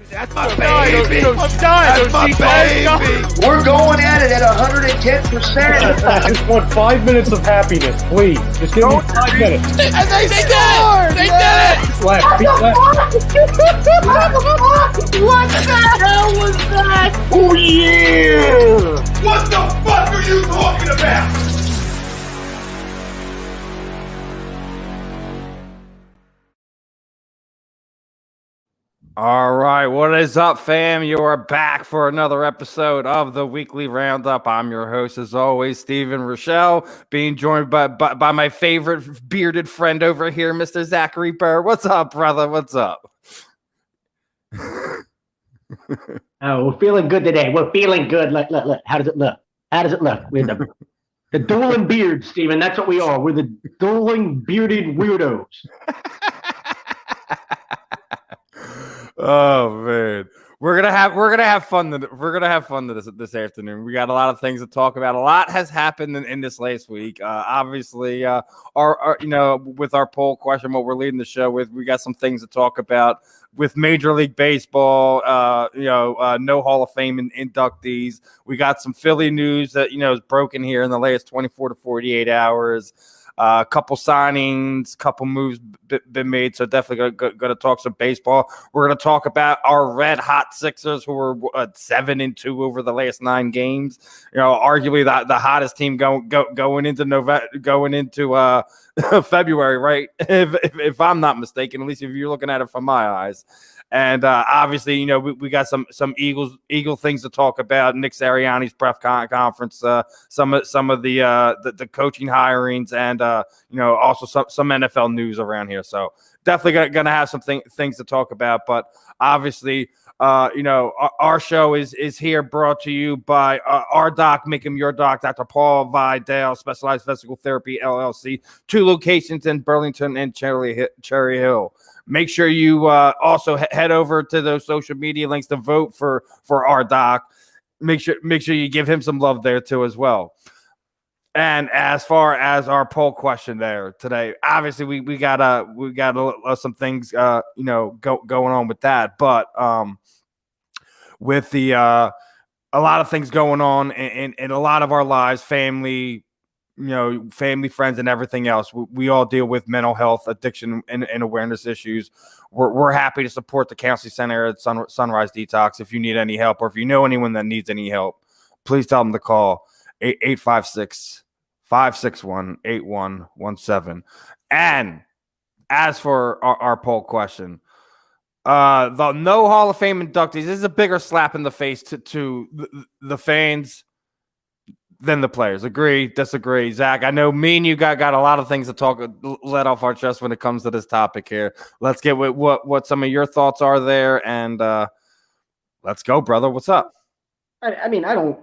That's my baby. That's my baby. We're going at it at 110%. I just want 5 minutes of happiness, please. Just give me 5 minutes. And they scored! They did it! Left, beat left. What the hell was that? Oh, yeah! What the fuck are you talking about? All right, what is up, fam? You are back for another episode of the Weekly Roundup. I'm your host, as always, Steven Rochelle, being joined by my favorite bearded friend over here, Mr. Zachary Burr. What's up, brother? What's up? Oh, we're feeling good today. We're feeling good. Look. How does it look? How does it look? We're the dueling beards, Steven. That's what we are. We're the dueling bearded weirdos. Oh man, we're gonna have fun. We're gonna have fun this afternoon. We got a lot of things to talk about. A lot has happened in this last week. Obviously, our with our poll question, what we're leading the show with, we got some things to talk about with Major League Baseball. No Hall of Fame inductees. We got some Philly news that is broken here in the last 24 to 48 hours. A couple signings, couple moves been made, so definitely going to talk some baseball. We're going to talk about our red hot Sixers, who were 7-2 over the last 9 games. Arguably the hottest team going into February, right? If I'm not mistaken, at least if you're looking at it from my eyes. And obviously, we got some Eagle things to talk about. Nick Sirianni's press conference, some of the coaching hirings, and also some NFL news around here. So definitely gonna have some things to talk about. But obviously, our show is here, brought to you by our doc, make him your doc, Dr. Paul Vidal, Specialized Physical Therapy LLC, 2 locations in Burlington and Cherry Hill. Make sure you also head over to those social media links to vote for our doc. Make sure you give him some love there too as well. And as far as our poll question there today, obviously we got some things going on with that, but with the a lot of things going on in a lot of our lives, family, friends, and everything else. We all deal with mental health, addiction, and awareness issues. We're happy to support the counseling center at Sunrise Detox. If you need any help, or if you know anyone that needs any help, please tell them to call 856-561-8117. And as for our poll question, the no Hall of Fame inductees, this is a bigger slap in the face to the fans than the players. Agree, disagree? Zach, I know me and you got a lot of things to let off our chest when it comes to this topic here. Let's get with what some of your thoughts are there, and let's go, brother. What's up? I mean, I don't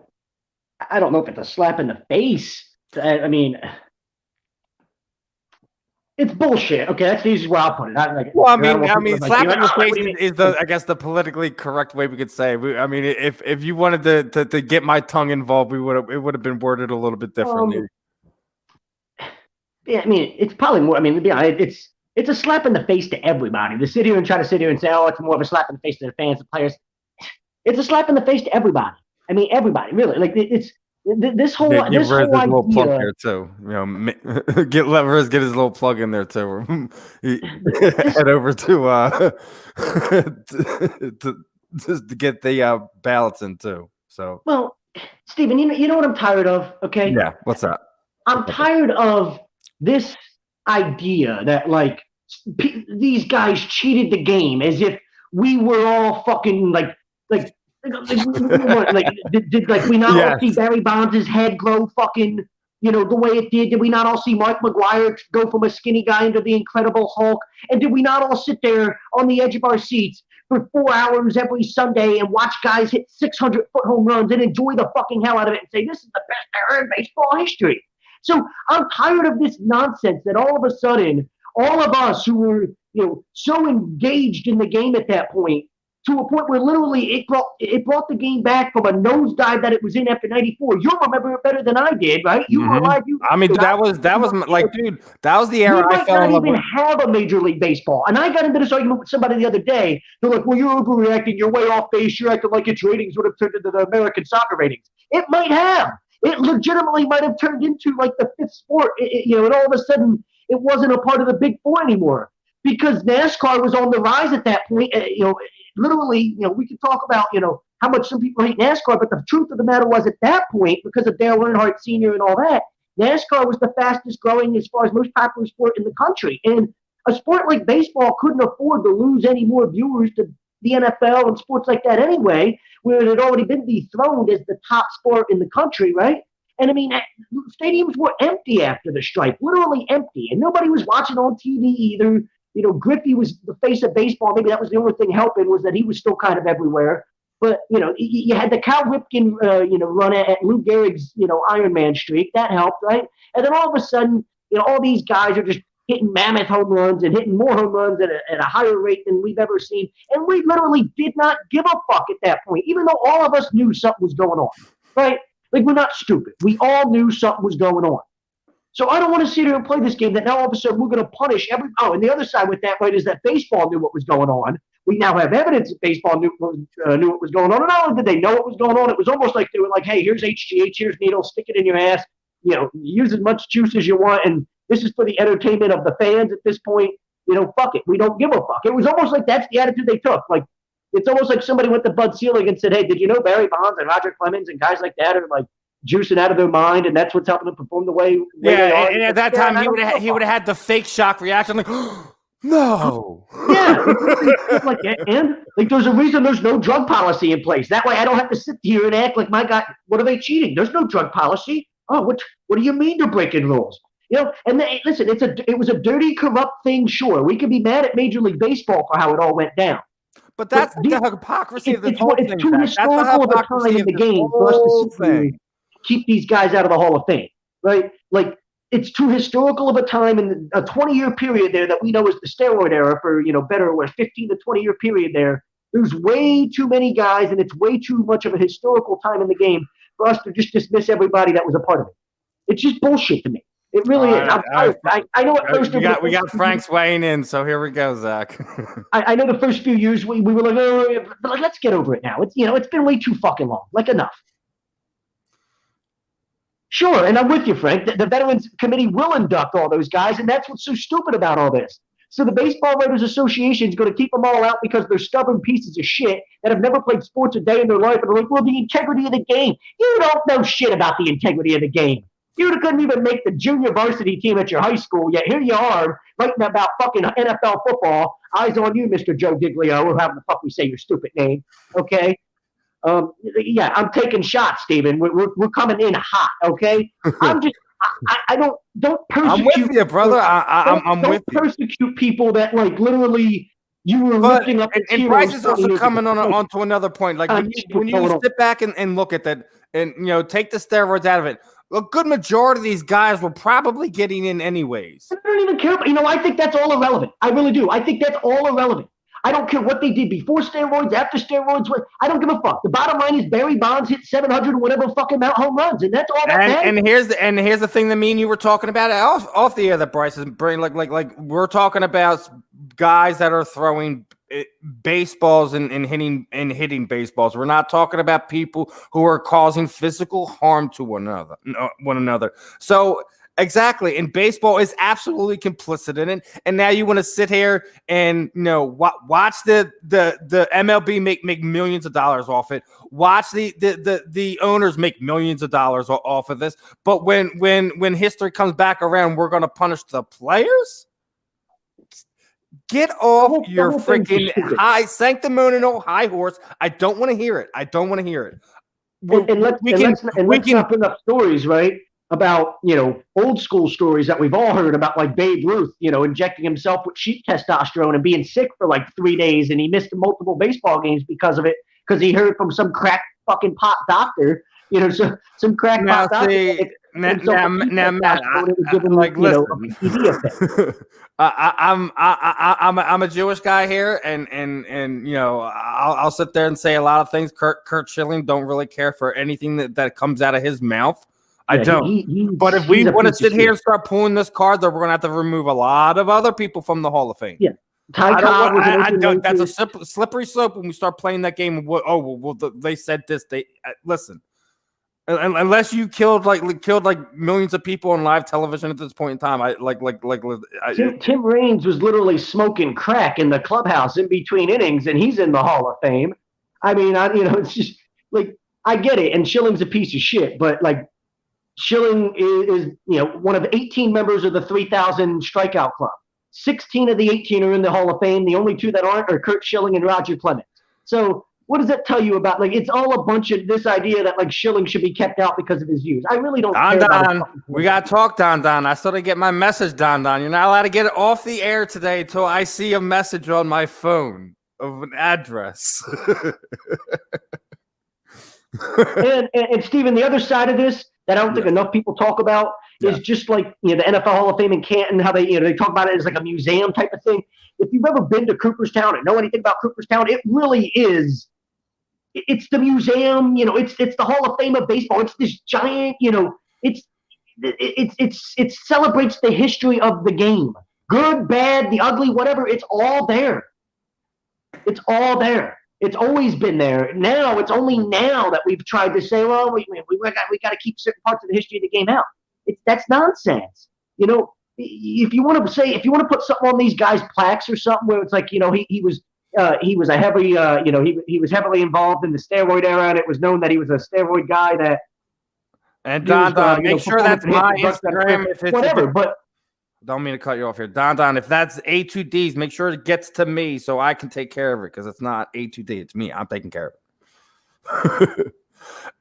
know if it's a slap in the face. I mean, it's bullshit. Okay, that's the easiest way I'll put it. Slap in the face is the politically correct way we could say. If you wanted to get my tongue involved, it would have been worded a little bit differently. It's probably more. To be honest, it's a slap in the face to everybody. To sit here and try to sit here and say, "Oh, it's more of a slap in the face to the fans, the players." It's a slap in the face to everybody. Everybody, really. Like it's. This whole idea, little plug there too. Let Riz get his little plug in there too. Head over to get the ballots in too. So well, Steven, you know what I'm tired of? Okay. Yeah. What's that? I'm tired of this idea that these guys cheated the game as if we were all fucking did we not all see Barry Bonds' head grow fucking, the way it did? Did we not all see Mark McGwire go from a skinny guy into the Incredible Hulk? And did we not all sit there on the edge of our seats for 4 hours every Sunday and watch guys hit 600-foot home runs and enjoy the fucking hell out of it and say, this is the best era in baseball history? So I'm tired of this nonsense that all of a sudden, all of us who were, so engaged in the game at that point, to a point where literally it brought the game back from a nosedive that it was in after '94. You'll remember it better than I did, right? You were alive. I mean, that was like, dude, that was the era I fell in love with. We might not even have a Major League Baseball. And I got into this argument with somebody the other day. They're like, well, you're overreacting. You're way off base. You're acting like its ratings would have turned into the American soccer ratings. It might have. It legitimately might have turned into like the fifth sport. And all of a sudden, it wasn't a part of the Big Four anymore because NASCAR was on the rise at that point. Literally, we could talk about, how much some people hate NASCAR, but the truth of the matter was at that point, because of Dale Earnhardt Sr. and all that, NASCAR was the fastest growing as far as most popular sport in the country. And a sport like baseball couldn't afford to lose any more viewers to the NFL and sports like that anyway, where it had already been dethroned as the top sport in the country, right? And I mean, stadiums were empty after the strike, literally empty. And nobody was watching on TV either. Griffey was the face of baseball. Maybe that was the only thing helping was that he was still kind of everywhere. But, you had the Cal Ripken, run at Lou Gehrig's, Ironman streak. That helped, right? And then all of a sudden, all these guys are just hitting mammoth home runs and hitting more home runs at a higher rate than we've ever seen. And we literally did not give a fuck at that point, even though all of us knew something was going on, right? Like, we're not stupid. We all knew something was going on. So I don't want to sit here and play this game that now all of a sudden we're going to punish every. Oh, and the other side with that, right, is that baseball knew what was going on. We now have evidence that baseball knew what was going on. And not only did they know what was going on, it was almost like they were like, hey, here's HGH, here's needles, stick it in your ass. Use as much juice as you want. And this is for the entertainment of the fans at this point. Fuck it. We don't give a fuck. It was almost like that's the attitude they took. Like, it's almost like somebody went to Bud Selig and said, hey, did you know Barry Bonds and Roger Clemens and guys like that are like juicing out of their mind, and that's what's helping them perform the way they are. And at that time, he would have had the fake shock reaction, like, no. Yeah, like, and like, there's a reason there's no drug policy in place. That way, I don't have to sit here and act like my guy. What are they cheating? There's no drug policy. Oh, what do you mean they're breaking rules? And listen, it was a dirty, corrupt thing. Sure, we can be mad at Major League Baseball for how it all went down. But that's the hypocrisy of the whole thing. It's too historical of a time in the game for us to sit here and keep these guys out of the Hall of Fame, right? Like, it's too historical of a time in a 20-year period there that we know is the steroid era for, better or worse, 15 to 20-year period there. There's way too many guys, and it's way too much of a historical time in the game for us to just dismiss everybody that was a part of it. It's just bullshit to me. It really is. I know at first we got Frank's weighing in, so here we go, Zach. I know the first few years we were like, oh, but like, let's get over it now. It's it's been way too fucking long. Like, enough. Sure, and I'm with you, Frank. The Veterans Committee will induct all those guys, and that's what's so stupid about all this. So the Baseball Writers Association is going to keep them all out because they're stubborn pieces of shit that have never played sports a day in their life, and they're like, well, the integrity of the game. You don't know shit about the integrity of the game. You couldn't even make the junior varsity team at your high school, yet here you are writing about fucking NFL football. Eyes on you, Mr. Joe Giglio, or however the fuck we say your stupid name, okay? Yeah, I'm taking shots, Steven. We're coming in hot, okay? I'm just, I don't persecute. I'm with you, brother. I'm with you. Don't persecute people that, like, literally you were lifting up. And Bryce is also coming onto another point. Like, when you sit back and look at that and, take the steroids out of it, a good majority of these guys were probably getting in anyways. I don't even care. I think that's all irrelevant. I really do. I think that's all irrelevant. I don't care what they did before steroids, after steroids. I don't give a fuck. The bottom line is Barry Bonds hit 700 whatever fucking amount home runs, and that's all that matters. And here's the thing that me and you were talking about off the air that Bryce is bringing. Like we're talking about guys that are throwing baseballs and hitting baseballs. We're not talking about people who are causing physical harm to one another. So. Exactly, and baseball is absolutely complicit in it. And now you want to sit here and watch the MLB make millions of dollars off it. Watch the owners make millions of dollars off of this. But when history comes back around, we're going to punish the players. Get off your freaking high sanctimonial high horse. I don't want to hear it. And let's not bring up stories, right? About, old school stories that we've all heard about, like Babe Ruth, injecting himself with cheap testosterone and being sick for like 3 days, and he missed multiple baseball games because of it, because he heard from some crack fucking pot doctor, some crack pot doctor. Now, Matt, like, listen. I'm a Jewish guy here, and you know, I'll sit there and say a lot of things. Curt Schilling don't really care for anything that comes out of his mouth. I don't. But if we want to sit here and start pulling this card, then we're gonna have to remove a lot of other people from the Hall of Fame. Yeah. That's a slippery slope when we start playing that game. They said this. Listen. Unless you killed like millions of people on live television at this point in time, Tim Raines was literally smoking crack in the clubhouse in between innings, and he's in the Hall of Fame. I mean, it's just like, I get it, and Schilling's a piece of shit, but like, Schilling is one of 18 members of the 3,000 strikeout club. 16 of the 18 are in the Hall of Fame. The only two that aren't are Curt Schilling and Roger Clemens. So what does that tell you about, like, it's all a bunch of this idea that, like, Schilling should be kept out because of his views. I really don't care about it. We got to talk, Don. I still didn't get my message, Don. You're not allowed to get it off the air today until I see a message on my phone of an address. and Steven, the other side of this that I don't think enough people talk about is just like, the NFL Hall of Fame in Canton, how they talk about it as like a museum type of thing. If you've ever been to Cooperstown and know anything about Cooperstown, it really is. It's the museum, it's the Hall of Fame of baseball. It's this giant, it celebrates the history of the game. Good, bad, the ugly, whatever. It's all there. It's all there. It's always been there. Now, it's only now that we've tried to say, well, we got to keep certain parts of the history of the game out. That's nonsense. If you want to put something on these guys' plaques or something where it's like, he was a heavy, he was heavily involved in the steroid era, and it was known that he was a steroid guy that. And Don, make sure that's my Instagram. Whatever, but. Don't mean to cut you off here. Don, if that's A2Ds, make sure it gets to me so I can take care of it, because it's not A2D. It's me. I'm taking care of it.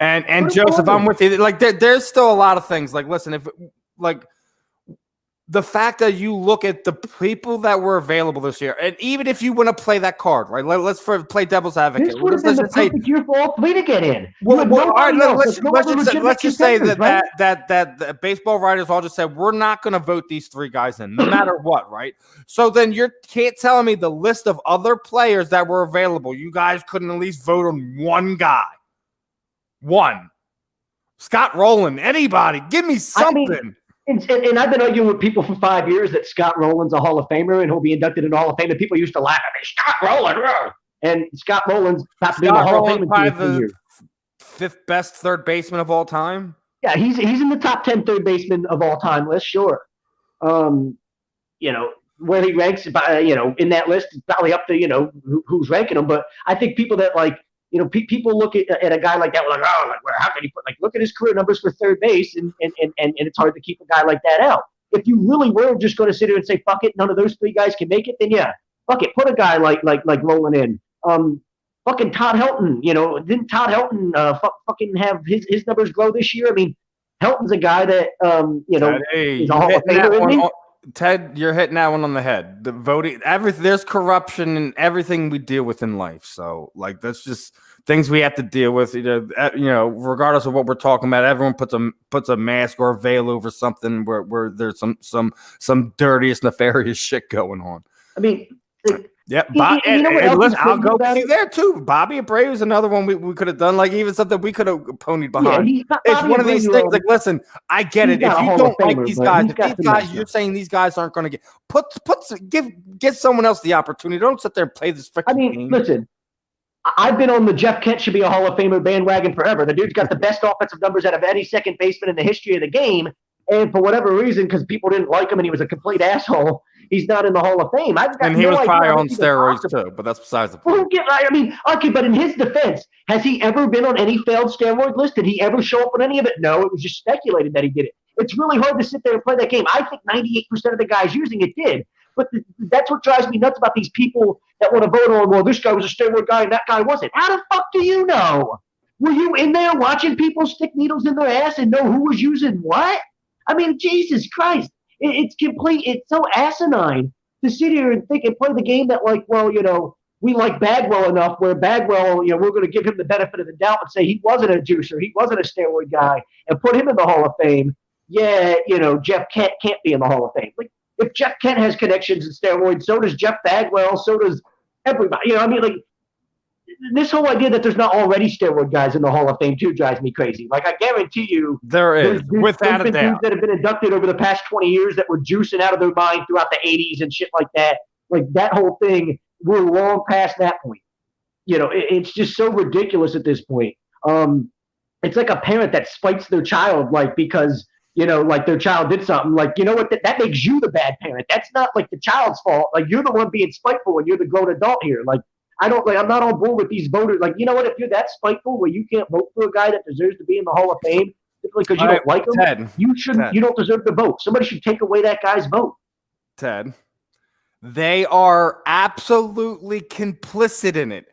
and Joseph, I'm with you. Like, there's still a lot of things. Like, listen, if like the fact that you look at the people that were available this year, and even if you want to play that card, right? Let's play devil's advocate. This would have been the perfect year for all three to get in. All right, let's just say that baseball writers all just said, we're not going to vote these three guys in, no matter what, right? So then you can't tell me the list of other players that were available. You guys couldn't at least vote on one guy. One. Scott Rowland, anybody. Give me something. And I've been arguing with people for 5 years that Scott Rowland's a Hall of Famer and he'll be inducted in the Hall of Fame. And people used to laugh at me, Scott Rowland. And Scott Rowland's about to be in the Hall of Fame in 2 years. Fifth best third baseman of all time? Yeah, he's in the top 10 third baseman of all time list, sure. Where he ranks, in that list is probably up to, who's ranking him. But I think people that, like, people look at a guy like that, like, how can you look at his career numbers for third base, and it's hard to keep a guy like that out. If you really were just going to sit here and say, fuck it, none of those three guys can make it, then yeah, fuck it, put a guy like Rowland in. Fucking Todd Helton, didn't Todd Helton fucking have his numbers grow this year? I mean, Helton's a guy that is a Hall of Famer, isn't he? Ted, you're hitting that one on the head. The voting, there's corruption in everything we deal with in life. So, like, that's just things we have to deal with. Regardless of what we're talking about, everyone puts a mask or a veil over something where there's some dirtiest, nefarious shit going on. I mean, yeah, listen, I'll go with you there too. Bobby Abreu is another one we could have done, like even something we could have ponied behind. It's one of these things. Like, listen, I get it. If you don't like these guys, you're saying these guys aren't going to get someone else the opportunity. Don't sit there and play this freaking game. Listen, I've been on the Jeff Kent should be a Hall of Famer bandwagon forever. The dude's got the best offensive numbers out of any second baseman in the history of the game. And for whatever reason, because people didn't like him and he was a complete asshole, he's not in the Hall of Fame. And he was probably on steroids too, but that's besides the point. But in his defense, has he ever been on any failed steroid list? Did he ever show up on any of it? No, it was just speculated that he did it. It's really hard to sit there and play that game. I think 98% of the guys using it did. But that's what drives me nuts about these people that want to vote on, well, this guy was a steroid guy and that guy wasn't. How the fuck do you know? Were you in there watching people stick needles in their ass and know who was using what? I mean, Jesus Christ. It's so asinine to sit here and think and play the game that, like, well, we like Bagwell enough where Bagwell, we're going to give him the benefit of the doubt and say he wasn't a juicer, he wasn't a steroid guy, and put him in the Hall of Fame. yeah, Jeff Kent can't be in the Hall of Fame. Like, if Jeff Kent has connections in steroids, so does Jeff Bagwell, so does everybody. Like, this whole idea that there's not already steroid guys in the Hall of Fame too drives me crazy. Like, I guarantee you, there is, without a doubt, dudes that have been inducted over the past 20 years that were juicing out of their mind throughout the 80s and shit like that. Like, that whole thing, we're long past that point. It's just so ridiculous at this point. It's like a parent that spikes their child, like, because like their child did something. Like, you know what? That makes you the bad parent. That's not like the child's fault. Like, you're the one being spiteful, and you're the grown adult here. Like, I'm not on board with these voters. Like, you know what? If you're that spiteful where you can't vote for a guy that deserves to be in the Hall of Fame simply because you don't like him, Ted, you shouldn't. Ted. You don't deserve to vote. Somebody should take away that guy's vote. Ted, they are absolutely complicit in it.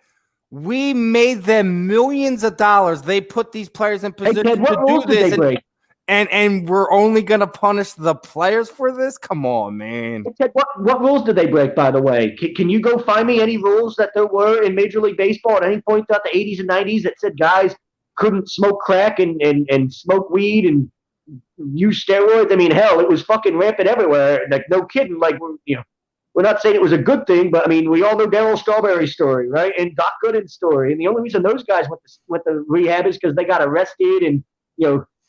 We made them millions of dollars. They put these players in position Ted, to do this, and we're only going to punish the players for this? Come on, man. Hey, Ted, what rules did they break, by the way? Can you go find me any rules that there were in Major League Baseball at any point throughout the 80s and 90s that said guys couldn't smoke crack and smoke weed and use steroids? I mean, hell, it was fucking rampant everywhere. Like, no kidding. Like, we're not saying it was a good thing, but I mean, we all know Darryl Strawberry's story, right? And Doc Gooden's story. And the only reason those guys went to rehab is because they got arrested and,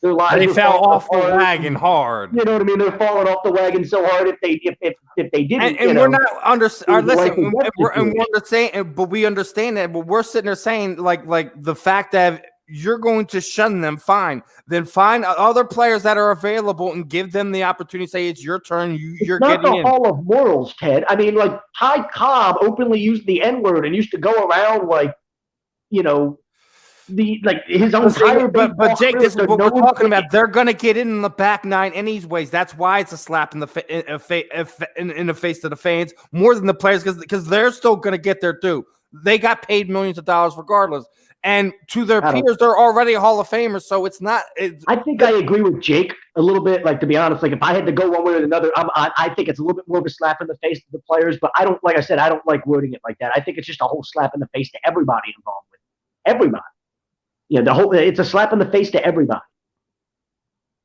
their lives. They fell off the wagon hard. You know what I mean? They're falling off the wagon so hard if they didn't. And we're not listen. We're understanding, but we understand that. But we're sitting there saying like the fact that you're going to shun them, fine. Then find other players that are available and give them the opportunity to say it's your turn. You're not getting the Hall of Morals, Ted. I mean, like, Ty Cobb openly used the N-word and used to go around like, his own entire. But Jake, this is what we're talking about. They're gonna get in the back nine anyways. That's why it's a slap in the face to the fans more than the players, because they're still gonna get their due. They got paid millions of dollars regardless. And to their peers, they're already Hall of Famers, so it's not. I think I agree with Jake a little bit. Like, to be honest, like, if I had to go one way or another, I think it's a little bit more of a slap in the face to the players. But I don't, like I said, I don't like wording it like that. I think it's just a whole slap in the face to everybody involved with it. Everybody. It's a slap in the face to everybody.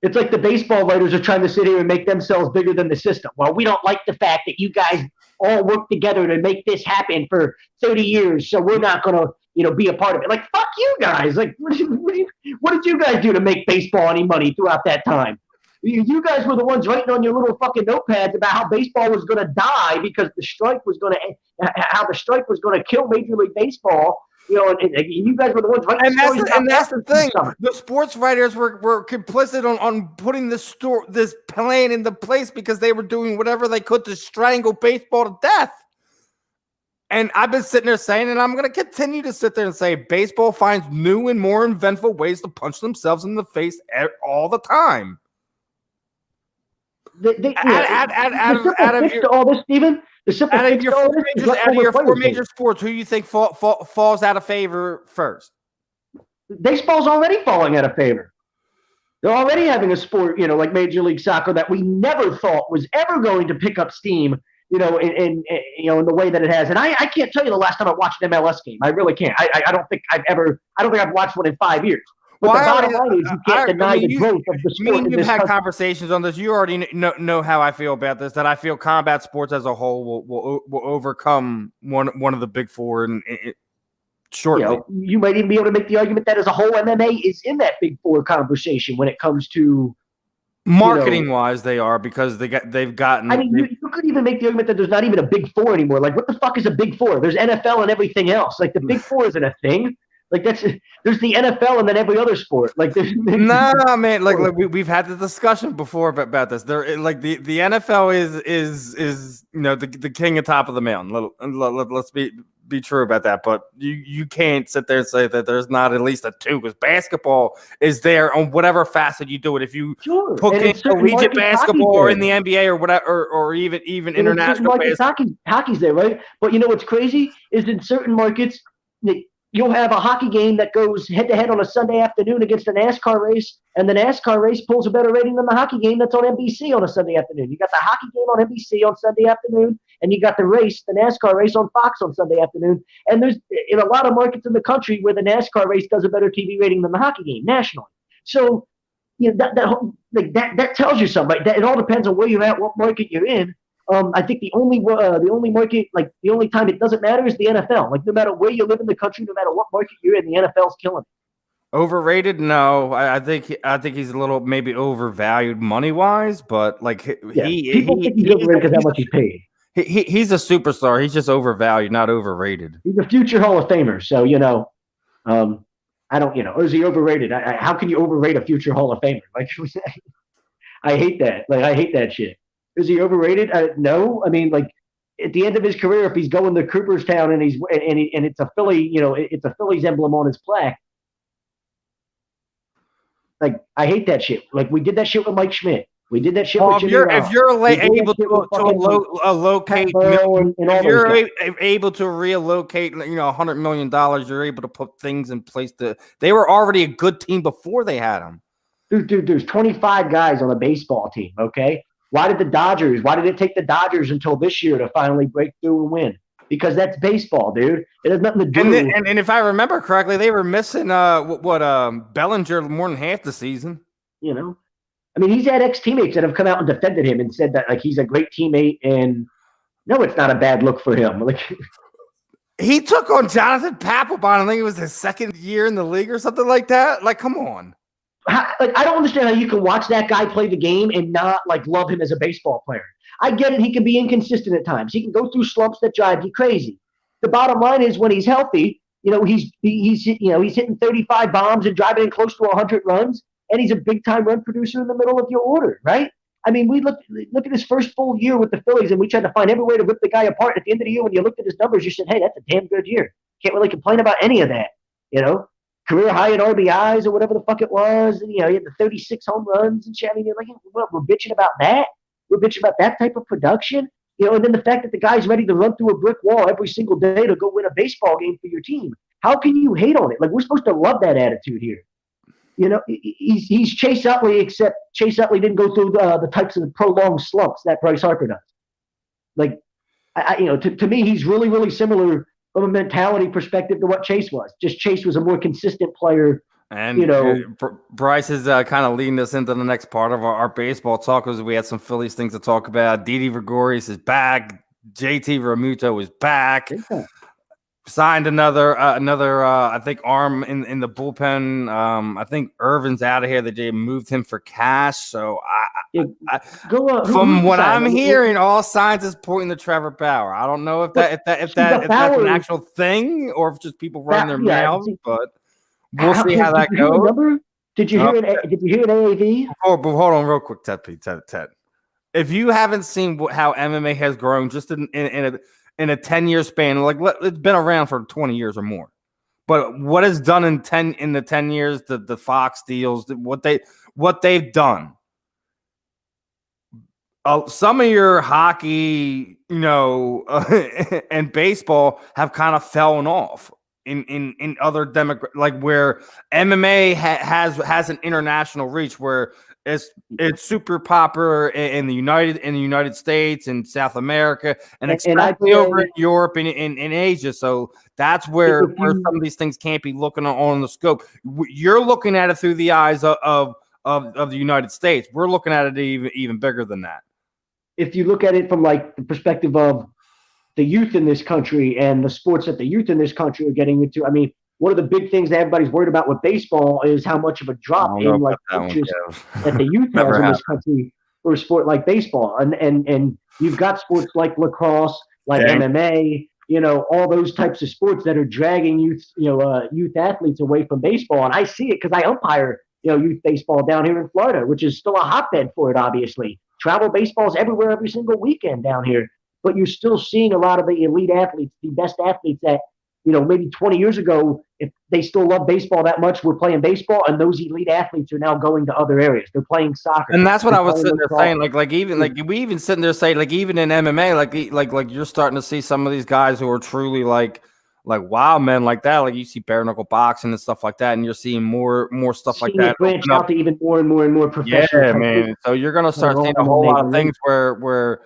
It's like the baseball writers are trying to sit here and make themselves bigger than the system. Well, we don't like the fact that you guys all work together to make this happen for 30 years, so we're not going to, be a part of it. Like, fuck you guys. Like, what did you guys do to make baseball any money throughout that time? You guys were the ones writing on your little fucking notepads about how baseball was going to die because the strike was going to kill Major League Baseball. And you guys were the ones writing stories. And that's the thing. The sports writers were complicit on putting this plan into place because they were doing whatever they could to strangle baseball to death. And I've been sitting there saying, and I'm going to continue to sit there and say, baseball finds new and more inventful ways to punch themselves in the face all the time. Out of your four major sports, who do you think falls out of favor first? Baseball's already falling out of favor. They're already having a sport, like Major League Soccer, that we never thought was ever going to pick up steam, in the way that it has. And I can't tell you the last time I watched an MLS game. I really can't. I don't think I've watched one in 5 years. But the bottom line is you can't deny the growth of the sport. Me and you've had conversations on this. You already know how I feel about this, that I feel combat sports as a whole will overcome one of the big four and shortly. You might even be able to make the argument that as a whole MMA is in that big four conversation when it comes to marketing wise, they are, because they've gotten. I mean, you could even make the argument that there's not even a big four anymore. Like, what the fuck is a big four? There's NFL and everything else. Like, the big four isn't a thing. Like, there's the NFL and then every other sport. Like, nah, man. Like we've had the discussion before about this. There, like the NFL is the king of top of the mountain. Let's be true about that. But you can't sit there and say that there's not at least a two, because basketball is there on whatever facet you do it. If you put in collegiate basketball or in the NBA or whatever, or even international basketball, hockey's there, right? But what's crazy is in certain markets, you'll have a hockey game that goes head-to-head on a Sunday afternoon against a NASCAR race, and the NASCAR race pulls a better rating than the hockey game that's on NBC on a Sunday afternoon. You got the hockey game on NBC on Sunday afternoon, and you got the NASCAR race on Fox on Sunday afternoon. And there's in a lot of markets in the country where the NASCAR race does a better TV rating than the hockey game nationally. So you know, that tells you something. Right? That it all depends on where you're at, what market you're in. I think the only market, like the only time it doesn't matter, is the NFL. Like no matter where you live in the country, no matter what market you're in, the NFL's killing it. Overrated? No, I think he's a little maybe overvalued money wise, but like people think he's overrated because how much he's paid. He's a superstar. He's just overvalued, not overrated. He's a future Hall of Famer. So I don't, or is he overrated? How can you overrate a future Hall of Famer? Like, I hate that. Like, I hate that shit. Is he overrated? No. I mean, like, at the end of his career, if he's going to Cooperstown and it's a Philly, it's a Phillies emblem on his plaque. Like, I hate that shit. Like, we did that shit with Mike Schmidt. We did that shit with Jimmy Ross. If you're able to locate, if you're able to relocate, $100 million, you're able to put things in place. They were already a good team before they had them. Dude, there's 25 guys on a baseball team, okay? Why did it take the Dodgers until this year to finally break through and win? Because that's baseball, dude. It has nothing to do. And if I remember correctly, they were missing Bellinger more than half the season. I mean, he's had ex-teammates that have come out and defended him and said that like he's a great teammate, and no, it's not a bad look for him. Like he took on Jonathan Papelbon. I think it was his second year in the league or something like that. Like, come on. I don't understand how you can watch that guy play the game and not like love him as a baseball player. I get it; he can be inconsistent at times. He can go through slumps that drive you crazy. The bottom line is when he's healthy, he's hitting 35 bombs and driving in close to 100 runs. And he's a big-time run producer in the middle of your order, right? I mean, we look at his first full year with the Phillies, and we tried to find every way to rip the guy apart. At the end of the year, when you looked at his numbers, you said, hey, that's a damn good year. Can't really complain about any of that, Career high in RBIs or whatever the fuck it was. And, he had the 36 home runs and shit. I mean, you're like, well, we're bitching about that? We're bitching about that type of production? And then the fact that the guy's ready to run through a brick wall every single day to go win a baseball game for your team. How can you hate on it? Like, we're supposed to love that attitude here. He's Chase Utley, except Chase Utley didn't go through the types of prolonged slumps that Bryce Harper does. Like, to me, he's really, really similar from a mentality perspective to what Chase was. Just Chase was a more consistent player. And Bryce is kind of leading us into the next part of our baseball talk, because we had some Phillies things to talk about. Didi Gregorius is back. JT Realmuto is back. Yeah. Signed another I think arm in the bullpen. I think Irvin's out of here. They moved him for cash. So from what I'm hearing, all signs is pointing to Trevor Bauer. I don't know if that's an actual thing or if just people run their mouths, but we'll see how that goes. Did you hear it? Did you hear it? AAV? Oh, but hold on, real quick, Ted. If you haven't seen how MMA has grown, just in a 10-year span, like it's been around for 20 years or more. But what is done in the 10 years, the Fox deals, what they've done. Some of your hockey, and baseball have kind of fallen off in other like where MMA has an international reach where it's super popular in the United States and South America and especially over in Europe and in Asia. So that's where some of these things can't be looking on the scope. You're looking at it through the eyes of the United States. We're looking at it even bigger than that. If you look at it from like the perspective of the youth in this country and the sports that the youth in this country are getting into, I mean, one of the big things that everybody's worried about with baseball is how much of a drop in like coaches that the youth has in this country for a sport like baseball. And you've got sports like lacrosse, like MMA, all those types of sports that are dragging youth athletes away from baseball. And I see it because I umpire, youth baseball down here in Florida, which is still a hotbed for it, obviously. Travel baseball is everywhere every single weekend down here. But you're still seeing a lot of the elite athletes, the best athletes that, maybe 20 years ago, if they still love baseball that much, we're playing baseball, and those elite athletes are now going to other areas. They're playing soccer. And that's what I was sitting there saying. We even sitting there saying, like, even in MMA, like you're starting to see some of these guys who are truly like wow, men, like that. Like you see bare knuckle boxing and stuff like that, and you're seeing more stuff like that. Branch out to even more and more professional. Yeah, man. So you're gonna start seeing a whole lot of things where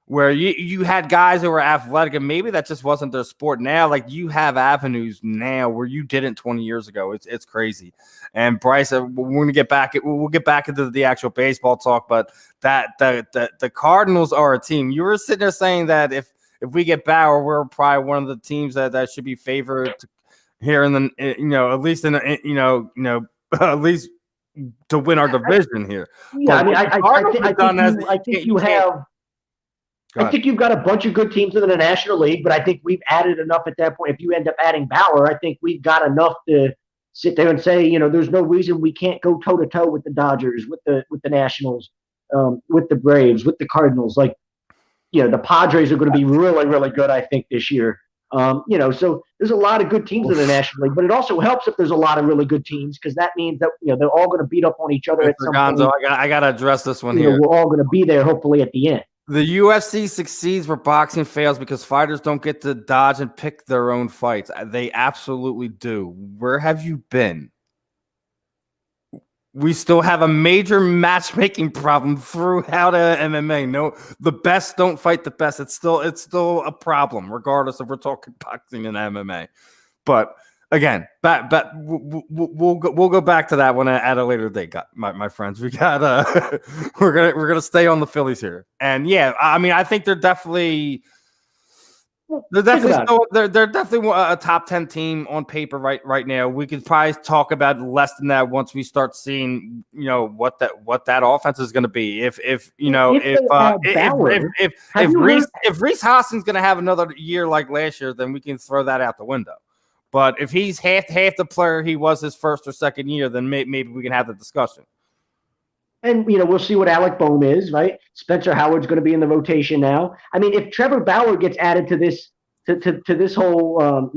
where you had guys who were athletic, and maybe that just wasn't their sport. Now, like, you have avenues now where you didn't 20 years ago. It's crazy. And Bryce, we're going to get back. We'll get back into the actual baseball talk, but the Cardinals are a team. You were sitting there saying that if we get Bauer, we're probably one of the teams that should be favored here in the at least at least to win our division here. Yeah, But I think you've got a bunch of good teams in the National League, but I think we've added enough at that point. If you end up adding Bauer, I think we've got enough to sit there and say, there's no reason we can't go toe to toe with the Dodgers, with the Nationals, with the Braves, with the Cardinals. Like, the Padres are going to be really, really good, I think, this year. So there's a lot of good teams in the National League, but it also helps if there's a lot of really good teams, because that means that they're all going to beat up on each other at some point. I got to address this one here. We're all going to be there, hopefully, at the end. The UFC succeeds where boxing fails because fighters don't get to dodge and pick their own fights. They absolutely do. Where have you been? We still have a major matchmaking problem throughout MMA. No, the best don't fight the best. It's still a problem, regardless if we're talking boxing and MMA. But again, we'll go back to that one at a later date, my friends. We got we're gonna stay on the Phillies here, and yeah, I mean, I think they're definitely. They're definitely a top 10 team on paper right now. We could probably talk about less than that once we start seeing what that offense is going to be. If Reese Hoskins going to have another year like last year, then we can throw that out the window. But if he's half the player he was his first or second year, then maybe we can have the discussion. And, we'll see what Alec Bohm is, right? Spencer Howard's going to be in the rotation now. I mean, if Trevor Bauer gets added to this whole,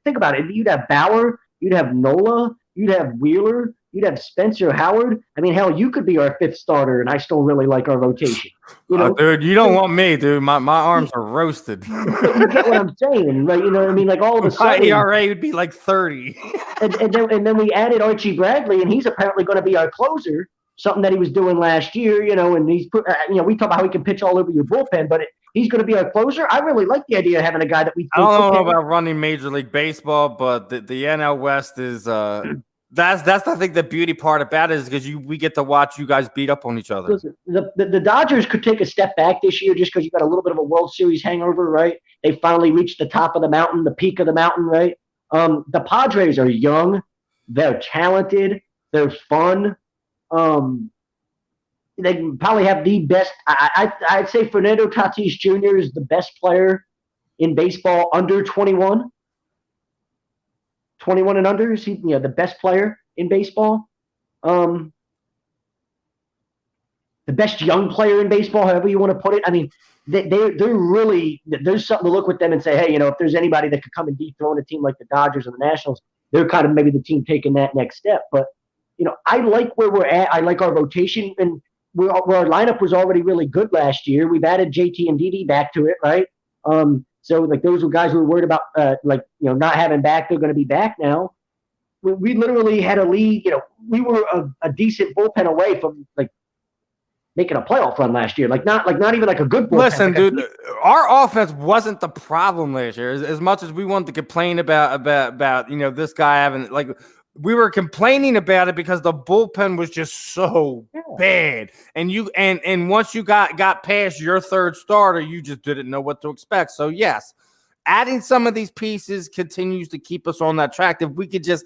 think about it. You'd have Bauer, you'd have Nola, you'd have Wheeler, you'd have Spencer Howard. I mean, hell, you could be our fifth starter, and I still really like our rotation. Dude, you don't want me, dude. My arms are roasted. You get what I'm saying, right? You know what I mean? Like, all of a sudden, my ERA would be like 30. and then we added Archie Bradley, and he's apparently going to be our closer. Something that he was doing last year, and he's put, we talk about how he can pitch all over your bullpen, but he's going to be our closer. I really like the idea of having a guy that we. I don't know about running Major League Baseball, but the NL West is that's I think the beauty part about it is because we get to watch you guys beat up on each other. Listen, the Dodgers could take a step back this year just because you got a little bit of a World Series hangover, right? They finally reached the top of the mountain, the peak of the mountain, right? The Padres are young, they're talented, they're fun. They probably have the best. I'd say Fernando Tatis Jr. is the best player in baseball under 21. 21 and under is he? The best player in baseball. The best young player in baseball, however you want to put it. I mean, they're really, there's something to look with them and say, hey, if there's anybody that could come and dethrone a team like the Dodgers and the Nationals, they're kind of maybe the team taking that next step. But I like where we're at. I like our rotation, and our lineup was already really good last year. We've added JT and Didi back to it, right? So like those were guys who were worried about not having back. They're going to be back now. We literally had a lead. We were a decent bullpen away from like making a playoff run last year. Not even like a good bullpen. Listen, dude, our offense wasn't the problem last year. As much as we wanted to complain about this guy having we were complaining about it because the bullpen was just so bad. And once you got past your third starter, you just didn't know what to expect. So yes, adding some of these pieces continues to keep us on that track. If we could just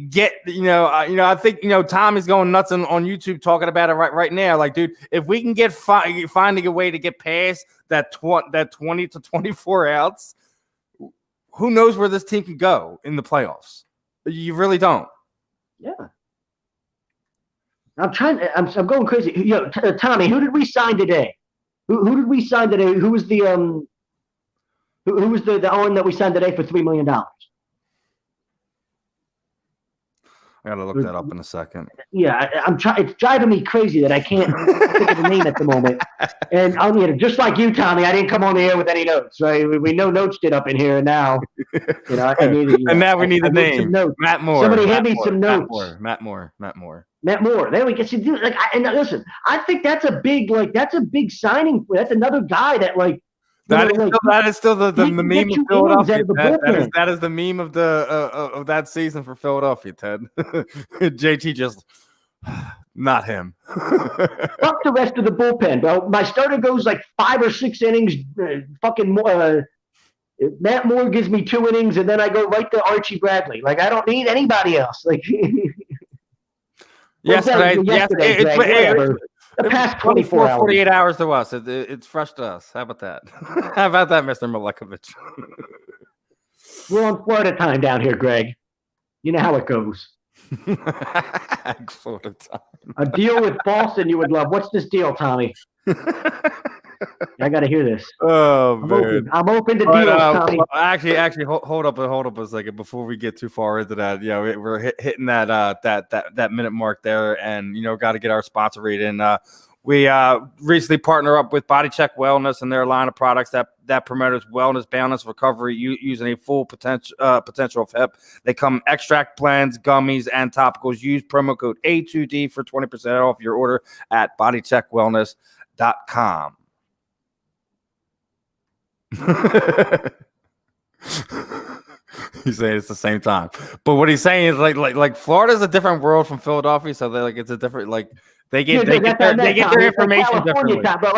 get I think Tommy's going nuts on YouTube talking about it right now. Like, dude, if we can get finding a way to get past that 20 to 24 outs, who knows where this team can go in the playoffs? You really don't. Yeah. I'm going crazy. Tommy, who did we sign today? Who did we sign today? Who was the who was the arm that we signed today for $3 million? I gotta look that up in a second. Yeah, I'm trying. It's driving me crazy that I can't think of the name at the moment. And I'll need it. Just like you, Tommy, I didn't come on the air with any notes. Right? We know notes did up in here, and now, I need it. And now we need the name. Matt Moore. Somebody hand me some notes. Matt Moore. Matt Moore. There we go. See, dude, and listen, I think that's a big signing. That's another guy that that is still the meme of Philadelphia. That is the meme of of that season for Philadelphia, Ted. JT just not him. Fuck the rest of the bullpen, bro. My starter goes like 5 or 6 innings. Matt Moore gives me 2 innings, and then I go right to Archie Bradley. Like, I don't need anybody else. Like, yesterday, the past 24 hours. 48 hours to us. It's fresh to us. How about that? How about that, Mr. Milekovic? We're on Florida time down here, Greg. You know how it goes. Florida time. A deal with Boston you would love. What's this deal, Tommy? I got to hear this. Oh, man. I'm open to deals, Tommy. Actually, hold up a second before we get too far into that. Yeah, we're hitting that minute mark there, and got to get our sponsor read in. We recently partner up with Body Check Wellness and their line of products that promotes wellness, balance, recovery, using a full potential of hip. They come extract blends, gummies, and topicals. Use promo code A2D for 20% off your order at bodycheckwellness.com. He's saying it's the same time, but what he's saying is like Florida's a different world from Philadelphia, so it's a different they get their information differently. Time, but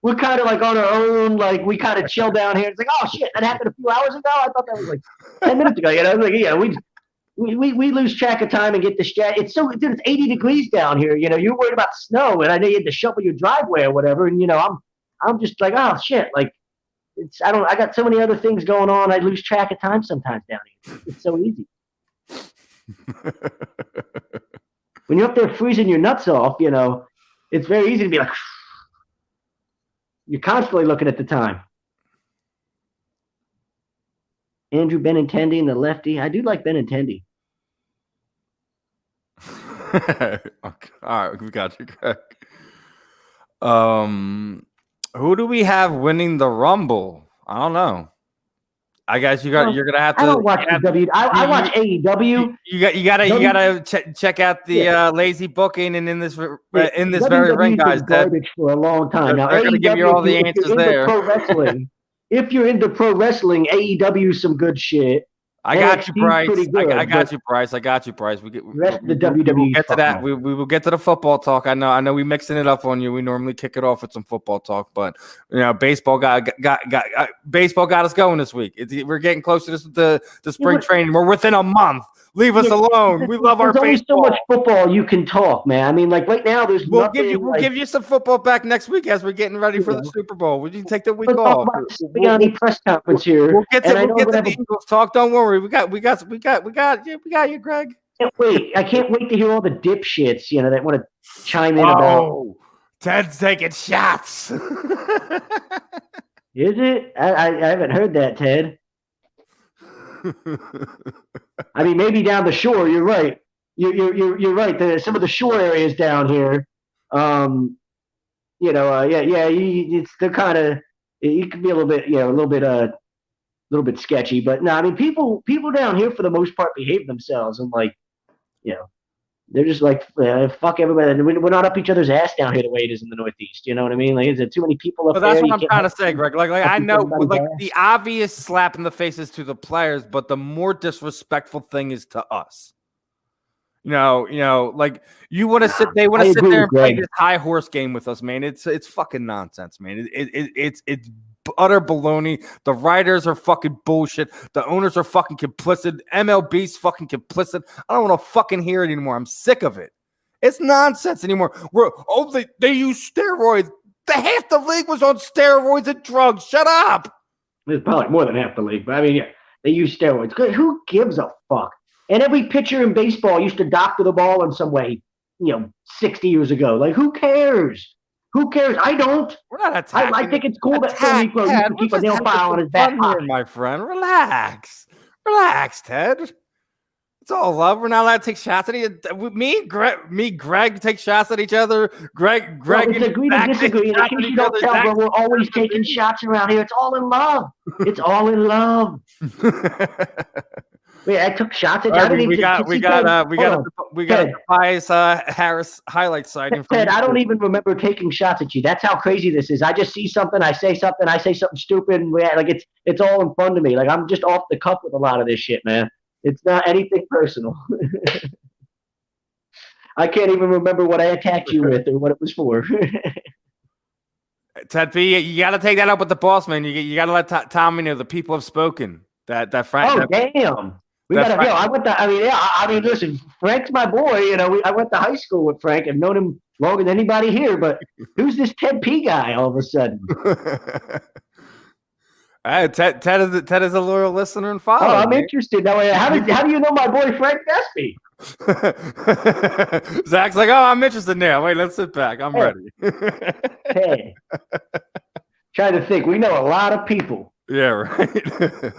we're kind of like on our own, like we kind of chill down here. It's like, oh shit, that happened a few hours ago. I thought that was like 10 minutes ago. We lose track of time and get distracted. It's it's 80 degrees down here. You're worried about snow, and I know you had to shovel your driveway or whatever. And I'm just like, oh shit, like. I got so many other things going on. I lose track of time sometimes down here. It's so easy. When you're up there freezing your nuts off, it's very easy to be like, you're constantly looking at the time. Andrew Benintendi and the lefty. I do like Benintendi. Okay. All right, we got you, Greg. Who do we have winning the Rumble? I don't know. I guess you're gonna have to. I don't watch AEW. I watch AEW. You gotta check out the lazy booking and in this very ring, guys. Garbage for a long time now. They're gonna give you all the answers there. If you're into pro wrestling, AEW is some good shit. I got you, Bryce. I got you, Bryce. We get the WWE. We'll get to that. We will get to the football talk. I know. We mixing it up on you. We normally kick it off with some football talk, but baseball got us going this week. We're getting closer to the spring training. We're within a month. Leave us alone. We love our baseball. There's only so much football you can talk, man. I mean, like right now, we'll give you some football back next week as we're getting ready for the Super Bowl. Would you take the week off? We got any press conference here. We'll get to the Eagles talk. Don't worry. We got you, Greg. I can't wait to hear all the dipshits, that want to chime in about. Ted's taking shots. Is it? I haven't heard that, Ted. I mean, maybe down the shore. You're right. You're right. There's some of the shore areas down here. They're kind of. It could be a little bit sketchy, but no. I mean, people down here for the most part behave themselves, and they're just like fuck everybody. We're not up each other's ass down here the way it is in the Northeast. You know what I mean? Like, is there too many people up there? That's what I'm trying to say, Greg. Like I know, the obvious slap in the faces to the players, but the more disrespectful thing is to us. Like you want to sit. They want to sit there and play this high horse game with us, man. It's fucking nonsense, man. It's utter baloney. The writers are fucking bullshit. The owners are fucking complicit. MLB's fucking complicit. I don't want to fucking hear it anymore. I'm sick of it. It's nonsense anymore. They use steroids. Half the league was on steroids and drugs. Shut up. There's probably more than half the league, but I mean, they use steroids. Who gives a fuck? And every pitcher in baseball used to doctor the ball in some way, 60 years ago. Like, who cares? Who cares? I don't. We're not attacking. I think it's cool that Phil Negro used to keep a nail file on his back pocket. My friend, relax, Ted. It's all love. We're not allowed to take shots at each other. Greg take shots at each other. Greg. Well, it's agree to disagree. In case you don't tell, bro, we're always taking shots around here. It's all in love. It's all in love. Wait, I took shots at you. We got a Tobias Harris highlight sighting. Ted, I don't even remember taking shots at you. That's how crazy this is. I just see something, I say something stupid, and like it's all in front of me. Like I'm just off the cuff with a lot of this shit, man. It's not anything personal. I can't even remember what I attacked you with or what it was for. Ted P, you got to take that up with the boss, man. You got to let Tommy know the people have spoken. That Frank. Oh, damn. We got to. Listen, Frank's my boy. You know, I went to high school with Frank. I've known him longer than anybody here. But who's this Ted P guy all of a sudden? Ted is a loyal listener and follower. Oh, I'm interested. Now, how do you know my boy Frank Vespi? Zach's like, oh, I'm interested now. Wait, let's sit back. I'm ready. Hey, trying to think. We know a lot of people. Yeah, right.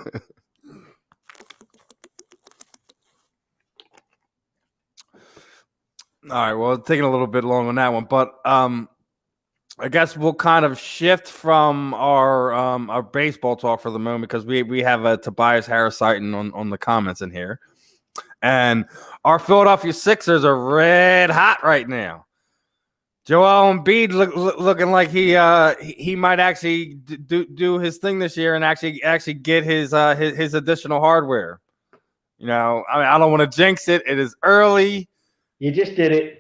All right, well, taking a little bit long on that one, but I guess we'll kind of shift from our baseball talk for the moment because we have a Tobias Harris sighting on the comments in here, and our Philadelphia Sixers are red hot right now. Joel Embiid looking like he might actually do his thing this year and actually get his additional hardware. You know, I mean, I don't want to jinx it. It is early. You just did it.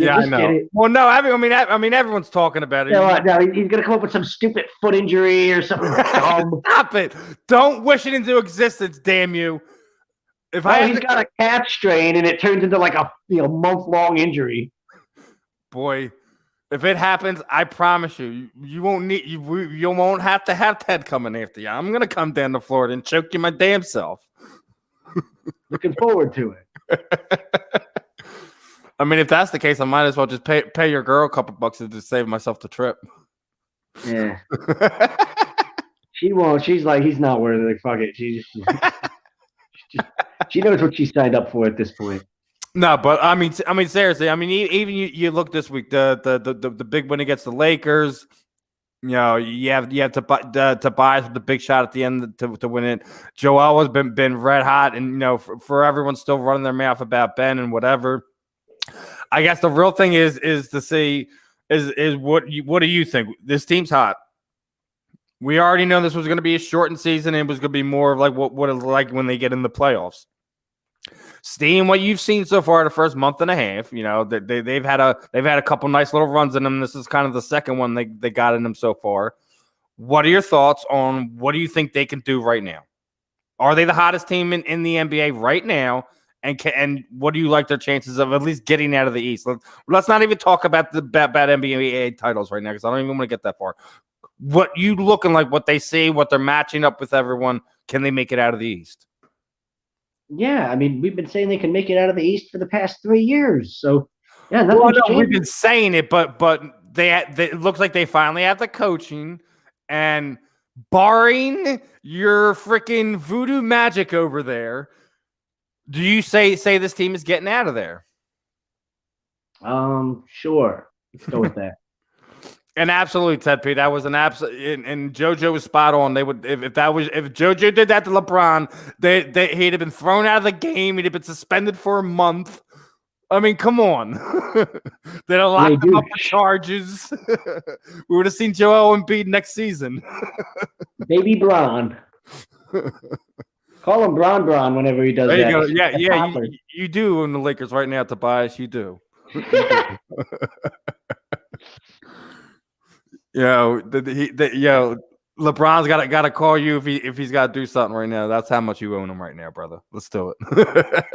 I know. Well, no, I mean, everyone's talking about it. No, he's gonna come up with some stupid foot injury or something. Stop it! Don't wish it into existence, damn you! He's got a calf strain and it turns into like a month-long injury. Boy, if it happens, I promise you won't have to have Ted coming after you. I'm gonna come down to Florida and choke you my damn self. Looking forward to it. I mean, if that's the case, I might as well just pay your girl a couple bucks to just save myself the trip. Yeah. She won't. She's like, he's not worth it. Like, fuck it. She knows what she signed up for at this point. No, but I mean, seriously. I mean, even you look this week, the big win against the Lakers. You know, you have to buy the big shot at the end to win it. Joel has been red hot, and you know, for everyone still running their mouth about Ben and whatever. I guess the real thing is to see is what do you think? This team's hot. We already know this was going to be a shortened season. And it was going to be more of like what it's like when they get in the playoffs. Seeing what you've seen so far the first month and a half, you know, they've had a couple nice little runs in them. This is kind of the second one they got in them so far. What are your thoughts on what do you think they can do right now? Are they the hottest team in the NBA right now? And what do you like their chances of at least getting out of the East? Let's not even talk about the bad NBA titles right now because I don't even want to get that far. What you looking like, what they see, what they're matching up with everyone, can they make it out of the East? Yeah, I mean, we've been saying they can make it out of the East for the past 3 years. So, yeah, we've been saying it, but it looks like they finally have the coaching, and barring your freaking voodoo magic over there, do you say this team is getting out of there? Sure. Let's go with that. And absolutely, Ted P. That was an absolute, and JoJo was spot on. They would if JoJo did that to LeBron, he'd have been thrown out of the game. He'd have been suspended for a month. I mean, come on. They'd have locked him up for charges. We would have seen Joel Embiid next season. Baby Bron. Call him Bron whenever he does that. There you go. Yeah, you do in the Lakers right now, Tobias. You do. LeBron's got to call you if he's got to do something right now. That's how much you own him right now, brother. Let's do it.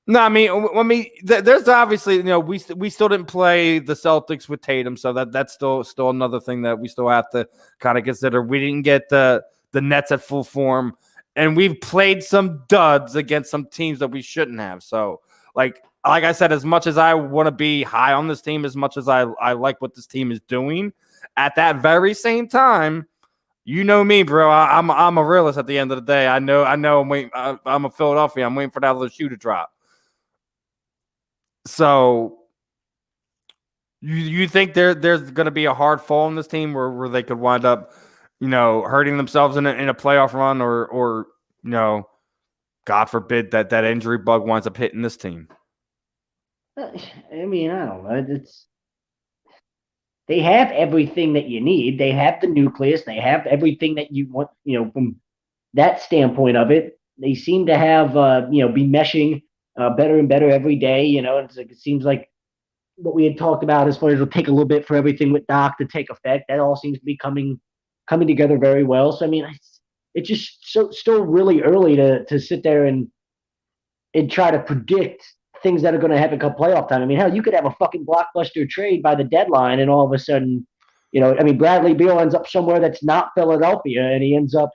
No, I mean, there's obviously, you know, we still didn't play the Celtics with Tatum, so that's still another thing that we still have to kind of consider. We didn't get the Nets at full form, and we've played some duds against some teams that we shouldn't have. So, like I said, as much as I want to be high on this team, as much as I like what this team is doing, at that very same time, You know me, bro. I'm a realist at the end of the day. I know. I'm waiting. I'm a Philadelphia. I'm waiting for that other shoe to drop. So, you think there's going to be a hard fall in this team where they could wind up, hurting themselves in a playoff run, or God forbid that injury bug winds up hitting this team. I mean, I don't know. They have everything that you need. They have the nucleus. They have everything that you want, from that standpoint of it. They seem to have, be meshing better and better every day. It seems like what we had talked about as far as it'll take a little bit for everything with Doc to take effect. That all seems to be coming together very well. So, I mean, it's just still really early to sit there and try to predict things that are going to happen come playoff time. I mean, hell, you could have a fucking blockbuster trade by the deadline, and all of a sudden, Bradley Beal ends up somewhere that's not Philadelphia, and he ends up,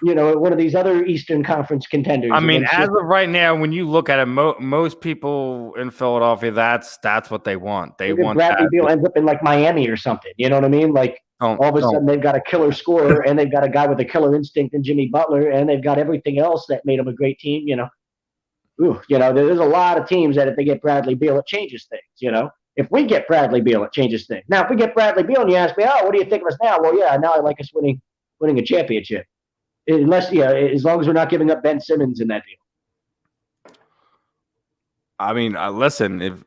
one of these other Eastern Conference contenders. I mean, as of right now, when you look at it, most people in Philadelphia, that's what they want. They want Bradley Beal ends up in like Miami or something. You know what I mean? Like all of a sudden, they've got a killer scorer, and they've got a guy with a killer instinct in Jimmy Butler, and they've got everything else that made them a great team. There's a lot of teams that if they get Bradley Beal, it changes things. If we get Bradley Beal, it changes things. Now, if we get Bradley Beal and you ask me, oh, what do you think of us now? Well, yeah, now I like us winning a championship. As long as we're not giving up Ben Simmons in that deal. I mean, listen, if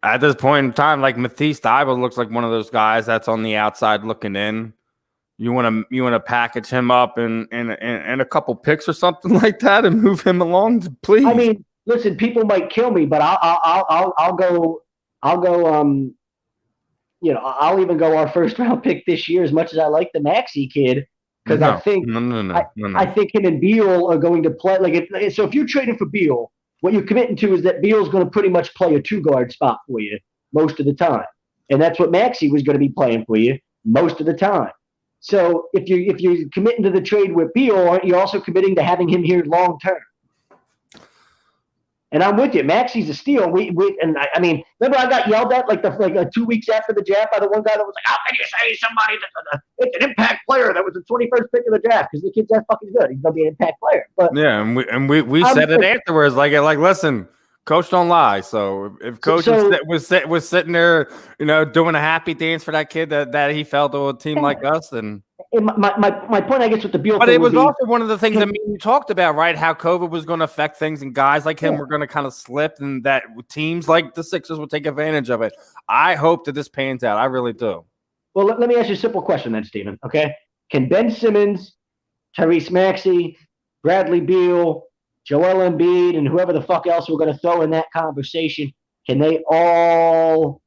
at this point in time, like Matisse Thybulle looks like one of those guys that's on the outside looking in. You want to package him up and a couple picks or something like that and move him along, please. I mean, listen, people might kill me, but I'll go. I'll even go our first round pick this year. As much as I like the Maxey kid, because I think I think him and Beal are going to play. So if you're trading for Beal, what you're committing to is that Beal's going to pretty much play a 2-guard spot for you most of the time, and that's what Maxey was going to be playing for you most of the time. So if you're committing to the trade with Beal, aren't you also committing to having him here long term? And I'm with you. Maxey's a steal. I mean, remember I got yelled at like 2 weeks after the draft by the one guy that was like, "How can you say somebody that's an impact player that was the 21st pick of the draft? Because the kid's that fucking good. He's gonna be an impact player." But yeah, and we said it afterwards. Like listen. Coach don't lie. So if Coach was sitting there, doing a happy dance for that kid that he felt to a team like us, then my point, I guess, with the Beal. But it was also one of the things that you talked about, right? How COVID was going to affect things, and guys like him were going to kind of slip, and that teams like the Sixers would take advantage of it. I hope that this pans out. I really do. Well, let me ask you a simple question then, Steven. Okay, can Ben Simmons, Tyrese Maxey, Bradley Beal, Joel Embiid, and whoever the fuck else we're going to throw in that conversation, can they all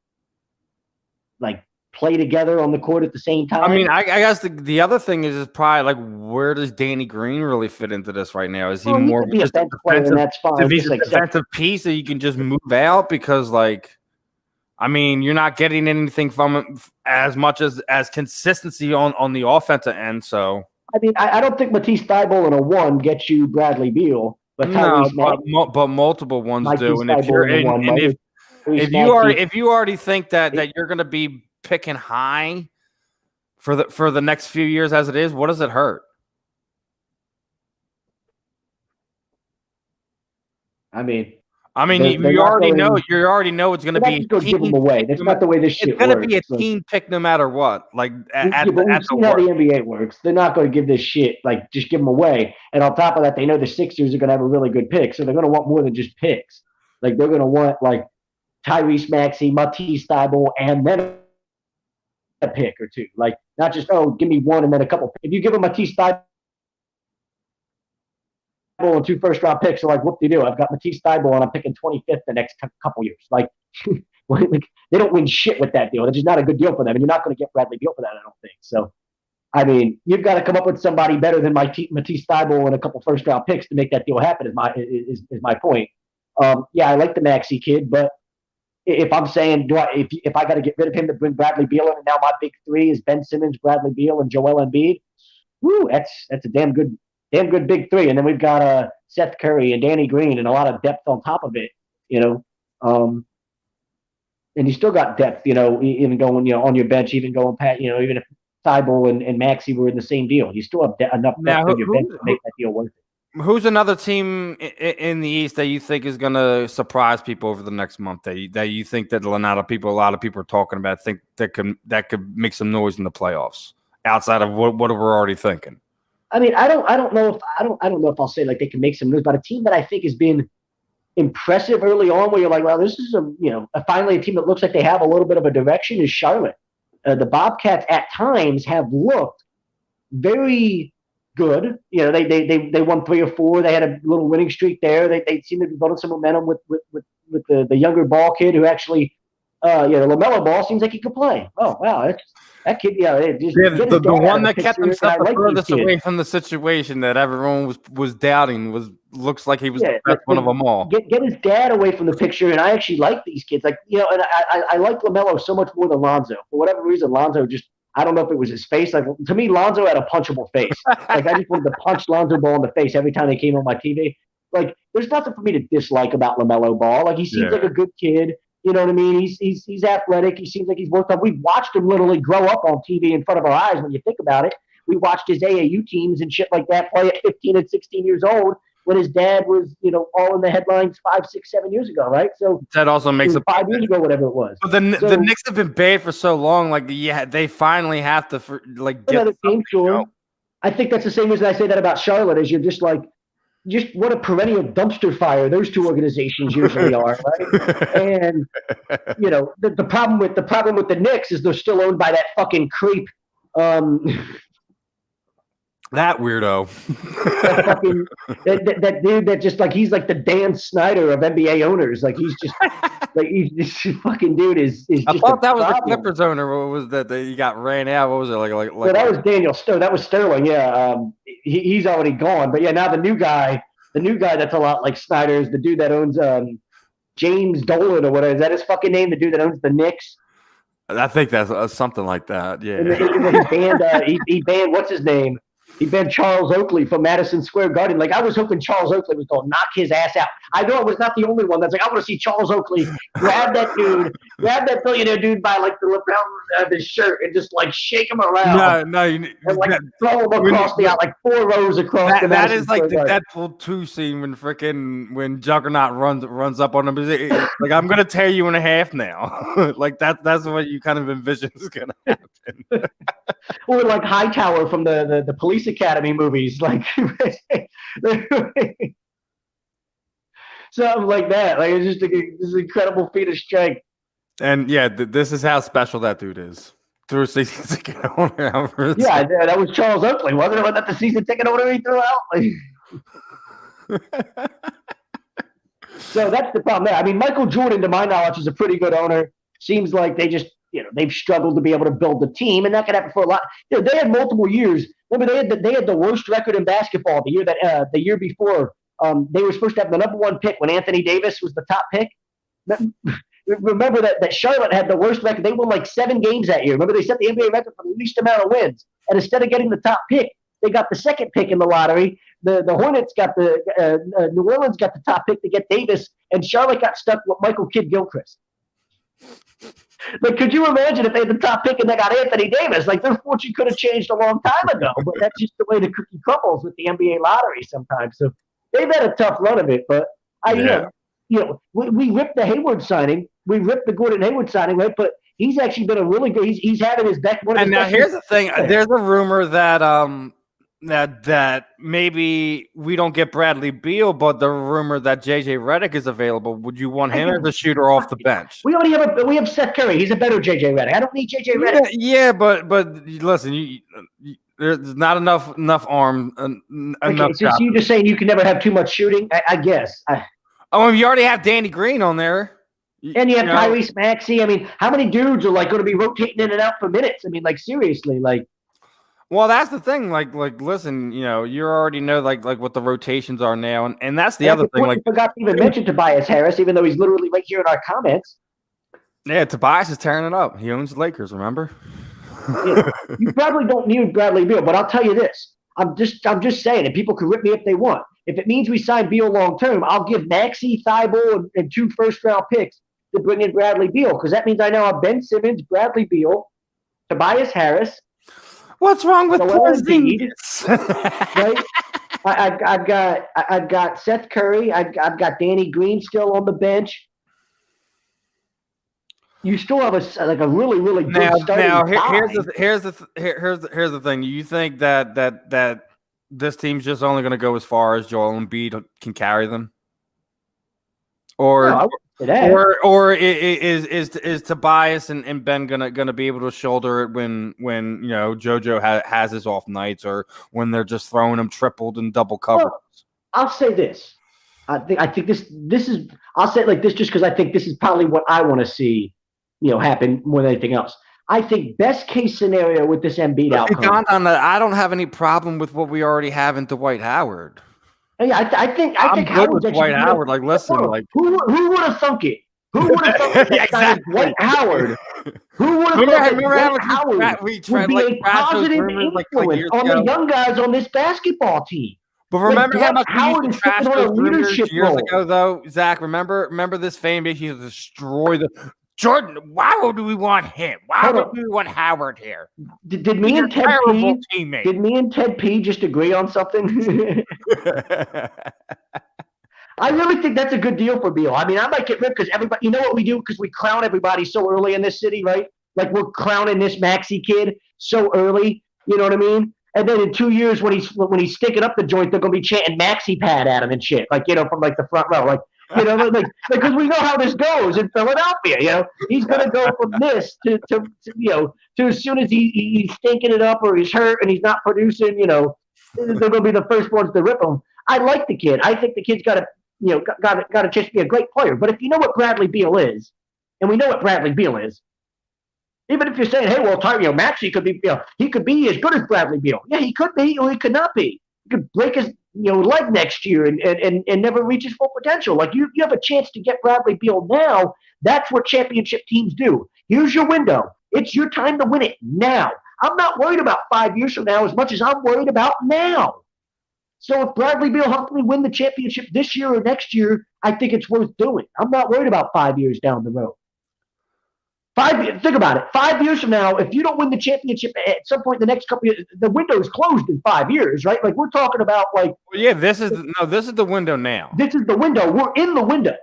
play together on the court at the same time? I mean, I guess the other thing is probably where does Danny Green really fit into this right now? Is he more of just a defensive, that's fine. If he's a defensive piece that you can just move out? Because you're not getting anything from him as much as consistency on the offensive end. So I mean, I don't think Matisse Thybulle in a 1 gets you Bradley Beal. But multiple ones do, and if you already think that you're going to be picking high for the next few years as it is, what does it hurt? I mean, you already know it's going to be a team. Give them away. That's not the way this shit works. It's going to be a team pick no matter what. We've seen how the NBA works. They're not going to give this shit just give them away. And on top of that, they know the Sixers are going to have a really good pick, so they're going to want more than just picks. They're going to want Tyrese Maxey, Matisse Thybulle, and then a pick or two. Not just give me one and then a couple. If you give them Matisse Thybulle and 2 first-round picks, are whoop-de-doo. I've got Matisse Thybulle and I'm picking 25th the next couple years. They don't win shit with that deal. It's just not a good deal for them, and you're not going to get Bradley Beal for that, I don't think. So, I mean, you've got to come up with somebody better than Matisse Thybulle and a couple first-round picks to make that deal happen. Is my point. Yeah, I like the Maxey kid, but if I'm saying if I got to get rid of him to bring Bradley Beal in, and now my big 3 is Ben Simmons, Bradley Beal, and Joel Embiid. Woo, that's a damn good big 3, and then we've got Seth Curry and Danny Green and a lot of depth on top of it, and you still got depth, even going on your bench, even going Pat, even if Thibault and Maxey were in the same deal. You still have enough depth in your bench to make that deal worth it. Who's another team in the East that you think is going to surprise people over the next month? That you think that a lot of people are talking about, think that could make some noise in the playoffs outside of what we're already thinking. I mean, I don't know if I'll say like they can make some noise, but a team that I think has been impressive early on, where you're like, well, this is finally a team that looks like they have a little bit of a direction, is Charlotte. The Bobcats at times have looked very good. They won 3 or 4. They had a little winning streak there. They seem to be building some momentum with the younger Ball kid who actually, LaMelo Ball seems like he could play. Oh wow, that kid, the one that kept himself the furthest away from the situation that everyone was doubting looks like he was the best one of them all. Get his dad away from the picture, and I actually like these kids. Like, and I like LaMelo so much more than Lonzo. For whatever reason, Lonzo just, I don't know if it was his face. Like, to me, Lonzo had a punchable face. Like, I just wanted to punch Lonzo Ball in the face every time he came on my TV. Like, there's nothing for me to dislike about LaMelo Ball. Like, he seems like a good kid. You know what I mean? He's athletic. He seems like he's worked up. We've watched him literally grow up on TV in front of our eyes when you think about it. We watched his AAU teams and shit like that play at 15 and 16 years old when his dad was, all in the headlines 5, 6, 7 years ago, right? So that also makes it 5 years ago, whatever it was. But the Knicks have been bad for so long. Like, they finally have to get another team. Sure, I think that's the same reason I say that about Charlotte. Is you're just what a perennial dumpster fire those two organizations usually are, right? And the problem with the Knicks is they're still owned by that fucking creep. That weirdo. that dude that just he's like the Dan Snyder of NBA owners. Like, he's just this fucking dude is just I thought that was problem. the Clippers owner. What was that he got ran out? What was it like? Well, that was Daniel Stone. That was Sterling. Yeah, he's already gone. But yeah, now the new guy that's a lot like Snyder is the dude that owns James Dolan, or whatever. Is that his fucking name? The dude that owns the Knicks. I think that's something like that. Yeah. And he banned what's his name? He banned Charles Oakley from Madison Square Garden. Like, I was hoping Charles Oakley was going to knock his ass out. I know I was not the only one that's like, I want to see Charles Oakley grab that billionaire dude by the lapel of his shirt and just shake him around. No, and throw him across the out, 4 rows across the. That is like the Deadpool 2 scene when Juggernaut runs up on him. Like, I'm gonna tear you in half now. Like, that's what you kind of envision is gonna happen. Or like Hightower from the Police Academy movies, something like that. Like, it's just this incredible feat of strength. And yeah, this is how special that dude is. Through a season ticket owner. Yeah, that was Charles Oakley, wasn't it? Wasn't that the season ticket owner he threw out? So that's the problem there. I mean, Michael Jordan, to my knowledge, is a pretty good owner. Seems like they just, they've struggled to be able to build the team, and that could happen for a lot. They had multiple years. Remember, they had the worst record in basketball the year before. They were supposed to have the number 1 pick when Anthony Davis was the top pick. Remember that Charlotte had the worst record. They won 7 games that year. Remember, they set the NBA record for the least amount of wins. And instead of getting the top pick, they got the 2nd pick in the lottery. The Hornets got New Orleans got the top pick to get Davis, and Charlotte got stuck with Michael Kidd-Gilchrist. Like, could you imagine if they had the top pick and they got Anthony Davis? Like, their fortune could have changed a long time ago, but that's just the way the cookie crumbles with the NBA lottery sometimes. So they've had a tough run of it, but we ripped the Hayward signing. We ripped the Gordon Hayward signing, right? But he's actually been a really good. He's having his back. And now here's the thing: there's a rumor that that maybe we don't get Bradley Beal, but the rumor that JJ Redick is available. Would you want him as a shooter off the bench? We have Seth Curry. He's a better JJ Redick. I don't need JJ Redick. Yeah, but listen, there's not enough arm. Enough. So you just saying you can never have too much shooting? I guess. You already have Danny Green on there. And you have Tyrese Maxey. I mean, how many dudes are going to be rotating in and out for minutes? I mean, seriously, Well, that's the thing. Listen, you already know what the rotations are now, and that's the other thing. I forgot to even mention Tobias Harris, even though he's literally right here in our comments. Yeah, Tobias is tearing it up. He owns the Lakers. Remember? Yeah. You probably don't need Bradley Beal, but I'll tell you this: I'm just saying, and people can rip me if they want. If it means we sign Beal long term, I'll give Maxey, Thibault, and 2 first-round picks to bring in Bradley Beal, because that means I now have Ben Simmons, Bradley Beal, Tobias Harris, What's wrong with Joel Embiid, Porzingis? right? I've got Seth Curry. I've got Danny Green still on the bench. You still have a really really good starting here's the thing. You think that this team's just only going to go as far as Joel Embiid can carry them, or is Tobias and Ben gonna be able to shoulder it when JoJo has his off nights, or when they're just throwing him tripled and double covered? Well, I'll say this. I think this is. I'll say it like this just because I think this is probably what I want to see, happen more than anything else. I think best case scenario with this Embiid outcome. I don't have any problem with what we already have in Dwight Howard. Yeah, I think good with Dwight Howard. Like, listen, who would have thunk it? Who would have thunk it? Exactly. Dwight Howard. Who would have thunk it? Dwight Howard would be a positive influence on the young guys on this basketball team. But remember how much Howard is taking on a leadership years ago, though, Zach. Remember this fame? He destroyed the Jordan. Why would we want him? Why would we want Howard here? Did me and Ted P just agree on something? I really think that's a good deal for Beal. I mean, I might get rid because everybody. You know what we do? Because we clown everybody so early in this city, right? Like we're clowning this Maxey kid so early. You know what I mean? And then in 2 years, when he's sticking up the joint, they're gonna be chanting Maxey pad at him and shit, like from like the front row, because we know how this goes in Philadelphia. He's gonna go from this to as soon as he's stinking it up or he's hurt and he's not producing, they're gonna be the first ones to rip him. I like the kid. I think the kid's got a chance to be a great player. But if you know what Bradley Beal is, and we know what Bradley Beal is. Even if you're saying, hey, well, Maxey could be, he could be as good as Bradley Beal. Yeah, he could be, or he could not be. He could break his, leg next year and never reach his full potential. Like you have a chance to get Bradley Beal now. That's what championship teams do. Here's your window. It's your time to win it now. I'm not worried about 5 years from now as much as I'm worried about now. So if Bradley Beal helps me win the championship this year or next year, I think it's worth doing. I'm not worried about 5 years down the road. Think about it. 5 years from now, if you don't win the championship at some point in the next couple of years, the window is closed in 5 years, right? Like we're talking about this is the window now. This is the window. We're in the window.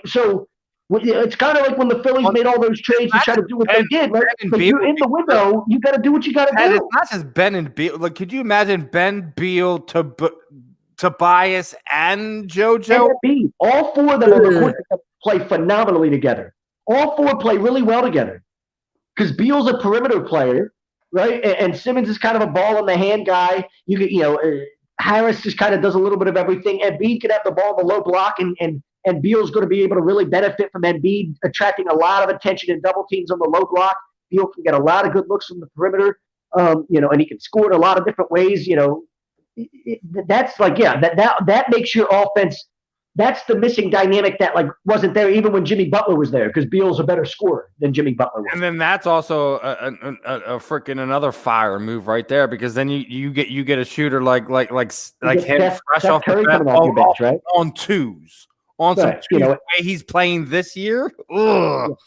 So it's kind of like when the Phillies made all those trades to try to do what they did, right? But you're in the window. You got to do what you got to do. It's not just Ben and Beal. Like, could you imagine Ben, Beal, Tobias, and JoJo? All four of them on the court play phenomenally together. All four play really well together because Beal's a perimeter player, right? And Simmons is kind of a ball in the hand guy. Harris just kind of does a little bit of everything. Embiid can have the ball in the low block, and Beal's going to be able to really benefit from Embiid attracting a lot of attention and double teams on the low block. Beal can get a lot of good looks from the perimeter, and he can score in a lot of different ways. That's that makes your offense. That's the missing dynamic that wasn't there even when Jimmy Butler was there because Beal's a better scorer than Jimmy Butler was. And then that's also a freaking another fire move right there because then you get a shooter like him fresh off the bench, right? On twos. On some twos, the way he's playing this year. Ugh.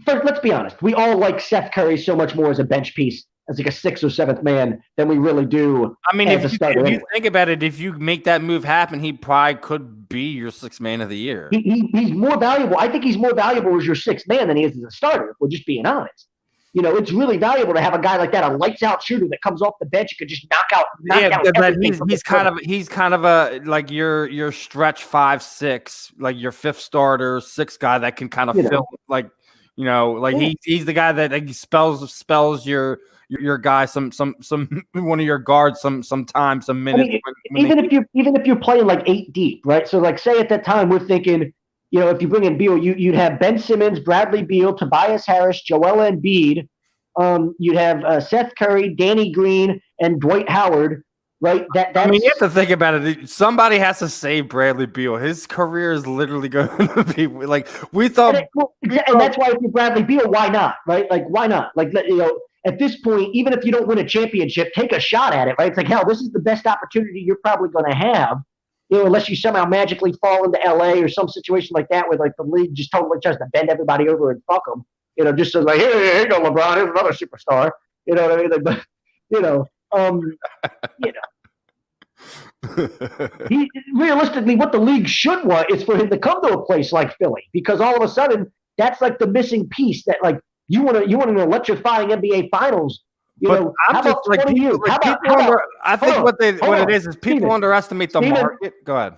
First, let's be honest. We all like Seth Curry so much more as a bench piece, as like a sixth or seventh man than we really do. I mean, if you think about it, if you make that move happen, he probably could be your sixth man of the year. He's more valuable. I think he's more valuable as your sixth man than he is as a starter. If we're just being honest. It's really valuable to have a guy like that, a lights out shooter that comes off the bench and could just knock out. But he's kind of a like your stretch 5'6", like your fifth starter, sixth guy that can kind of fill he's the guy that spells your guy some one of your guards some time, some minutes. Even if you're playing like 8 deep, right? So like say at that time we're thinking, if you bring in Beal, you'd have Ben Simmons, Bradley Beal, Tobias Harris, Joel Embiid. You'd have Seth Curry, Danny Green, and Dwight Howard. Right. You have to think about it. Somebody has to save Bradley Beal. His career is literally going to be like we thought. And that's why if you're Bradley Beal, why not? Right? Like why not? Like at this point, even if you don't win a championship, take a shot at it. Right? It's like hell. This is the best opportunity you're probably going to have. Unless you somehow magically fall into LA or some situation like that where like the league just totally tries to bend everybody over and fuck them. You know, just as like, here you go, LeBron, here's another superstar. You know what I mean? Like, but, you know, realistically, what the league should want is for him to come to a place like Philly, because all of a sudden that's like the missing piece that like you want an electrifying NBA Finals. You know, how about 20 years? I think what it is people underestimate the market. Go ahead.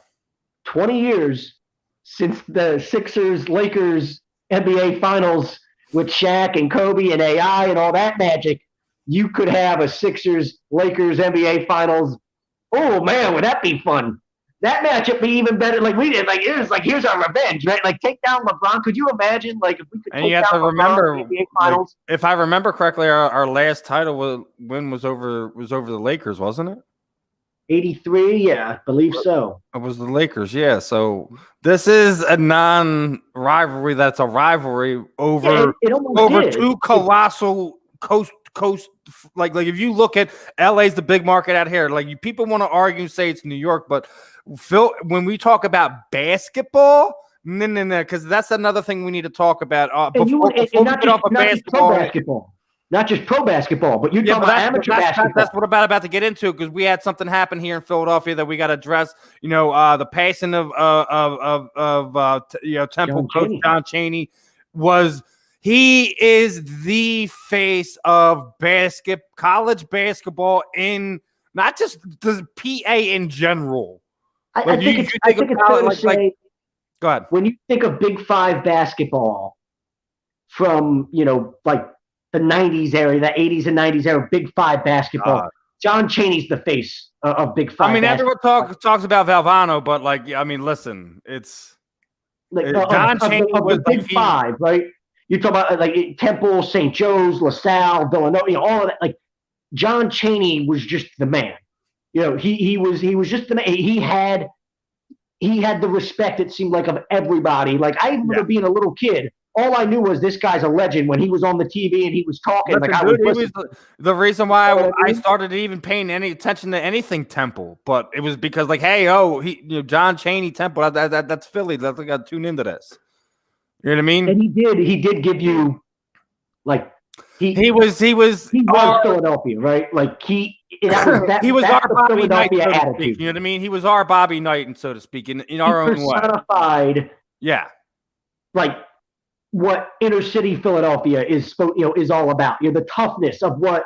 20 years since the Sixers Lakers NBA Finals with Shaq and Kobe and AI and all that magic. You could have a Sixers Lakers NBA Finals. Oh man, would that be fun? That matchup be even better. Like we did. Like it was like, here's our revenge, right? Like take down LeBron. Could you imagine? Like if we could. And you have to remember, like, if I remember correctly, our last title win was over the Lakers, wasn't it? 83, yeah, I believe so. It was the Lakers, yeah. So this is a non-rivalry. That's a rivalry over two colossal coast. Like if you look at LA's the big market out here. Like people want to argue and say it's New York, but Phil, when we talk about basketball, no, because that's another thing we need to talk about. Before we get off of basketball. Not just pro basketball, but you're talking about amateur basketball. That's what I'm about to get into, because we had something happen here in Philadelphia that we got to address. You know, the passing of Temple coach John Chaney he is the face of college basketball in not just the PA in general. I think it's fair to say, go ahead. When you think of Big Five basketball from, you know, like the 90s era, the 80s and 90s era, Big Five basketball, John Chaney's the face of Big Five. I mean, everyone talks about Valvano, but like, I mean, listen, it's like, John Chaney was Big Five, right? You talk about like Temple, St. Joe's, LaSalle, Villanova, you know, all of that. Like John Chaney was just the man. You know, he was just the man. He had the respect, it seemed like, of everybody. Like I remember being a little kid. All I knew was this guy's a legend when he was on the TV and he was talking. Like I was the reason why I started even paying any attention to anything Temple, but it was because like, hey, John Chaney, Temple, that's Philly. That's like I got to tune into this. You know what I mean? And he did give you like he was Philadelphia, right? Like he was our Bobby Knight, so to speak. You know what I mean? He was our Bobby Knight, and so to speak, in our own way. Personified, like what inner city Philadelphia is all about. You know, the toughness of what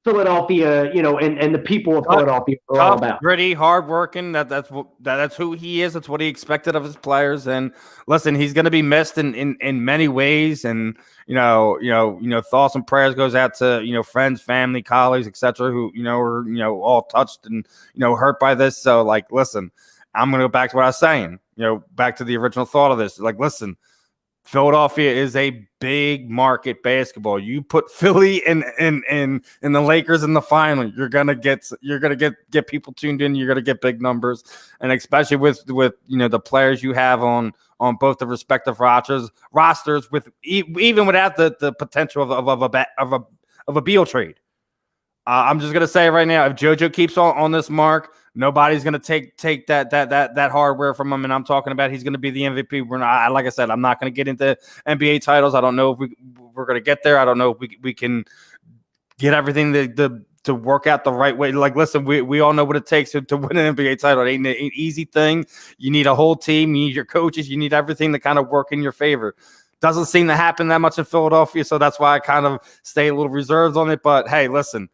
Philadelphia, you know, and the people of Philadelphia are all about. Gritty, hardworking. That's who he is. That's what he expected of his players. And listen, he's going to be missed in many ways. And you know, thoughts and prayers goes out to friends, family, colleagues, etc. Who are all touched and hurt by this. So like, listen, I'm going to go back to what I was saying. Back to the original thought of this. Like, listen. Philadelphia is a big market basketball. You put Philly in the Lakers in the final, you're gonna get people tuned in. You're gonna get big numbers, and especially with the players you have on both the respective rosters, with even without the potential of a Beal trade. I'm just gonna say right now, if JoJo keeps on this mark, nobody's gonna take that hardware from him. And I'm talking about he's gonna be the MVP. Like I said, I'm not gonna get into NBA titles. I don't know if we're gonna get there. I don't know if we can get everything to work out the right way. Like, listen, we all know what it takes to win an NBA title. It ain't an easy thing. You need a whole team. You need your coaches. You need everything to kind of work in your favor. Doesn't seem to happen that much in Philadelphia, so that's why I kind of stay a little reserved on it. But hey, listen.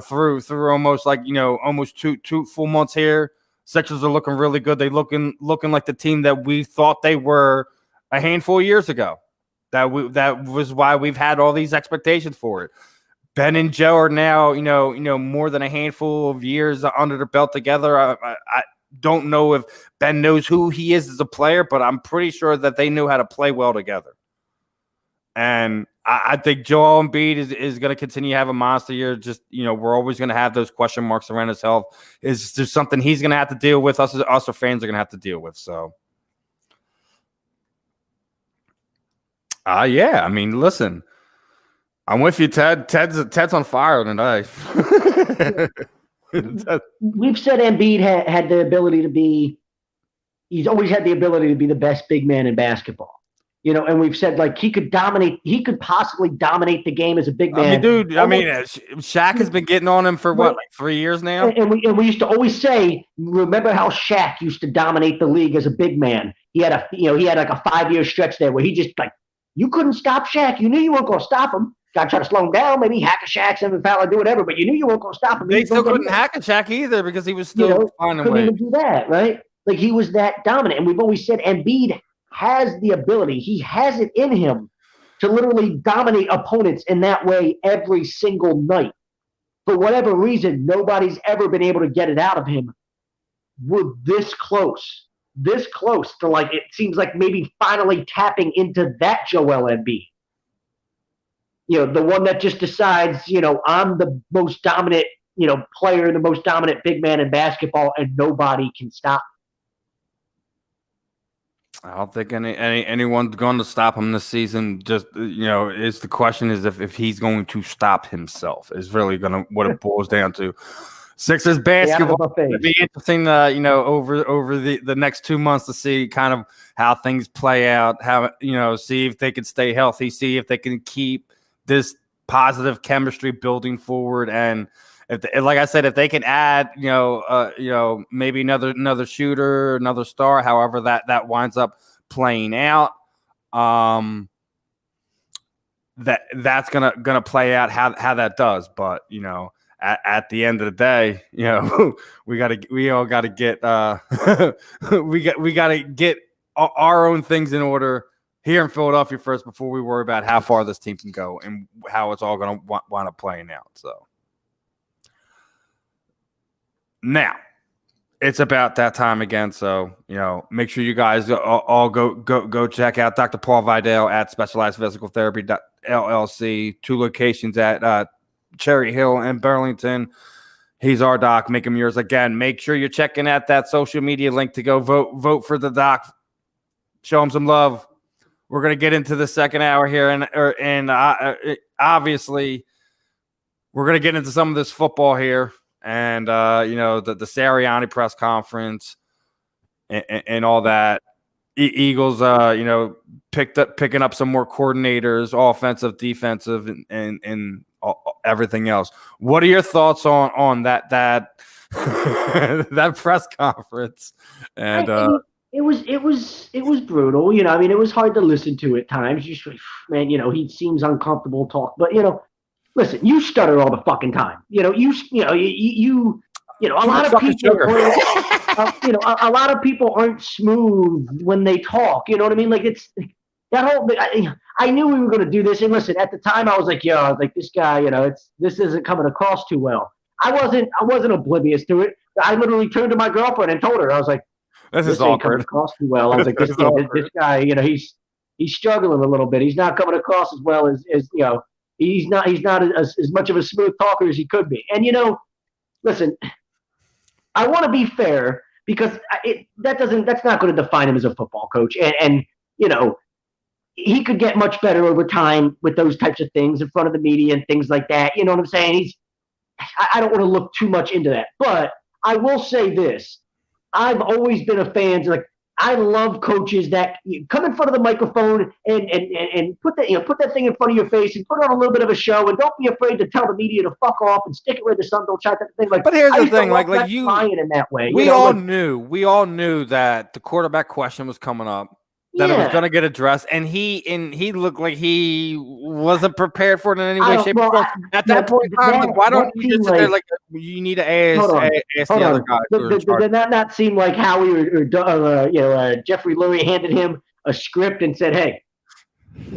Through almost almost two full months here, Sixers are looking really good. They looking like the team that we thought they were a handful of years ago. That was why we've had all these expectations for it. Ben and Joe are now more than a handful of years under their belt together. I don't know if Ben knows who he is as a player, but I'm pretty sure that they knew how to play well together. And I think Joel Embiid is going to continue to have a monster year. Just, we're always going to have those question marks around his health. Is there something he's going to have to deal with? Us or fans are going to have to deal with. So, yeah. I mean, listen, I'm with you, Ted. Ted's on fire tonight. We've said Embiid he's always had the ability to be the best big man in basketball. And we've said like he could possibly dominate the game as a big man. I mean, dude, Shaq has been getting on him for what, like 3 years now? And we used to always say, remember how Shaq used to dominate the league as a big man? He had like a 5-year stretch there where he just like, you couldn't stop Shaq. You knew you weren't going to stop him. Got to try to slow him down, maybe hack a Shaq, send him foul, do whatever, but you knew you weren't going to stop him. They still couldn't hack a Shaq either because he was still finding a way. Couldn't even do that, right? Like he was that dominant. And we've always said Embiid has the ability, he has it in him to literally dominate opponents in that way every single night. For whatever reason, nobody's ever been able to get it out of him. We're this close to like, it seems like maybe finally tapping into that Joel Embiid. The one that just decides, I'm the most dominant, player, the most dominant big man in basketball, and nobody can stop me. I don't think anyone's going to stop him this season. Just is the question is if he's going to stop himself is really what it boils down to. Sixers basketball it'll be interesting, over the next 2 months to see kind of how things play out. How see if they can stay healthy, see if they can keep this positive chemistry building forward, and like I said, if they can add, maybe another shooter, another star, however that winds up playing out, that's gonna play out how that does. But at the end of the day, we all gotta get we gotta get our own things in order here in Philadelphia first before we worry about how far this team can go and how it's all gonna wind up playing out. So. Now, it's about that time again, so make sure you guys all go check out Dr. Paul Vidal at Specialized Physical Therapy LLC. 2 locations at Cherry Hill and Burlington. He's our doc. Make him yours again. Make sure you're checking out that social media link to go vote for the doc. Show him some love. We're gonna get into the second hour here, and obviously we're gonna get into some of this football here. And the Sirianni press conference and all that. Eagles, picking up some more coordinators, offensive, defensive, and everything else. What are your thoughts on that that press conference? And it was brutal. It was hard to listen to at times. Man, he seems uncomfortable talk, but listen, you stutter all the fucking time. A lot of people, a lot of people aren't smooth when they talk. You know what I mean? Like it's that whole. I knew we were going to do this, and listen, at the time I was like, this guy, this isn't coming across too well. I wasn't oblivious to it. I literally turned to my girlfriend and told her, I was like, this is ain't coming across too well. I was like, this guy, he's struggling a little bit. He's not coming across as well as He's not as much of a smooth talker as he could be. And, listen, I want to be fair because that's not going to define him as a football coach. And he could get much better over time with those types of things in front of the media and things like that. You know what I'm saying? I don't want to look too much into that. But I will say this. I've always been a fan. Like, I love coaches that come in front of the microphone and put that thing in front of your face and put on a little bit of a show, and don't be afraid to tell the media to fuck off and stick it where the sun don't shine. That thing. Like, but here's the thing, like you lying in that way. We all knew that the quarterback question was coming up, that it was going to get addressed, and he looked like he wasn't prepared for it in any way, shape, or form. At that point in time, why don't you just sit there like you need to ask the other guys? Did that not seem like Howie or Jeffrey Lurie handed him a script and said, "Hey,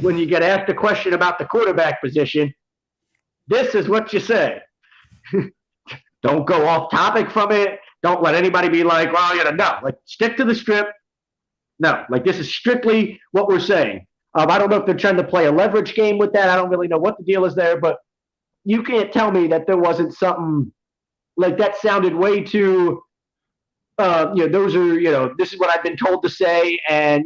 when you get asked a question about the quarterback position, this is what you say. Don't go off topic from it. Don't let anybody be like, well, no. Like, stick to the script." No, like this is strictly what we're saying. I don't know if they're trying to play a leverage game with that. I don't really know what the deal is there, but you can't tell me that there wasn't something like that. Sounded way too, those are, this is what I've been told to say. And,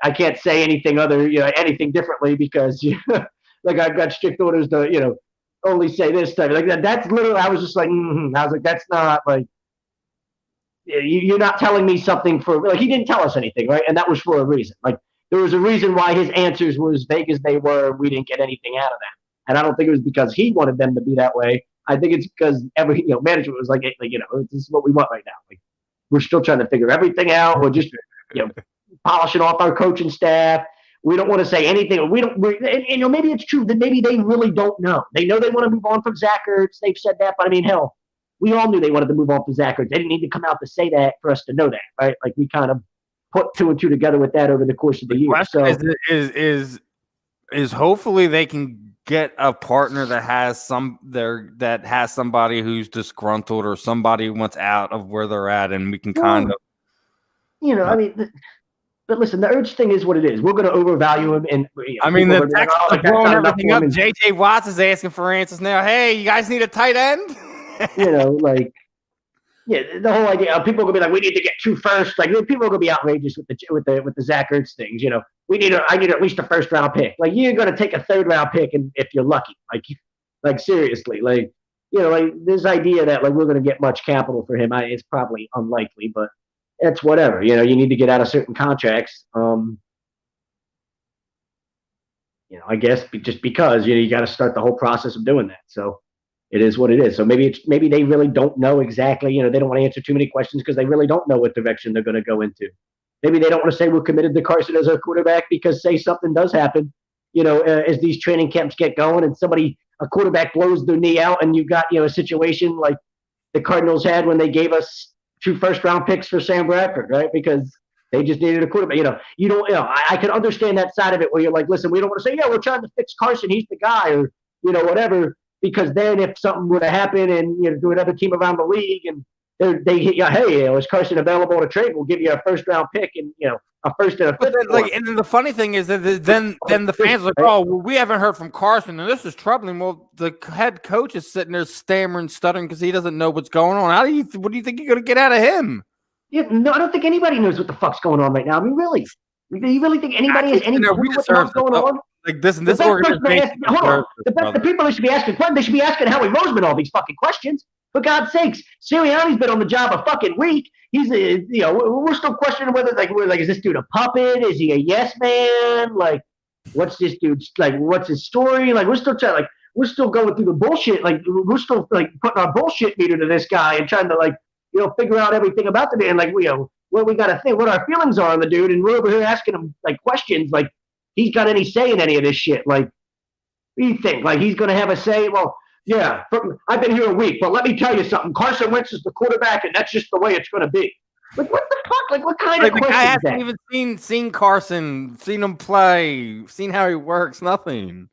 I can't say anything anything differently because, like I've got strict orders to, only say this type. Like that's literally, I was just like, I was like, that's not like, you're not telling me something for, like, he didn't tell us anything, right? And that was for a reason. Like, there was a reason why his answers were as vague as they were. We didn't get anything out of them. And I don't think it was because he wanted them to be that way. I think it's because management was like, this is what we want right now. Like, we're still trying to figure everything out. We're just, polishing off our coaching staff. We don't want to say anything. Maybe it's true that maybe they really don't know. They know they want to move on from Zach Ertz. They've said that, but I mean, hell, we all knew they wanted to move on from Zach Ertz. They didn't need to come out to say that for us to know that, right? Like, we kind of put 2 and 2 together with that over the course of the year. So is hopefully they can get a partner that has somebody who's disgruntled or somebody who wants out of where they're at, and we can kind of, I mean. But listen, the Ertz thing is what it is. We're going to overvalue him, and the text blowing everything up. JJ Watts is asking for answers now. Hey, you guys need a tight end? The whole idea. People are going to be like, we need to get 2 firsts. Like, people are going to be outrageous with the Zach Ertz things. I need at least a 1st round pick. Like, you're going to take a 3rd round pick, and if you're lucky, like seriously, like this idea that like we're going to get much capital for him, it's probably unlikely, but. It's whatever, you need to get out of certain contracts. I guess just because, you got to start the whole process of doing that. So it is what it is. So maybe they really don't know exactly, they don't want to answer too many questions because they really don't know what direction they're going to go into. Maybe they don't want to say we're committed to Carson as our quarterback because say something does happen, as these training camps get going and a quarterback blows their knee out and you've got, a situation like the Cardinals had when they gave us 2 first-round picks for Sam Bradford, right? Because they just needed a quarterback. I can understand that side of it where you're like, listen, we don't want to say, we're trying to fix Carson, he's the guy, or whatever. Because then if something were to happen and to another team around the league and they hit you, hey, is Carson available to trade? We'll give you a 1st-round pick and a 1st and a 5th. And then the funny thing is that then the fans are like, oh, well, we haven't heard from Carson, and this is troubling. Well, the head coach is sitting there stammering, stuttering because he doesn't know what's going on. What do you think you're going to get out of him? Yeah, no, I don't think anybody knows what the fuck's going on right now. I mean, really? Do you really think anybody has any clue what the fuck's going on? Like this organization. The people that should be asking questions, they should be asking Howie Roseman all these fucking questions. For God's sakes, Sirianni's been on the job a fucking week. He's, we're still questioning whether, is this dude a puppet? Is he a yes man? Like, what's this dude's, what's his story? Like, we're still trying, we're still going through the bullshit. Like, we're still, putting our bullshit meter to this guy and trying to, figure out everything about the man. Like, what we got to think, what our feelings are on the dude. And we're over here asking him, questions. Like, he's got any say in any of this shit. Like, what do you think? Like, he's going to have a say? Well, yeah, I've been here a week, but let me tell you something. Carson Wentz is the quarterback, and that's just the way it's going to be. Like, what the fuck? Like, what kind of question I is that? haven't even seen Carson, seen him play, seen how he works, nothing.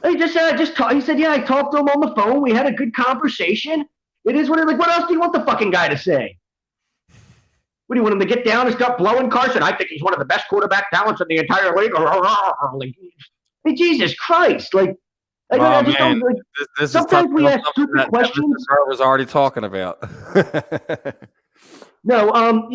He just said, he said, I talked to him on the phone. We had a good conversation. It is what it is. Like, what else do you want the fucking guy to say? What do you want him to get down and start blowing Carson? I think he's one of the best quarterback talents in the entire league. Like, Jesus Christ. Like, sometimes we ask stupid questions. I was already talking about. No, well,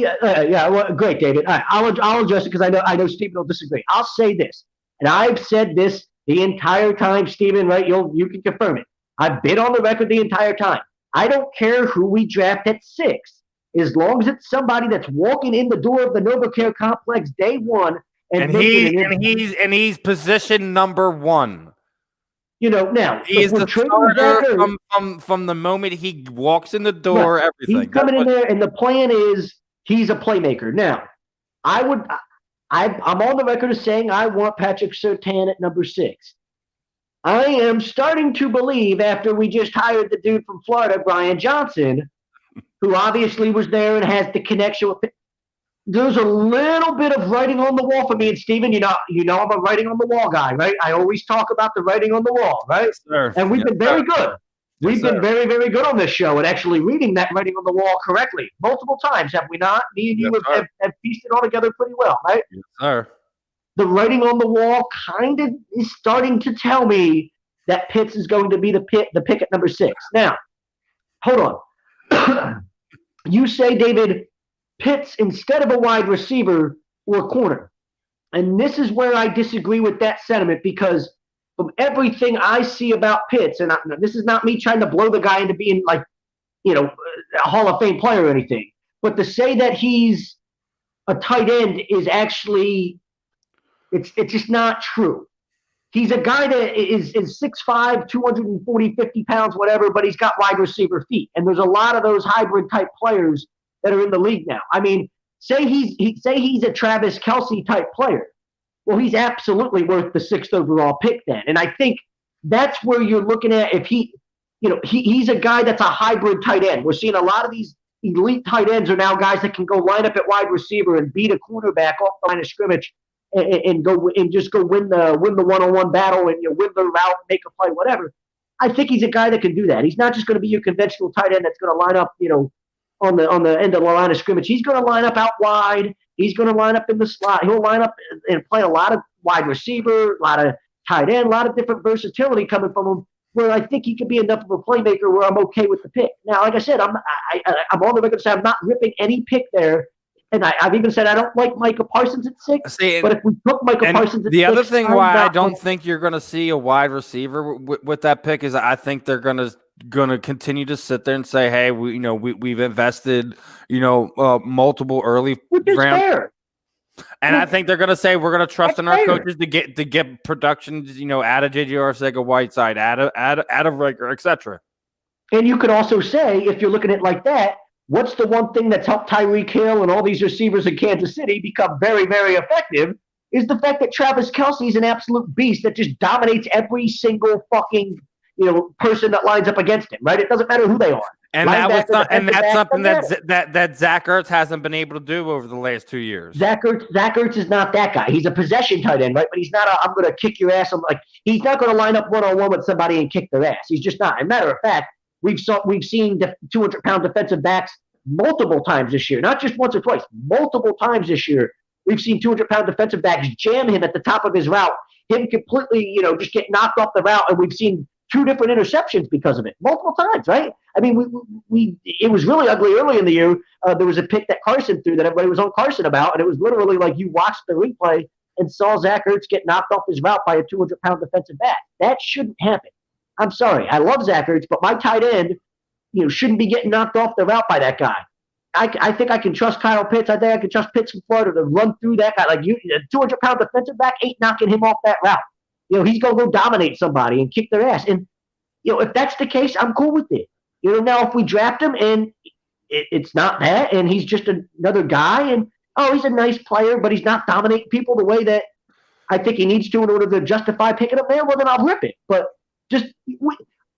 great, David. I'll address it because I know Stephen will disagree. I'll say this, and I've said this the entire time, Stephen. Right? You can confirm it. I've been on the record the entire time. I don't care who we draft at 6, as long as it's somebody that's walking in the door of the NovaCare complex day one, and he's position number 1. Now he's the starter from the moment he walks in the door. Right. Everything he's coming in there, and the plan is he's a playmaker. Now, I'm on the record as saying I want Patrick Surtain at number 6. I am starting to believe after we just hired the dude from Florida, Brian Johnson, who obviously was there and has the connection with. There's a little bit of writing on the wall for me and Steven. I'm a writing on the wall guy, right? I always talk about the writing on the wall, right? Yes, sir. And we've been very good. We've been very, very good on this show at actually reading that writing on the wall correctly. Multiple times, have we not? Me and you have pieced it all together pretty well, right? Yes, sir. The writing on the wall kind of is starting to tell me that Pitts is going to be the pick at number 6. Now, hold on. You say, David, Pitts instead of a wide receiver or corner. And this is where I disagree with that sentiment because from everything I see about Pitts, and this is not me trying to blow the guy into being a Hall of Fame player or anything, but to say that he's a tight end is actually It's just not true. He's a guy that is 6'5", 240, 50 pounds, whatever, but he's got wide receiver feet. And there's a lot of those hybrid type players that are in the league now. I mean, say he's a Travis Kelce type player. Well, he's absolutely worth the 6th overall pick then. And I think that's where you're looking at if he's a guy that's a hybrid tight end. We're seeing a lot of these elite tight ends are now guys that can go line up at wide receiver and beat a cornerback off the line of scrimmage and just go win the one-on-one battle and win the route, make a play, whatever. I think he's a guy that can do that. He's not just going to be your conventional tight end that's going to line up, on the end of the line of scrimmage. He's going to line up out wide. He's going to line up in the slot. He'll line up and play a lot of wide receiver, a lot of tight end, a lot of different versatility coming from him. Where I think he could be enough of a playmaker where I'm okay with the pick. Now, like I said, I'm on the record to say I'm not ripping any pick there. And I've even said I don't like Micah Parsons at 6. But if we took Micah Parsons at 6, the other thing why I don't think you're going to see a wide receiver with that pick is I think they're going to continue to sit there and say, hey, we've invested multiple early round. Fair. And I think they're going to say we're going to trust in our coaches to get production, out of J.J. Arcega-Whiteside, out of Riker, etc. And you could also say, if you're looking at it like that, what's the one thing that's helped Tyreek Hill and all these receivers in Kansas City become very, very effective is the fact that Travis Kelce is an absolute beast that just dominates every single fucking person that lines up against him. Right? It doesn't matter who they are. And that's something that Zach Ertz hasn't been able to do over the last 2 years. Zach Ertz is not that guy. He's a possession tight end, right? But he's not I'm going to kick your ass. He's not going to line up one-on-one with somebody and kick their ass. He's just not. As a matter of fact, we've seen the 200-pound defensive backs multiple times this year, not just once or twice, multiple times this year. We've seen 200-pound defensive backs jam him at the top of his route, him completely, just get knocked off the route, and we've seen 2 different interceptions because of it, multiple times, right? I mean, it was really ugly early in the year. There was a pick that Carson threw that everybody was on Carson about, and it was literally like you watched the replay and saw Zach Ertz get knocked off his route by a 200-pound defensive back. That shouldn't happen. I'm sorry. I love Zach Ertz, but my tight end, shouldn't be getting knocked off the route by that guy. I think I can trust Kyle Pitts. I think I can trust Pitts from Florida to run through that guy. Like a 200-pound defensive back ain't knocking him off that route. He's going to go dominate somebody and kick their ass. And, if that's the case, I'm cool with it. Now if we draft him and it's not that and he's just another guy and, he's a nice player, but he's not dominating people the way that I think he needs to in order to justify picking him there, well, then I'll rip it. But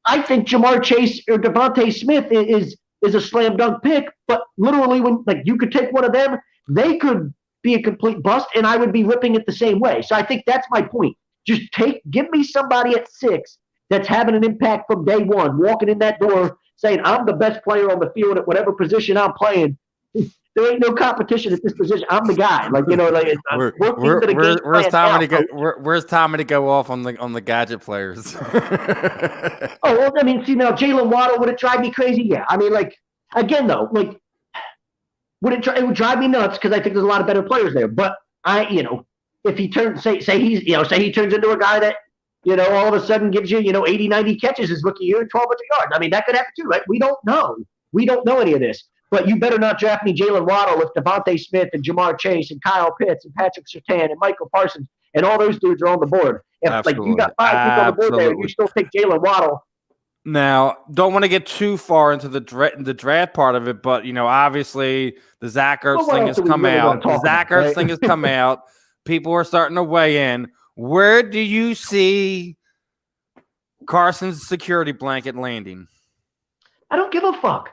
I think Jamar Chase or Devontae Smith is a slam dunk pick, but literally when you could take one of them, they could be a complete bust, and I would be ripping it the same way. So I think that's my point. Just give me somebody at 6 that's having an impact from day one, walking in that door saying, I'm the best player on the field at whatever position I'm playing. There ain't no competition at this position. I'm the guy. Where's Tommy to go off on the gadget players? Now Jalen Waddle, would it drive me crazy? Yeah. I mean, again though, it would drive me nuts because I think there's a lot of better players there. But if he turns, say he turns into a guy that, all of a sudden gives you, 80, 90 catches his rookie year and 1,200 yards. I mean, that could happen too, right? We don't know. We don't know any of this. But you better not draft me Jalen Waddle if Devontae Smith and Jamar Chase and Kyle Pitts and Patrick Surtain and Michael Parsons and all those dudes are on the board. If you got 5 people on the board there, you still take Jalen Waddle. Now, don't want to get too far into the draft part of it, but obviously the Zach Ertz thing has come out. The Zach Ertz thing has come out. People are starting to weigh in. Where do you see Carson's security blanket landing? I don't give a fuck.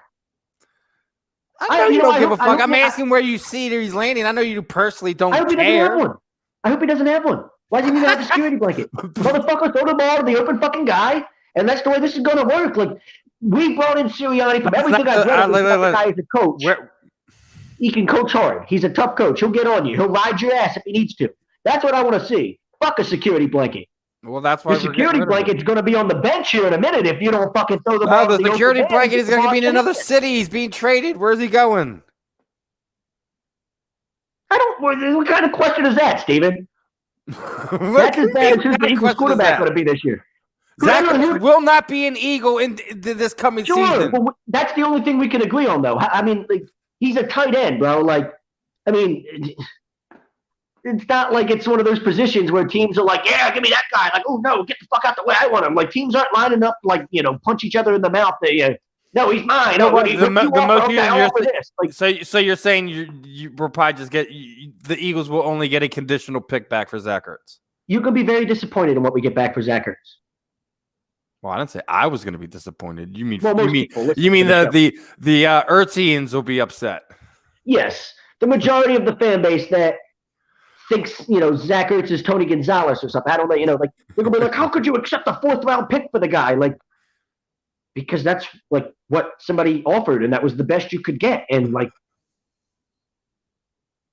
I know you don't give a fuck. I'm asking where you see that he's landing. I know you personally don't care. I hope he doesn't have one. Why does he even have a security blanket? Motherfucker, throw the ball to the open fucking guy, and that's the way this is going to work. We brought in Sirianni from everything I've read. The guy is a coach. He can coach hard. He's a tough coach. He'll get on you. He'll ride your ass if he needs to. That's what I want to see. Fuck a security blanket. Well, that's why the security blanket's going to be on the bench here in a minute if you don't fucking throw the ball. The security blanket is going to be in another city. He's being traded. Where's he going? What kind of question is that, Steven? That's as bad as who's the Eagles quarterback going to be this year. Zach will not be an Eagle in this coming season. Well, that's the only thing we can agree on, though. I mean, he's a tight end, bro. it's not like it's one of those positions where teams are like, yeah, give me that guy. Like, oh no, get the fuck out the way. I want him. Like teams aren't lining up like punch each other in the mouth. No, he's mine. No, so you're saying we'll probably just get the Eagles will only get a conditional pick back for Zach Ertz. You can be very disappointed in what we get back for Zach Ertz. Well, I didn't say I was going to be disappointed. You mean the Ertzians will be upset? Yes, the majority of the fan base that thinks Zach Ertz is Tony Gonzalez or something. I don't know. Like they're gonna be like, how could you accept a 4th round pick for the guy? Like because that's like what somebody offered, and that was the best you could get. And like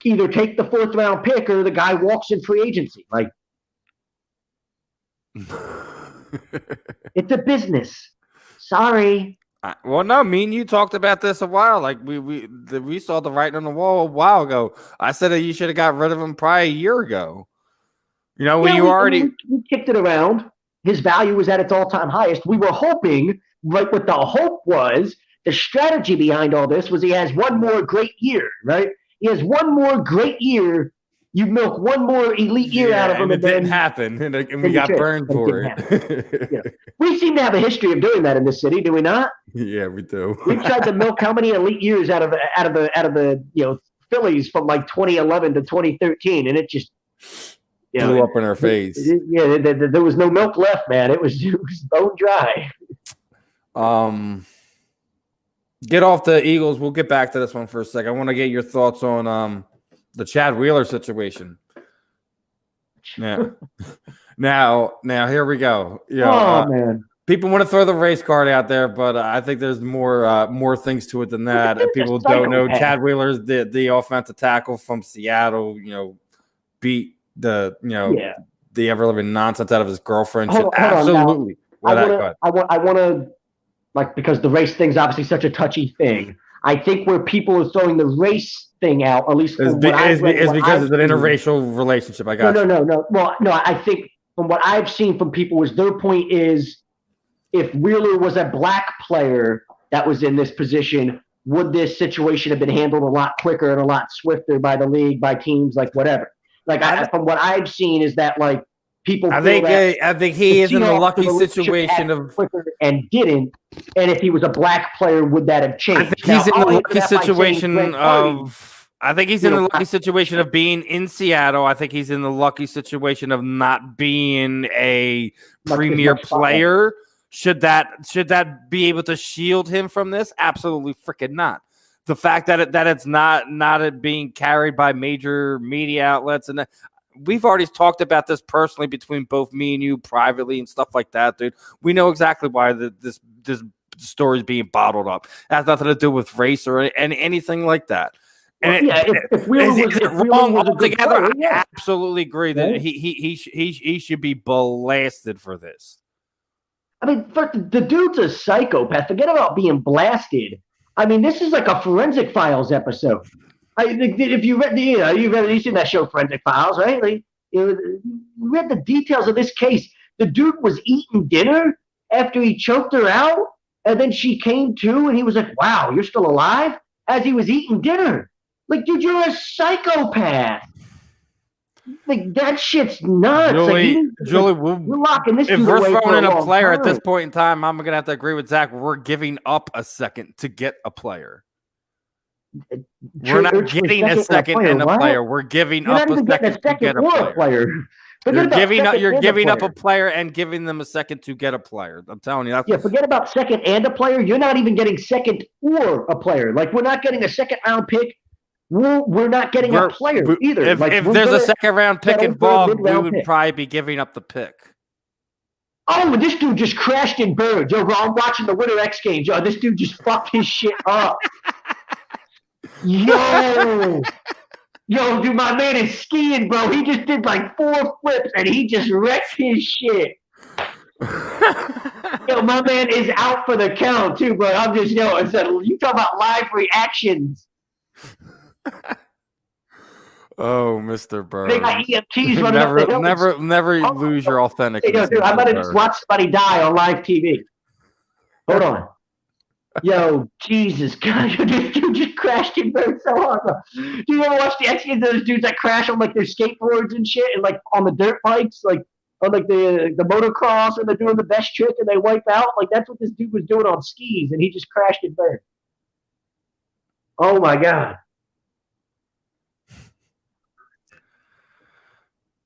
either take the 4th round pick or the guy walks in free agency. Like. It's a business. Sorry. Well, no, me and you talked about this a while. Like we saw the writing on the wall a while ago. I said that you should have got rid of him probably a year ago. We kicked it around. His value was at its all-time highest. We were hoping, right? What the hope was, the strategy behind all this was he has one more great year, right? He has one more great year. You milk one more elite year out of him, and it didn't happen, and we got burned for it. We seem to have a history of doing that in this city, do we not? Yeah, we do. We tried to milk how many elite years out of the Phillies from like 2011 to 2013, and it just blew up in our face. There was no milk left, man. It was bone dry. Get off the Eagles. We'll get back to this one for a second. I want to get your thoughts on the Chad Wheeler situation. Yeah. Now here we go. Man. People want to throw the race card out there, but I think there's more things to it than that. People don't know Chad Wheeler's the offensive tackle from Seattle. Beat the ever living nonsense out of his girlfriend. Absolutely. I want to because the race thing's obviously such a touchy thing. I think where people are throwing the race thing out, at least is because it's an interracial relationship. I got no. Well, no, I think from what I've seen from people is their point is if Wheeler was a black player that was in this position, would this situation have been handled a lot quicker and a lot swifter by the league, by teams, like whatever? Like from what I've seen is that like people. I think he is in the lucky situation of and didn't. And if he was a black player, would that have changed? I think he's in the lucky situation of. I think he's in the lucky situation of being in Seattle. I think he's in the lucky situation of not being a premier player. Should that be able to shield him from this? Absolutely freaking not. The fact that it's not being carried by major media outlets, and we've already talked about this personally between both me and you privately and stuff like that, dude. We know exactly why this story is being bottled up. It has nothing to do with race or anything like that. And if Wheeler was wrong altogether, I absolutely agree that he should be blasted for this. I mean, the dude's a psychopath. Forget about being blasted. I mean, this is like a Forensic Files episode. If you read you seen that show Forensic Files, right? Like, you read the details of this case. The dude was eating dinner after he choked her out, and then she came to, and he was like, "Wow, you're still alive?" As he was eating dinner. Like, dude, you're a psychopath. Like, that shit's nuts. Julie, we're locking this if dude we're away throwing in a player time. at this point in time, I'm going to have to agree with Zach. We're giving up a second to get a player. We're not getting a second and a player. We're giving up a second to get a player. You're giving up a player and giving them a second to get a player. I'm telling you. Forget about second and a player. You're not even getting second or a player. Like, we're not getting a second round pick. We're not getting a player either. If there's a second round pick involved, we would probably be giving up the pick. Oh, this dude just crashed in birds. Yo, bro, I'm watching the Winter X Games. Yo, this dude just fucked his shit up. Yo, dude, my man is skiing, bro. He just did like 4 flips, and he just wrecked his shit. Yo, my man is out for the count, too, bro. I'm just, you talk about live reactions. Oh, Mr. Bird. They got EMTs running up the hill. Never lose your authentic. Dude, I'm going to just watch somebody die on live TV. Hold on. Yo, Jesus God, this dude just crashed in very so hard. Do you ever watch the X Games? Those dudes that crash on like their skateboards and shit, and like on the dirt bikes, like on like the motocross, and they're doing the best trick and they wipe out. Like that's what this dude was doing on skis, and he just crashed and burned. Oh my God.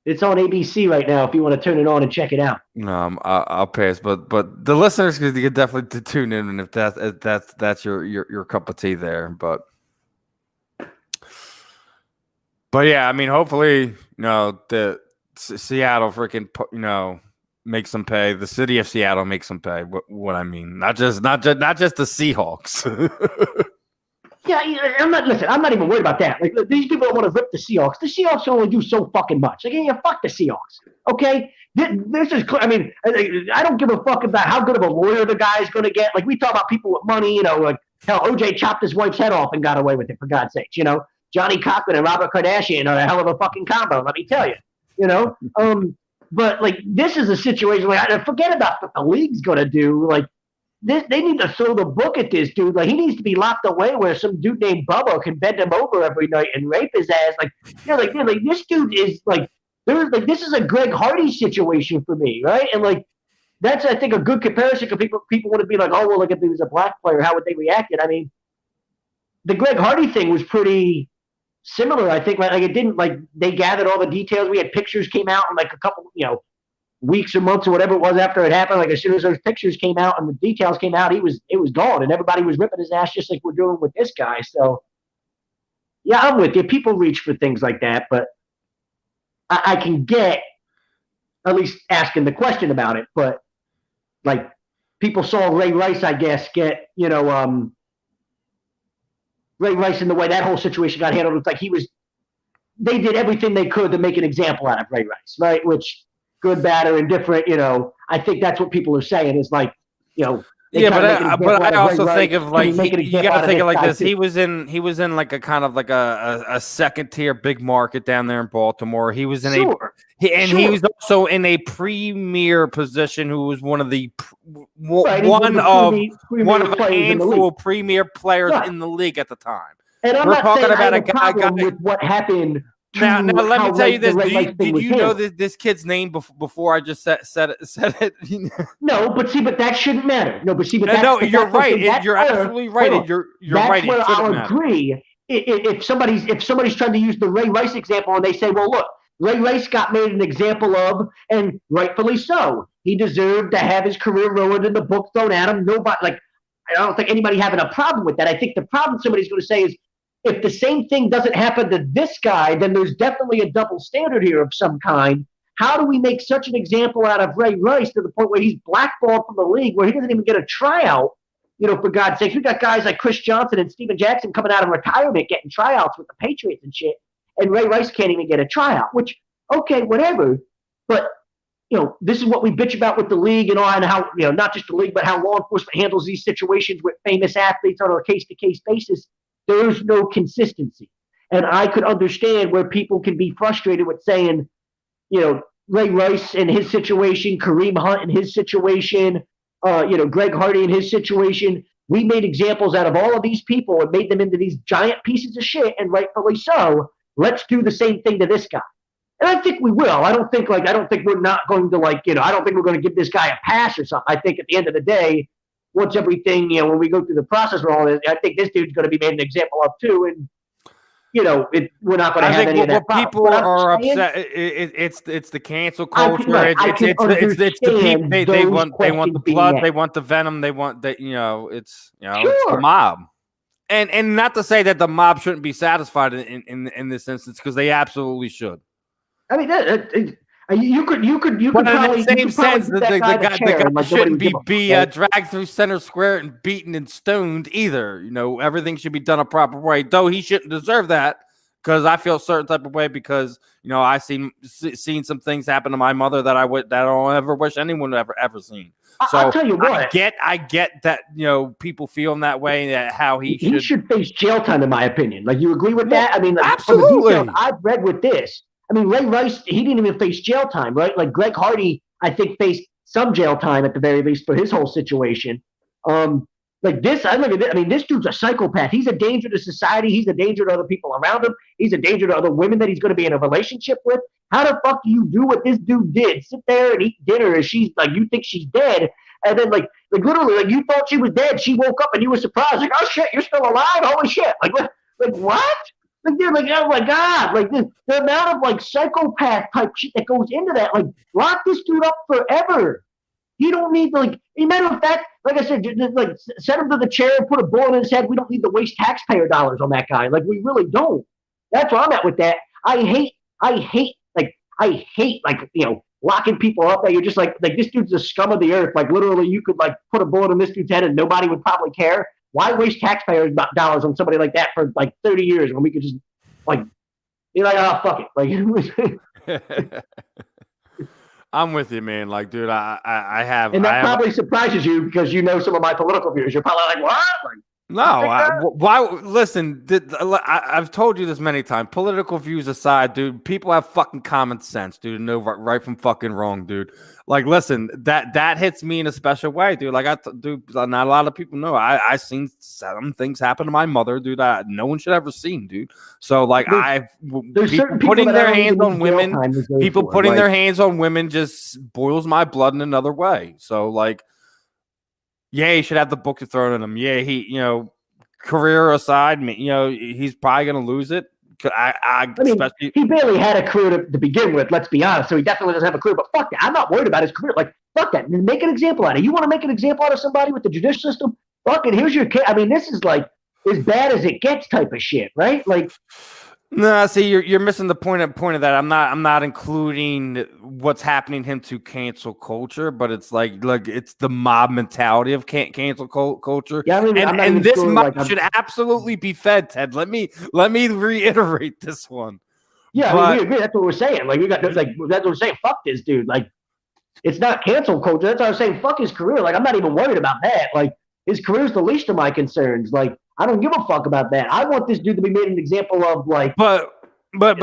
It's on ABC right now if you want to turn it on and check it out. No, I'll pass, but the listeners could definitely tune in, and if that's your cup of tea there, but yeah, I mean, hopefully, the Seattle freaking makes them pay. The city of Seattle makes them pay. What I mean, not just the Seahawks. Yeah, I'm not even worried about that. Like, these people don't want to rip the Seahawks. The Seahawks only do so fucking much. Like, yeah, fuck the Seahawks. Okay? This is clear. I mean, I don't give a fuck about how good of a lawyer the guy's going to get. Like, we talk about people with money, like, hell, OJ chopped his wife's head off and got away with it, for God's sakes, Johnny Cochran and Robert Kardashian are a hell of a fucking combo, let me tell you, But, like, this is a situation, like, forget about what the league's going to do. Like, they need to throw the book at this dude. Like, he needs to be locked away where some dude named Bubba can bend him over every night and rape his ass. Like, this dude is like, this is a Greg Hardy situation for me, right? And like, that's I think a good comparison because people want to be like, oh well, like if he was a black player, how would they react? I mean, the Greg Hardy thing was pretty similar. I think like it didn't like they gathered all the details. We had pictures came out in like a couple, weeks or months or whatever it was after it happened. Like as soon as those pictures came out and the details came out, it was gone, and everybody was ripping his ass just like we're doing with this guy. So yeah, I'm with you. People reach for things like that, but I can get at least asking the question about it. But like people saw Ray Rice, I guess, get Ray Rice in the way that whole situation got handled. It's like they did everything they could to make an example out of Ray Rice, right? Which good, bad, or indifferent, I think that's what people are saying is like, yeah, but I also think of like you got to think of like this. He was in like a kind of like a second tier big market down there in Baltimore. He was in he was also in a premier position. Who was one of the one of a handful of premier players in the league at the time. And I'm not talking about a guy with what happened. Now let me tell you this. Did you know this kid's name before I just said it? No, but that shouldn't matter. No, but you're right. You're absolutely right. You're right. That's where I'll agree. If somebody's trying to use the Ray Rice example and they say, well, look, Ray Rice got made an example of, and rightfully so. He deserved to have his career ruined and the book thrown at him. Nobody I don't think anybody having a problem with that. I think the problem somebody's going to say is, if the same thing doesn't happen to this guy, then there's definitely a double standard here of some kind. How do we make such an example out of Ray Rice to the point where he's blackballed from the league, where he doesn't even get a tryout? For God's sake, we got guys like Chris Johnson and Steven Jackson coming out of retirement getting tryouts with the Patriots and shit, and Ray Rice can't even get a tryout, which, okay, whatever. But, this is what we bitch about with the league and how, not just the league, but how law enforcement handles these situations with famous athletes on a case-to-case basis. There's no consistency. And I could understand where people can be frustrated with saying, Ray Rice in his situation, Kareem Hunt in his situation, Greg Hardy in his situation. We made examples out of all of these people and made them into these giant pieces of shit, and rightfully so. Let's do the same thing to this guy. And I think we will. I don't think we're not going to I don't think we're going to give this guy a pass or something. I think at the end of the day, once everything, when we go through the process with all this, I think this dude's going to be made an example of too. And, we're not going to have any of that. People are upset. It's the cancel culture. It's the people. They want the blood. They want the venom. They want that. It's the mob. And not to say that the mob shouldn't be satisfied in this instance, because they absolutely should. I mean, you could but in the same sense, the guy shouldn't be dragged through center square and beaten and stoned either. Everything should be done a proper way. Though he shouldn't deserve that, because I feel a certain type of way because I seen some things happen to my mother that I don't ever wish anyone ever seen. So I'll tell you what, I get that people feel in that way, that how he should face jail time, in my opinion. Like, you agree with that? I mean, absolutely. From the details I've read with this. I mean, Ray Rice, he didn't even face jail time, right? Like Greg Hardy, I think, faced some jail time at the very least for his whole situation. Like this, I look at this. I mean, this dude's a psychopath. He's a danger to society. He's a danger to other people around him. He's a danger to other women that he's going to be in a relationship with. How the fuck do you do what this dude did? Sit there and eat dinner as she's like, you think she's dead, and then like literally, like you thought she was dead. She woke up and you were surprised, like, oh shit, you're still alive. Holy shit! Like what? Like, dude, like, oh my god! Like the amount of like psychopath type shit that goes into that. Like, lock this dude up forever. You don't need to, like, as a matter of fact, like I said, just, like, send him to the chair and put a bullet in his head. We don't need to waste taxpayer dollars on that guy. Like, we really don't. That's where I'm at with that. I hate, like, you know, locking people up that you're just like this dude's the scum of the earth. Like, literally, you could, like, put a bullet in this dude's head and nobody would probably care. Why waste taxpayer dollars on somebody like that for, like, 30 years when we could just, like, be like, oh, fuck it. Like, I'm with you, man. Like, dude, I have. And that probably surprises you because you know some of my political views. You're probably like, what? Like, no, why? Listen, I've told you this many times. Political views aside, dude, people have fucking common sense, dude. Know right from fucking wrong, dude. Like, listen, that hits me in a special way, dude. Like, dude, not a lot of people know. I seen some things happen to my mother, dude. That no one should ever seen, dude. So, like, people putting their hands on women, their hands on women just boils my blood in another way. So, like. Yeah, he should have the book thrown at him. Yeah, career aside, he's probably going to lose it. I mean, especially he barely had a career to begin with, let's be honest. So he definitely doesn't have a career. But fuck that. I'm not worried about his career. Like, fuck that. Make an example out of it. You want to make an example out of somebody with the judicial system? Fuck it. Here's your kid. I mean, this is like as bad as it gets type of shit, right? Like, no, see, you're missing the point of that. I'm not including what's happening to him to cancel culture, but it's like it's the mob mentality of cancel culture. Yeah, I mean, and this mob should absolutely be fed, Ted. Let me reiterate this one. Yeah, I mean, we agree. That's what we're saying. Like, that's what we're saying. Fuck this dude. Like, it's not cancel culture. That's what I was saying. Fuck his career. Like, I'm not even worried about that. Like, his career is the least of my concerns. Like, I don't give a fuck about that. I want this dude to be made an example of, like. But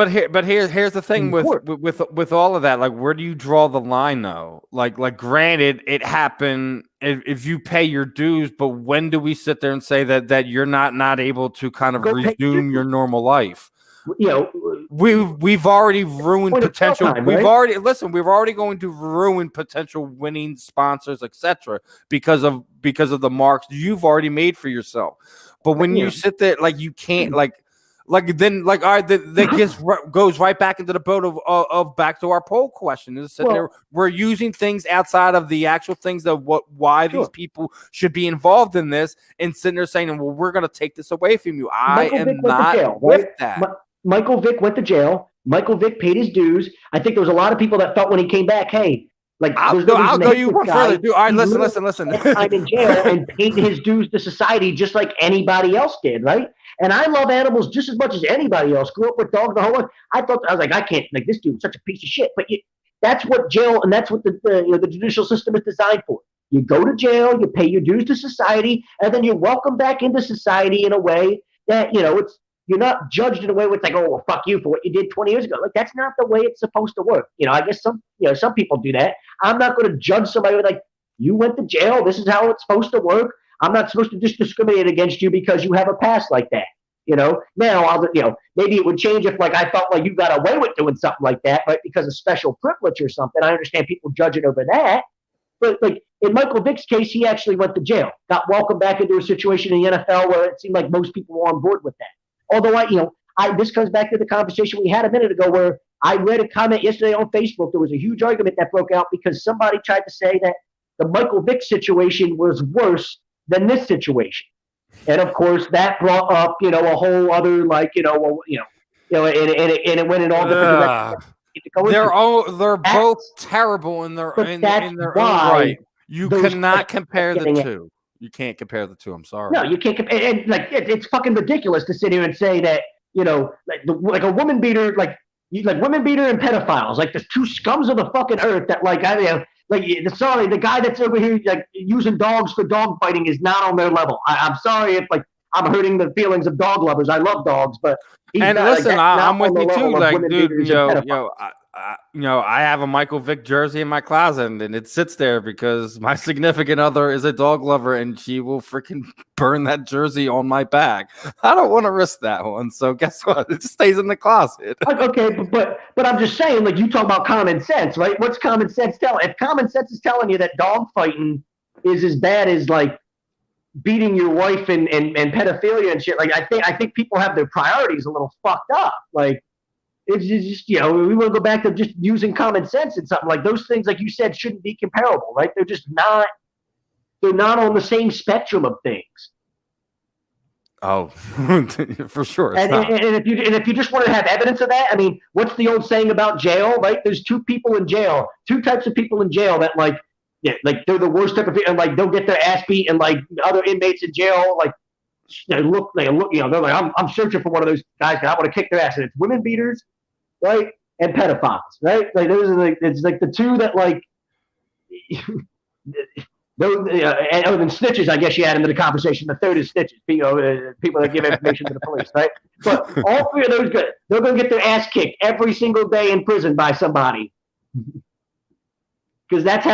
here's the thing with all of that. Like, where do you draw the line, though? Like, granted, it happened if you pay your dues, but when do we sit there and say that you're not able to kind of resume your normal life? You know, we've already ruined potential. Time, we're already going to ruin potential winning sponsors, etc. because of the marks you've already made for yourself. But when you sit there, like, you can't all right, that goes right back into the boat of back to our poll question. Is there we're using things outside of the actual things of why these people should be involved in this, and sitting there saying, well, we're going to take this away from you. I am not with that. Michael Vick went to jail. Michael Vick paid his dues. I think there was a lot of people that felt when he came back, hey, like, I'll go you one further, dude. All right, listen. Time in jail and paid his dues to society just like anybody else did, right? And I love animals just as much as anybody else. Grew up with dogs the whole life. I was like, I can't, like, this dude's such a piece of shit. But that's what jail and that's what the judicial system is designed for. You go to jail, you pay your dues to society, and then you're welcomed back into society in a way that, you're not judged in a way where it's like, oh, well, fuck you for what you did 20 years ago. Like, that's not the way it's supposed to work. I guess some people do that. I'm not going to judge somebody with, like, you went to jail. This is how it's supposed to work. I'm not supposed to just discriminate against you because you have a past like that. Now maybe it would change if, like, I felt like you got away with doing something like that, right? Because of special privilege or something. I understand people judge it over that. But, like, in Michael Vick's case, he actually went to jail, got welcomed back into a situation in the NFL where it seemed like most people were on board with that. Although this comes back to the conversation we had a minute ago where I read a comment yesterday on Facebook. There was a huge argument that broke out because somebody tried to say that the Michael Vick situation was worse than this situation. And of course that brought up, a whole other, like, and it went in all different directions. They're both terrible in their own right. You cannot compare the two. You can't compare the two. I'm sorry. No, you can't compare. And like, it's fucking ridiculous to sit here and say that, like a woman beater, women beater and pedophiles, like the two scums of the fucking earth that, like, sorry, the guy that's over here, like, using dogs for dog fighting is not on their level. I'm sorry if, like, I'm hurting the feelings of dog lovers. I love dogs, but I'm with you too. Like, dude, I have a Michael Vick jersey in my closet, and it sits there because my significant other is a dog lover, and she will freaking burn that jersey on my back. I don't want to risk that one. So guess what? It just stays in the closet. Okay, but I'm just saying, like, you talk about common sense, right? What's common sense telling? If common sense is telling you that dog fighting is as bad as like beating your wife and pedophilia and shit, like I think people have their priorities a little fucked up. Like, it's just, we want to go back to just using common sense and something like those things, like you said, shouldn't be comparable, right? They're just not. They're not on the same spectrum of things. Oh, for sure. And if you just want to have evidence of that, I mean, what's the old saying about jail, right? There's two types of people in jail that like they're the worst type of people, and like they'll get their ass beat, and like other inmates in jail, like they look, they're like, I'm searching for one of those guys, and I want to kick their ass, and it's women beaters, right, and pedophiles, right? Like those are it's like the two that like. Those, and other than snitches, I guess you add into the conversation. The third is snitches, people that give information to the police, right? But all three of those guys, they're going to get their ass kicked every single day in prison by somebody. Because that's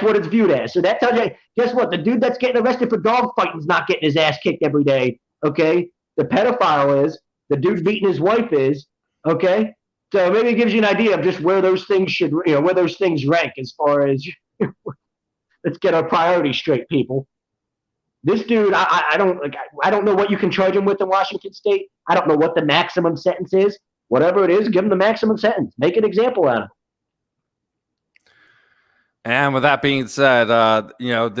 what it's viewed as. So that tells you, guess what? The dude that's getting arrested for dog fighting is not getting his ass kicked every day, okay? The pedophile is. The dude beating his wife is, okay? So maybe it gives you an idea of just where those things where those things rank as far as... Let's get our priorities straight, people. This dude, I don't know what you can charge him with in Washington State. I don't know what the maximum sentence is. Whatever it is, give him the maximum sentence. Make an example out of him. And with that being said,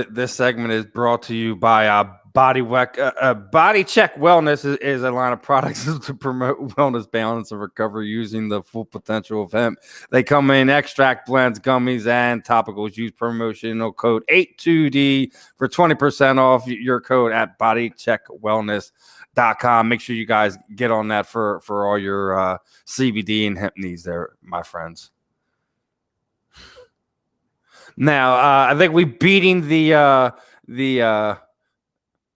this segment is brought to you by Body Check Wellness is a line of products to promote wellness, balance, and recovery using the full potential of hemp. They come in extract blends, gummies, and topicals. Use promotional code 82D for 20% off your code at bodycheckwellness.com. Make sure you guys get on that for all your CBD and hemp needs there, my friends. Now, I think we beating the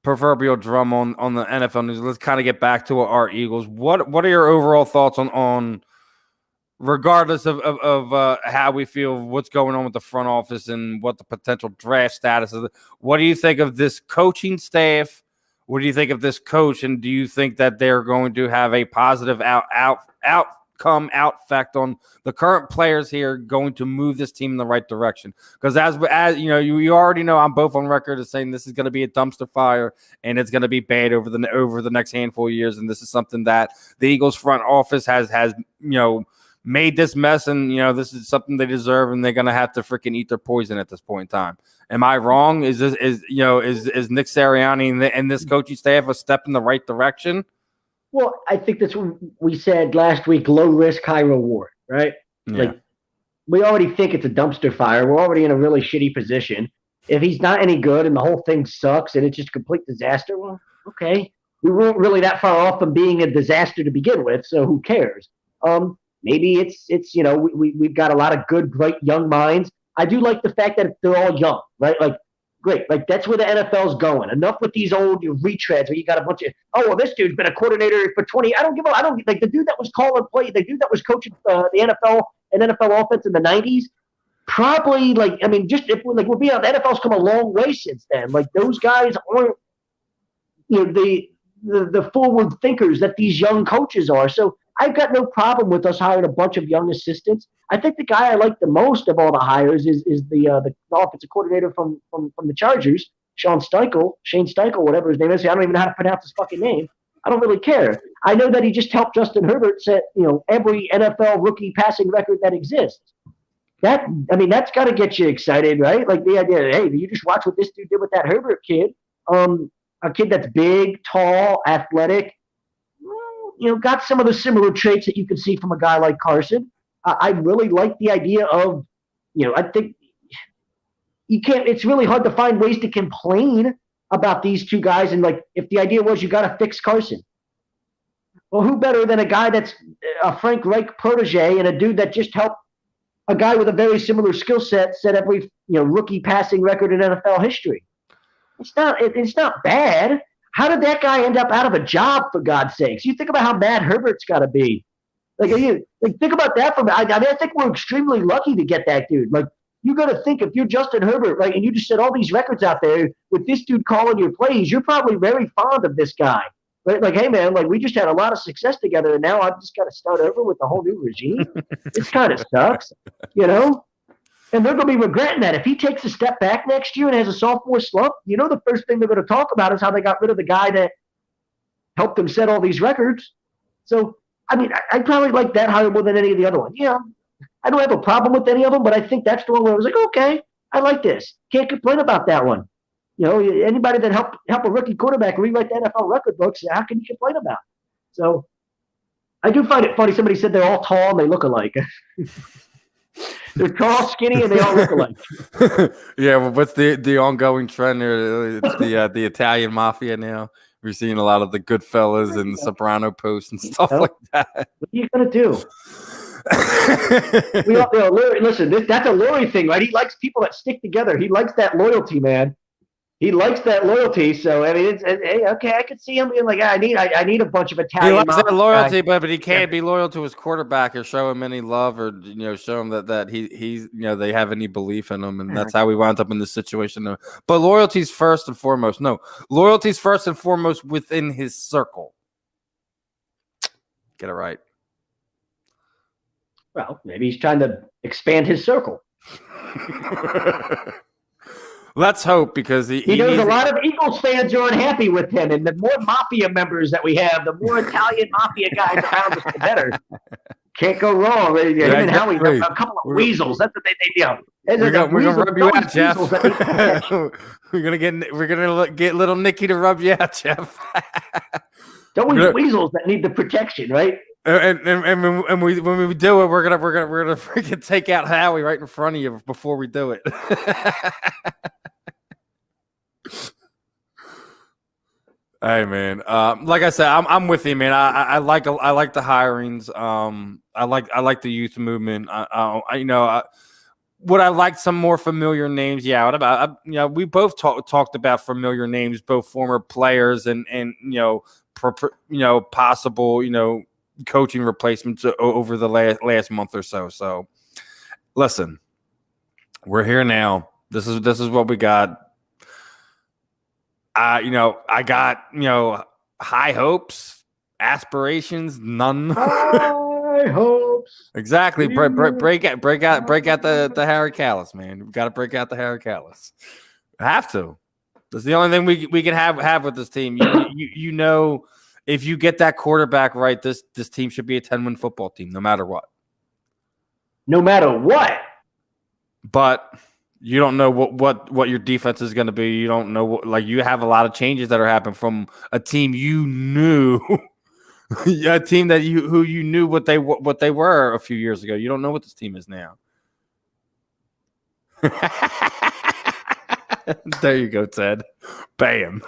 proverbial drum on the NFL news. Let's kind of get back to our Eagles. What are your overall thoughts on regardless of how we feel, what's going on with the front office and what the potential draft status is? What do you think of this coaching staff? What do you think of this coach? And do you think that they're going to have a positive outcome effect on the current players here, going to move this team in the right direction? Because as you know, you already know, I'm both on record as saying this is going to be a dumpster fire and it's going to be bad over the next handful of years. And this is something that the Eagles front office has made this mess, and this is something they deserve, and they're going to have to freaking eat their poison at this point in time. Am I wrong? Is Nick Sirianni and this coaching staff a step in the right direction? Well, I think that's what we said last week, low risk, high reward, right? Yeah. Like, we already think it's a dumpster fire. We're already in a really shitty position. If he's not any good and the whole thing sucks and it's just a complete disaster, well, okay. We weren't really that far off from being a disaster to begin with, so who cares? Maybe it's we've got a lot of good, bright, young minds. I do like the fact that they're all young, right? Like, great. Like, that's where the NFL's going. Enough with these old retreads where you got a bunch of, this dude's been a coordinator for 20. I don't like the dude that was calling play, the dude that was coaching the NFL and NFL offense in the 90s. Probably, we're being out, the NFL's come a long way since then. Like, those guys aren't, the forward thinkers that these young coaches are. So I've got no problem with us hiring a bunch of young assistants. I think the guy I like the most of all the hires is the offensive coordinator from the Chargers, Shane Steichen, whatever his name is. I don't even know how to pronounce his fucking name. I don't really care. I know that he just helped Justin Herbert set every NFL rookie passing record that exists. That's got to get you excited, right? Like the idea, hey, you just watch what this dude did with that Herbert kid. A kid that's big, tall, athletic, got some of the similar traits that you can see from a guy like Carson. I really like the idea of, I think it's really hard to find ways to complain about these two guys. And like, if the idea was you got to fix Carson, well, who better than a guy that's a Frank Reich protege and a dude that just helped a guy with a very similar skill set every, rookie passing record in NFL history. It's not bad. How did that guy end up out of a job, for God's sakes? You think about how mad Herbert's got to be. Like think about that for me. I mean, I think we're extremely lucky to get that dude. Like, you got to think if you're Justin Herbert, right, and you just set all these records out there with this dude calling your plays, you're probably very fond of this guy. Right? Like, hey, man, like, we just had a lot of success together, and now I've just got to start over with a whole new regime. This kind of sucks, you know? And they're going to be regretting that. If he takes a step back next year and has a sophomore slump, you know, the first thing they're going to talk about is how they got rid of the guy that helped them set all these records. So, I mean, I probably like that hire more than any of the other ones. Yeah, I don't have a problem with any of them, but I think that's the one where I was like, okay, I like this. Can't complain about that one. You know, anybody that help a rookie quarterback rewrite the NFL record books, how can you complain about it? So I do find it funny. Somebody said they're all tall and they look alike. They're tall, skinny, and they all look alike. Yeah, well, what's the ongoing trend there? It's the Italian mafia now. We're seeing a lot of the Goodfellas and Soprano posts and stuff like that. What are you gonna do? Listen, that's a Lurie thing, right? He likes people that stick together. He likes that loyalty, man. He likes that loyalty. So I mean, okay, I could see him being like, I need a bunch of Italian. He likes that loyalty, but he can't be loyal to his quarterback or show him any love or show him that he's they have any belief in him, and that's how we wound up in this situation. But loyalty's first and foremost. No, loyalty's first and foremost within his circle. Get it right. Well, maybe he's trying to expand his circle. Let's hope, because he knows a lot of Eagles fans are unhappy with him, and the more mafia members that we have, the more Italian mafia guys around us, the better. Can't go wrong. Him and Howie, a couple of weasels. That's what they do. We're gonna rub you out, Jeff. We're gonna get little Nicky to rub you out, Jeff. Always weasels that need the protection, right? And when we do it, we're gonna freaking take out Howie right in front of you before we do it. Hey man, like I said, I'm with you, man. I like the hirings. I like the youth movement. Would I like some more familiar names? Yeah. What about we both talked about familiar names, both former players and possible coaching replacements over the last month or so. So, listen, we're here now. This is what we got. I got high hopes, aspirations, none. High hopes. Exactly. Break out the Harry Callis, man. We got to break out the Harry Callis. Have to. That's the only thing we can have with this team. If you get that quarterback right, this team should be a 10-win football team, no matter what. No matter what. But you don't know what your defense is going to be. You don't know you have a lot of changes that are happening from a team you knew, a team that who you knew what they were a few years ago. You don't know what this team is now. There you go, Ted. Bam.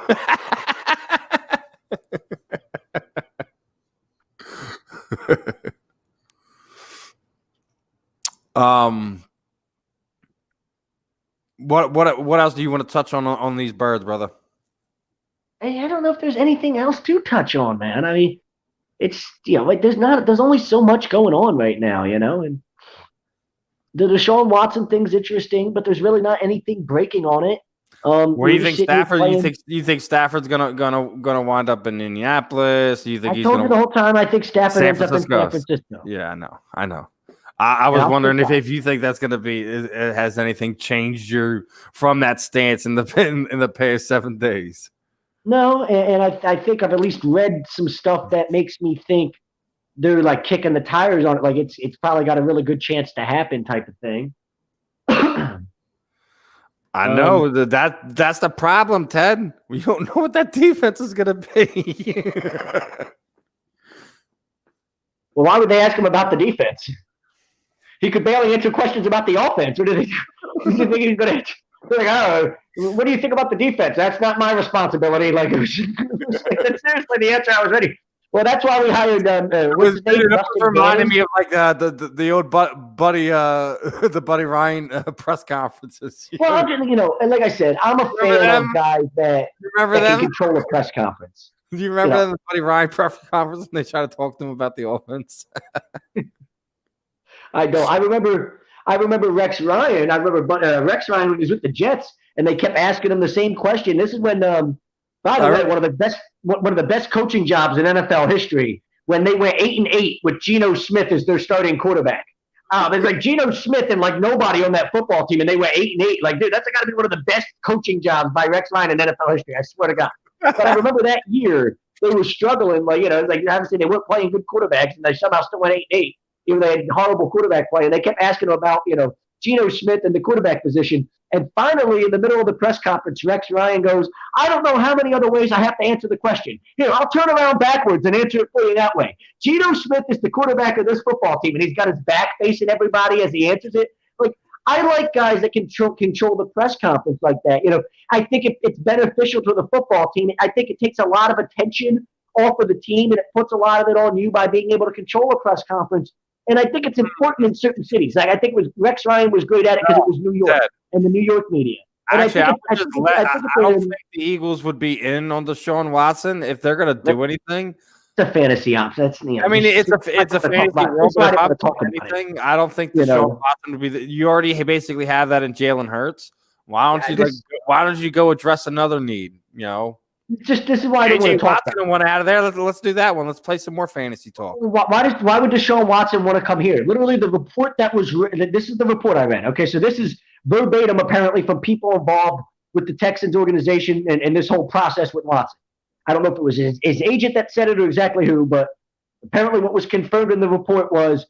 What else do you want to touch on these birds, brother? Hey, I don't know if there's anything else to touch on, man. I mean, it's there's only so much going on right now, and the Deshaun Watson thing's interesting, but there's really not anything breaking on it. Where do you think Stafford? You think Stafford's gonna wind up in Indianapolis? You think I told you the whole time I think Stafford ends up in San Francisco. Yeah, I know. I was wondering if you think that's gonna be. Has anything changed from that stance in the past 7 days? No, and I think I've at least read some stuff that makes me think they're kicking the tires on it. It's probably got a really good chance to happen, type of thing. I know that's the problem, Ted. We don't know what that defense is going to be. Well, why would they ask him about the defense? He could barely answer questions about the offense. What do you think he's going to answer? Oh, what do you think about the defense? That's not my responsibility. Seriously, the answer I was ready. Well, that's why we hired. What's his name? Reminded me of the old Buddy Ryan press conferences. Well, and like I said, I'm a fan of guys that can control a press conference. Do you remember the Buddy Ryan press conference when they tried to talk to him about the offense? I know. I remember Rex Ryan. I remember Rex Ryan when he was with the Jets, and they kept asking him the same question. This is when, by the way, one of the best coaching jobs in NFL history. When they went 8-8 with Geno Smith as their starting quarterback. It's like Geno Smith and like nobody on that football team, and they went 8-8. Like, dude, that's got to be one of the best coaching jobs by Rex Ryan in NFL history. I swear to God. But I remember that year they were struggling. Like, like obviously they weren't playing good quarterbacks, and they somehow still went 8-8. Even though they had horrible quarterback play, and they kept asking him about Geno Smith and the quarterback position. And finally, in the middle of the press conference, Rex Ryan goes, I don't know how many other ways I have to answer the question. Here, I'll turn around backwards and answer it for you that way. Geno Smith is the quarterback of this football team, and he's got his back facing everybody as he answers it. Like, I like guys that control the press conference like that. I think it's beneficial to the football team. I think it takes a lot of attention off of the team, and it puts a lot of it on you by being able to control a press conference. And I think it's important in certain cities. Like I think Rex Ryan was great at it because it was New York and the New York media. And actually, I don't think the Eagles would be in on Deshaun Watson if they're going to do anything. It's a fantasy option. That's I mean, it's a fantasy world. But if I'm doing anything, I don't think Deshaun Watson would be. You already basically have that in Jalen Hurts. Why don't you go address another need? This is why I don't want to talk about one out of there. Let's do that one. Let's play some more fantasy talk. Why would Deshaun Watson want to come here? Literally, the report that was written. This is the report I read. Okay, so this is verbatim, apparently, from people involved with the Texans organization and this whole process with Watson. I don't know if it was his agent that said it or exactly who, but apparently, what was confirmed in the report was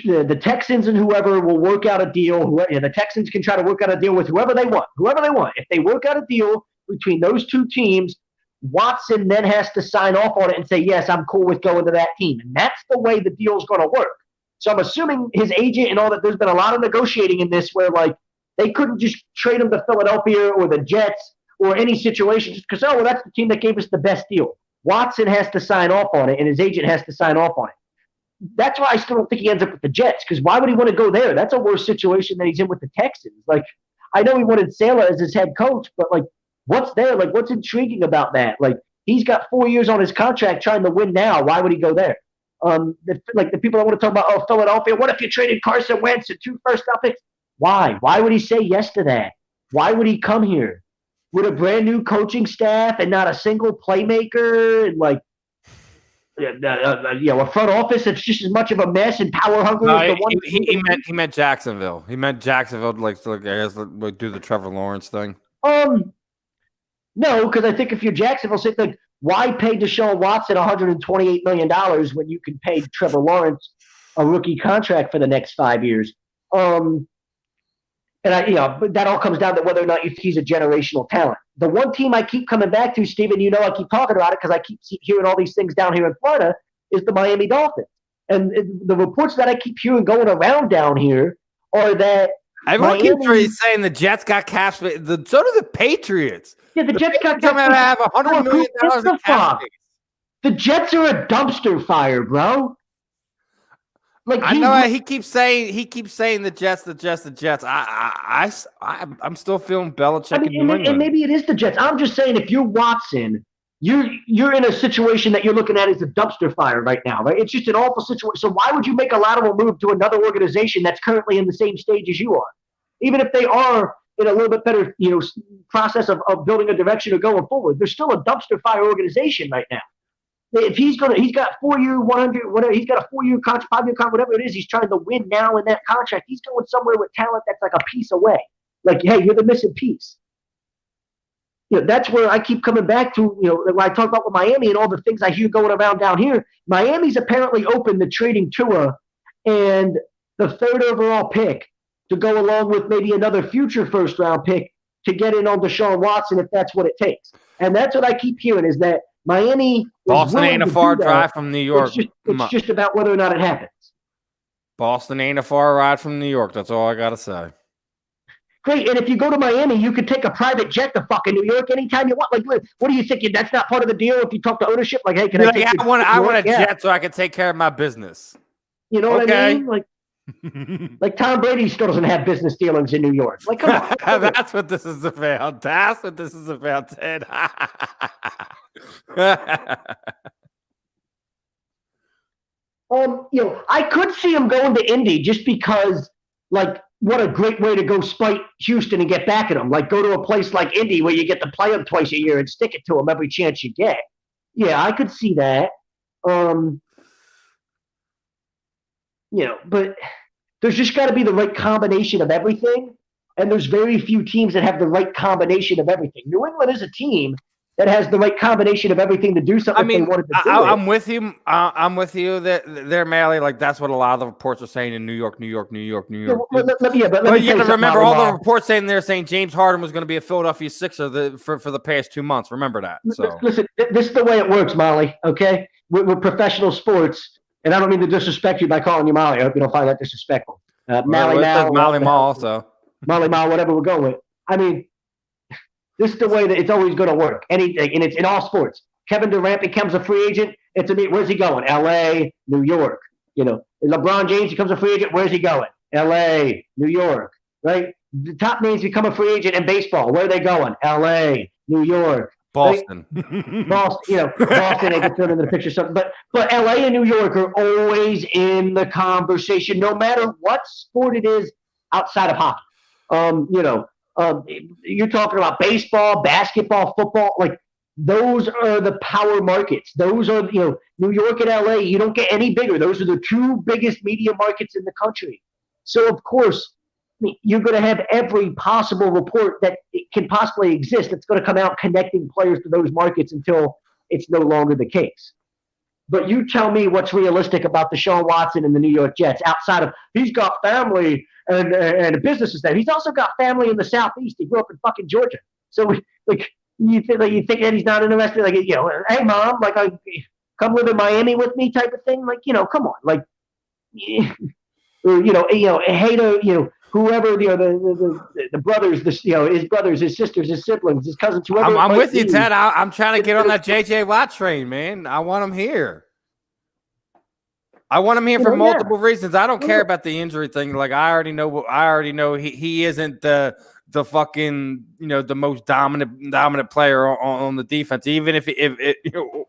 the Texans and whoever will work out a deal. The Texans can try to work out a deal with whoever they want. If they work out a deal between those two teams, Watson then has to sign off on it and say, yes, I'm cool with going to that team. And that's the way the deal's going to work. So I'm assuming his agent and all that, there's been a lot of negotiating in this where, like, they couldn't just trade him to Philadelphia or the Jets or any situation just because, that's the team that gave us the best deal. Watson has to sign off on it, and his agent has to sign off on it. That's why I still don't think he ends up with the Jets, because why would he want to go there? That's a worse situation than he's in with the Texans. Like, I know he wanted Salah as his head coach, but, like, what's there? Like, what's intriguing about that? Like, he's got 4 years on his contract trying to win now. Why would he go there? The people that want to talk about, Philadelphia, what if you traded Carson Wentz and 2 first-round picks? Why? Why would he say yes to that? Why would he come here with a brand new coaching staff and not a single playmaker and, like, a front office that's just as much of a mess and power hungry as the one. He meant Jacksonville. He meant Jacksonville, like do the Trevor Lawrence thing. No, because I think if you're Jacksonville, like, why pay Deshaun Watson $128 million when you can pay Trevor Lawrence a rookie contract for the next 5 years? But that all comes down to whether or not he's a generational talent. The one team I keep coming back to, Steven, I keep talking about it because I keep hearing all these things down here in Florida, is the Miami Dolphins. And the reports that I keep hearing going around down here are that everyone keeps saying the Jets got cash. So do the Patriots. Yeah, the Jets got to have $100 million in cash. The Jets are a dumpster fire, bro. Like, I know he keeps saying the Jets. I'm still feeling Belichick in New England. And maybe it is the Jets. I'm just saying, if you're Watson, you're in a situation that you're looking at as a dumpster fire right now, right? It's just an awful situation. So why would you make a lateral move to another organization that's currently in the same stage as you are, even if they are in a little bit better, process of building a direction or going forward? They're still a dumpster fire organization right now. If he's got 4 year, 100, whatever, he's got a 4 year contract, 5 year contract, whatever it is, he's trying to win now in that contract. He's going somewhere with talent that's like a piece away. Like, hey, you're the missing piece. That's where I keep coming back to, when I talk about with Miami and all the things I hear going around down here. Miami's apparently open to trading Tua and the 3rd overall pick to go along with maybe another future first round pick to get in on Deshaun Watson if that's what it takes. And that's what I keep hearing is that Miami. Boston ain't a far drive from New York. It's just about whether or not it happens. Boston ain't a far ride from New York. That's all I got to say. Great. And if you go to Miami, you could take a private jet to fucking New York anytime you want. Like, what do you think? That's not part of the deal if you talk to ownership? Like, hey, can I take I want a jet so I can take care of my business. You know what I mean? Like, Like Tom Brady still doesn't have business dealings in New York. Like, come on. That's what this is about. That's what this is about, Ted. I could see him going to Indy just because, like, what a great way to go spite Houston and get back at him. Like, go to a place like Indy where you get to play him twice a year and stick it to him every chance you get. Yeah, I could see that. But there's just got to be the right combination of everything, and there's very few teams that have the right combination of everything. New England is a team that has the right combination of everything to do something they wanted to do. I'm with you. I'm with you there, Mally. Like, that's what a lot of the reports are saying in New York. But you have to remember all the reports saying James Harden was going to be a Philadelphia Sixer for the past 2 months. Remember that. So listen, this is the way it works, Molly. Okay, we're professional sports, and I don't mean to disrespect you by calling you Molly. I hope you don't find that disrespectful. Molly Mal, also Molly Mal, whatever we're going with. I mean, this is the way that it's always going to work. Anything, and it's in all sports. Kevin Durant becomes a free agent. It's where's he going? L.A., New York. LeBron James becomes a free agent. Where's he going? L.A., New York. Right? The top names become a free agent in baseball. Where are they going? L.A., New York. Boston. Right? Boston. Boston they get thrown into the picture. Something, but L.A. and New York are always in the conversation, no matter what sport it is outside of hockey. You're talking about baseball, basketball, football. Like, those are the power markets. Those are, New York and LA. You don't get any bigger. Those are the two biggest media markets in the country. So, of course, you're going to have every possible report that can possibly exist that's going to come out connecting players to those markets until it's no longer the case. But you tell me what's realistic about Deshaun Watson and the New York Jets outside of he's got family and a business is there. He's also got family in the Southeast. He grew up in fucking Georgia. So, you think that he's not interested? Like, hey, Mom, like, come live in Miami with me type of thing? Like, come on. Like, hey to, whoever, the brothers, his brothers, his sisters, his siblings, his cousins, whoever. I'm with you, Ted. I'm trying to get on that JJ Watt train, man. I want him here. I want him here for multiple reasons. I don't care about the injury thing. Like, I already know he isn't the fucking, the most dominant player on the defense, even if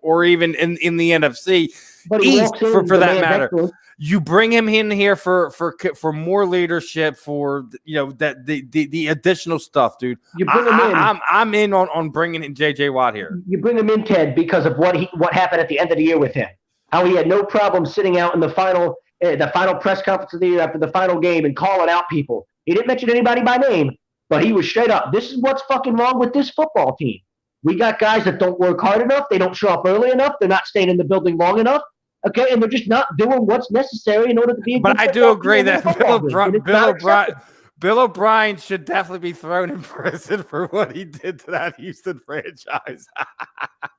or even in the NFC East for that matter. You bring him in here for more leadership, for the additional stuff, dude. You bring him in. I'm in on bringing in JJ Watt here. You bring him in, Ted, because of what happened at the end of the year with him. How he had no problem sitting out in the final press conference of the year after the final game and calling out people. He didn't mention anybody by name, but he was straight up. This is what's fucking wrong with this football team. We got guys that don't work hard enough. They don't show up early enough. They're not staying in the building long enough. Okay, and they're just not doing what's necessary in order to be a good But I do agree that Bill O'Brien should definitely be thrown in prison for what he did to that Houston franchise.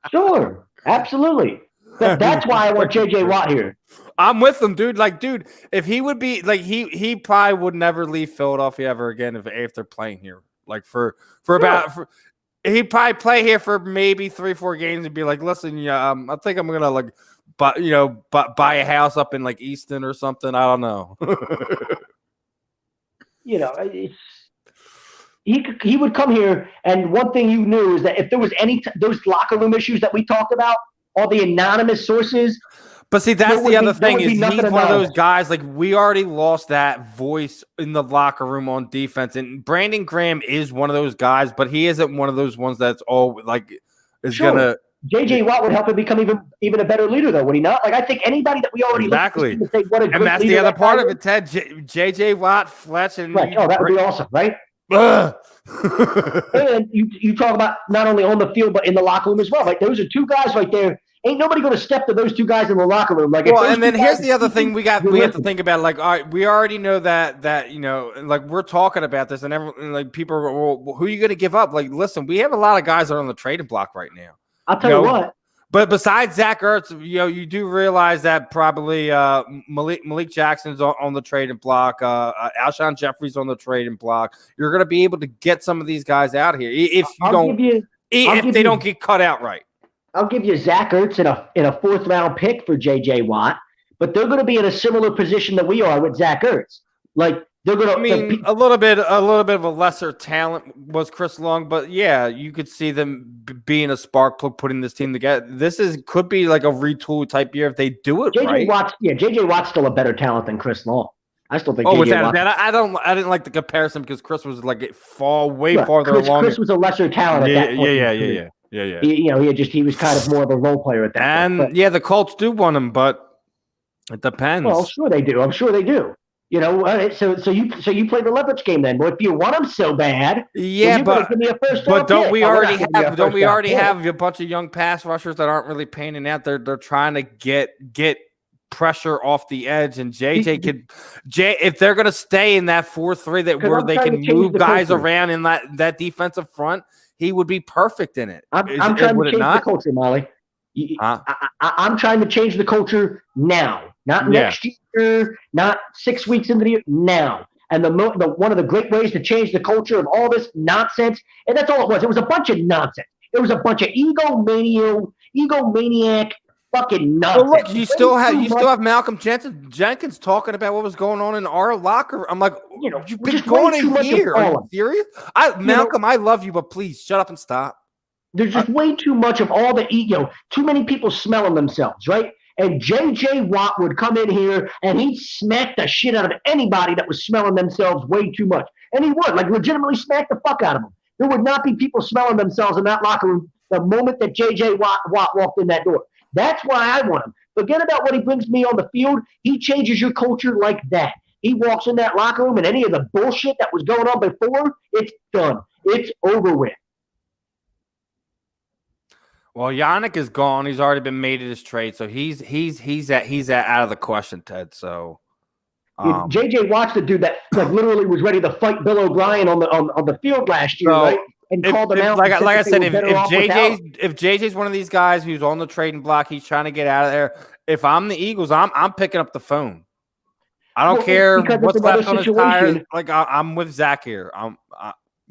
Sure, absolutely. That's why I want JJ Watt here. I'm with him, dude. Like, dude, if he would be like, he probably would never leave Philadelphia ever again if they're playing here. Like he'd probably play here for maybe 3-4 games and be like, listen, I think I'm gonna like, buy a house up in like Easton or something. I don't know. He would come here, and one thing you knew is that if there was those locker room issues that we talked about, all the anonymous sources. But see, that's the other thing is he's one of those guys, like, we already lost that voice in the locker room on defense. And Brandon Graham is one of those guys, but he isn't one of those ones that's all like is going to. JJ Watt would help him become even a better leader, though, would he not? Like, I think anybody that we already exactly. Say what a great and that's the other part of it, Ted. JJ Watt, Fletch, and right. Oh, that would be awesome, right? And you talk about not only on the field but in the locker room as well. Like, those are two guys right there. Ain't nobody going to step to those two guys in the locker room. Like, well, and then here's the other thing we have to think about. Like, all right, we already know that like, we're talking about this, and like, people are, well, who are you going to give up? Like, listen, we have a lot of guys that are on the trading block right now. I'll tell you what. But besides Zach Ertz, you do realize that probably Malik Jackson's on the trading block, Alshon Jeffrey's on the trading block. You're going to be able to get some of these guys out here if they don't get cut out right. I'll give you Zach Ertz in a 4th round pick for JJ Watt, but they're going to be in a similar position that we are with Zach Ertz. Like they're going to. I mean, a little bit of a lesser talent was Chris Long, but yeah, you could see them being a spark plug, putting this team together. Could be like a retool type year if they do it right. JJ Watt's still a better talent than Chris Long. I still think. Oh, without that, I didn't like the comparison because Chris was like way farther along. Chris was a lesser talent at that point. Yeah. He was kind of more of a role player at that point. And the Colts do want him, but it depends. Well, sure they do. I'm sure they do. So you play the leverage game then. Well, if you want him so bad, but give me a first but don't we already have a a bunch of young pass rushers that aren't really panning out? They're trying to get pressure off the edge, and if they're going to stay in that 4-3 where they can move guys around in that defensive front, he would be perfect in it. I'm trying to change the culture, Molly. I'm trying to change the culture now, not next year, not 6 weeks into the year, now. And one of the great ways to change the culture of all this nonsense, and that's all it was. It was a bunch of nonsense. It was a bunch of egomaniac fucking nonsense. Well, look, you still have Malcolm Jenkins talking about what was going on in our locker. I'm like, you've been going in here. Are you serious? Malcolm, I love you, but please shut up and stop. There's just way too much of all the ego. Too many people smelling themselves, right? And J.J. Watt would come in here and he'd smack the shit out of anybody that was smelling themselves way too much. And he would, legitimately smack the fuck out of them. There would not be people smelling themselves in that locker room the moment that J.J. Watt walked in that door. That's why I want him. Forget about what he brings me on the field. He changes your culture like that. He walks in that locker room and any of the bullshit that was going on before, it's done. It's over with. Well, Yannick is gone. He's already been made at his trade, so he's out of the question, Ted. So JJ Watt's the dude that literally was ready to fight Bill O'Brien on the field last year, right? And called him out. Like I said, if JJ's one of these guys who's on the trading block, he's trying to get out of there. If I'm the Eagles, I'm picking up the phone. I don't care what's left on his tires. Like I'm with Zach here.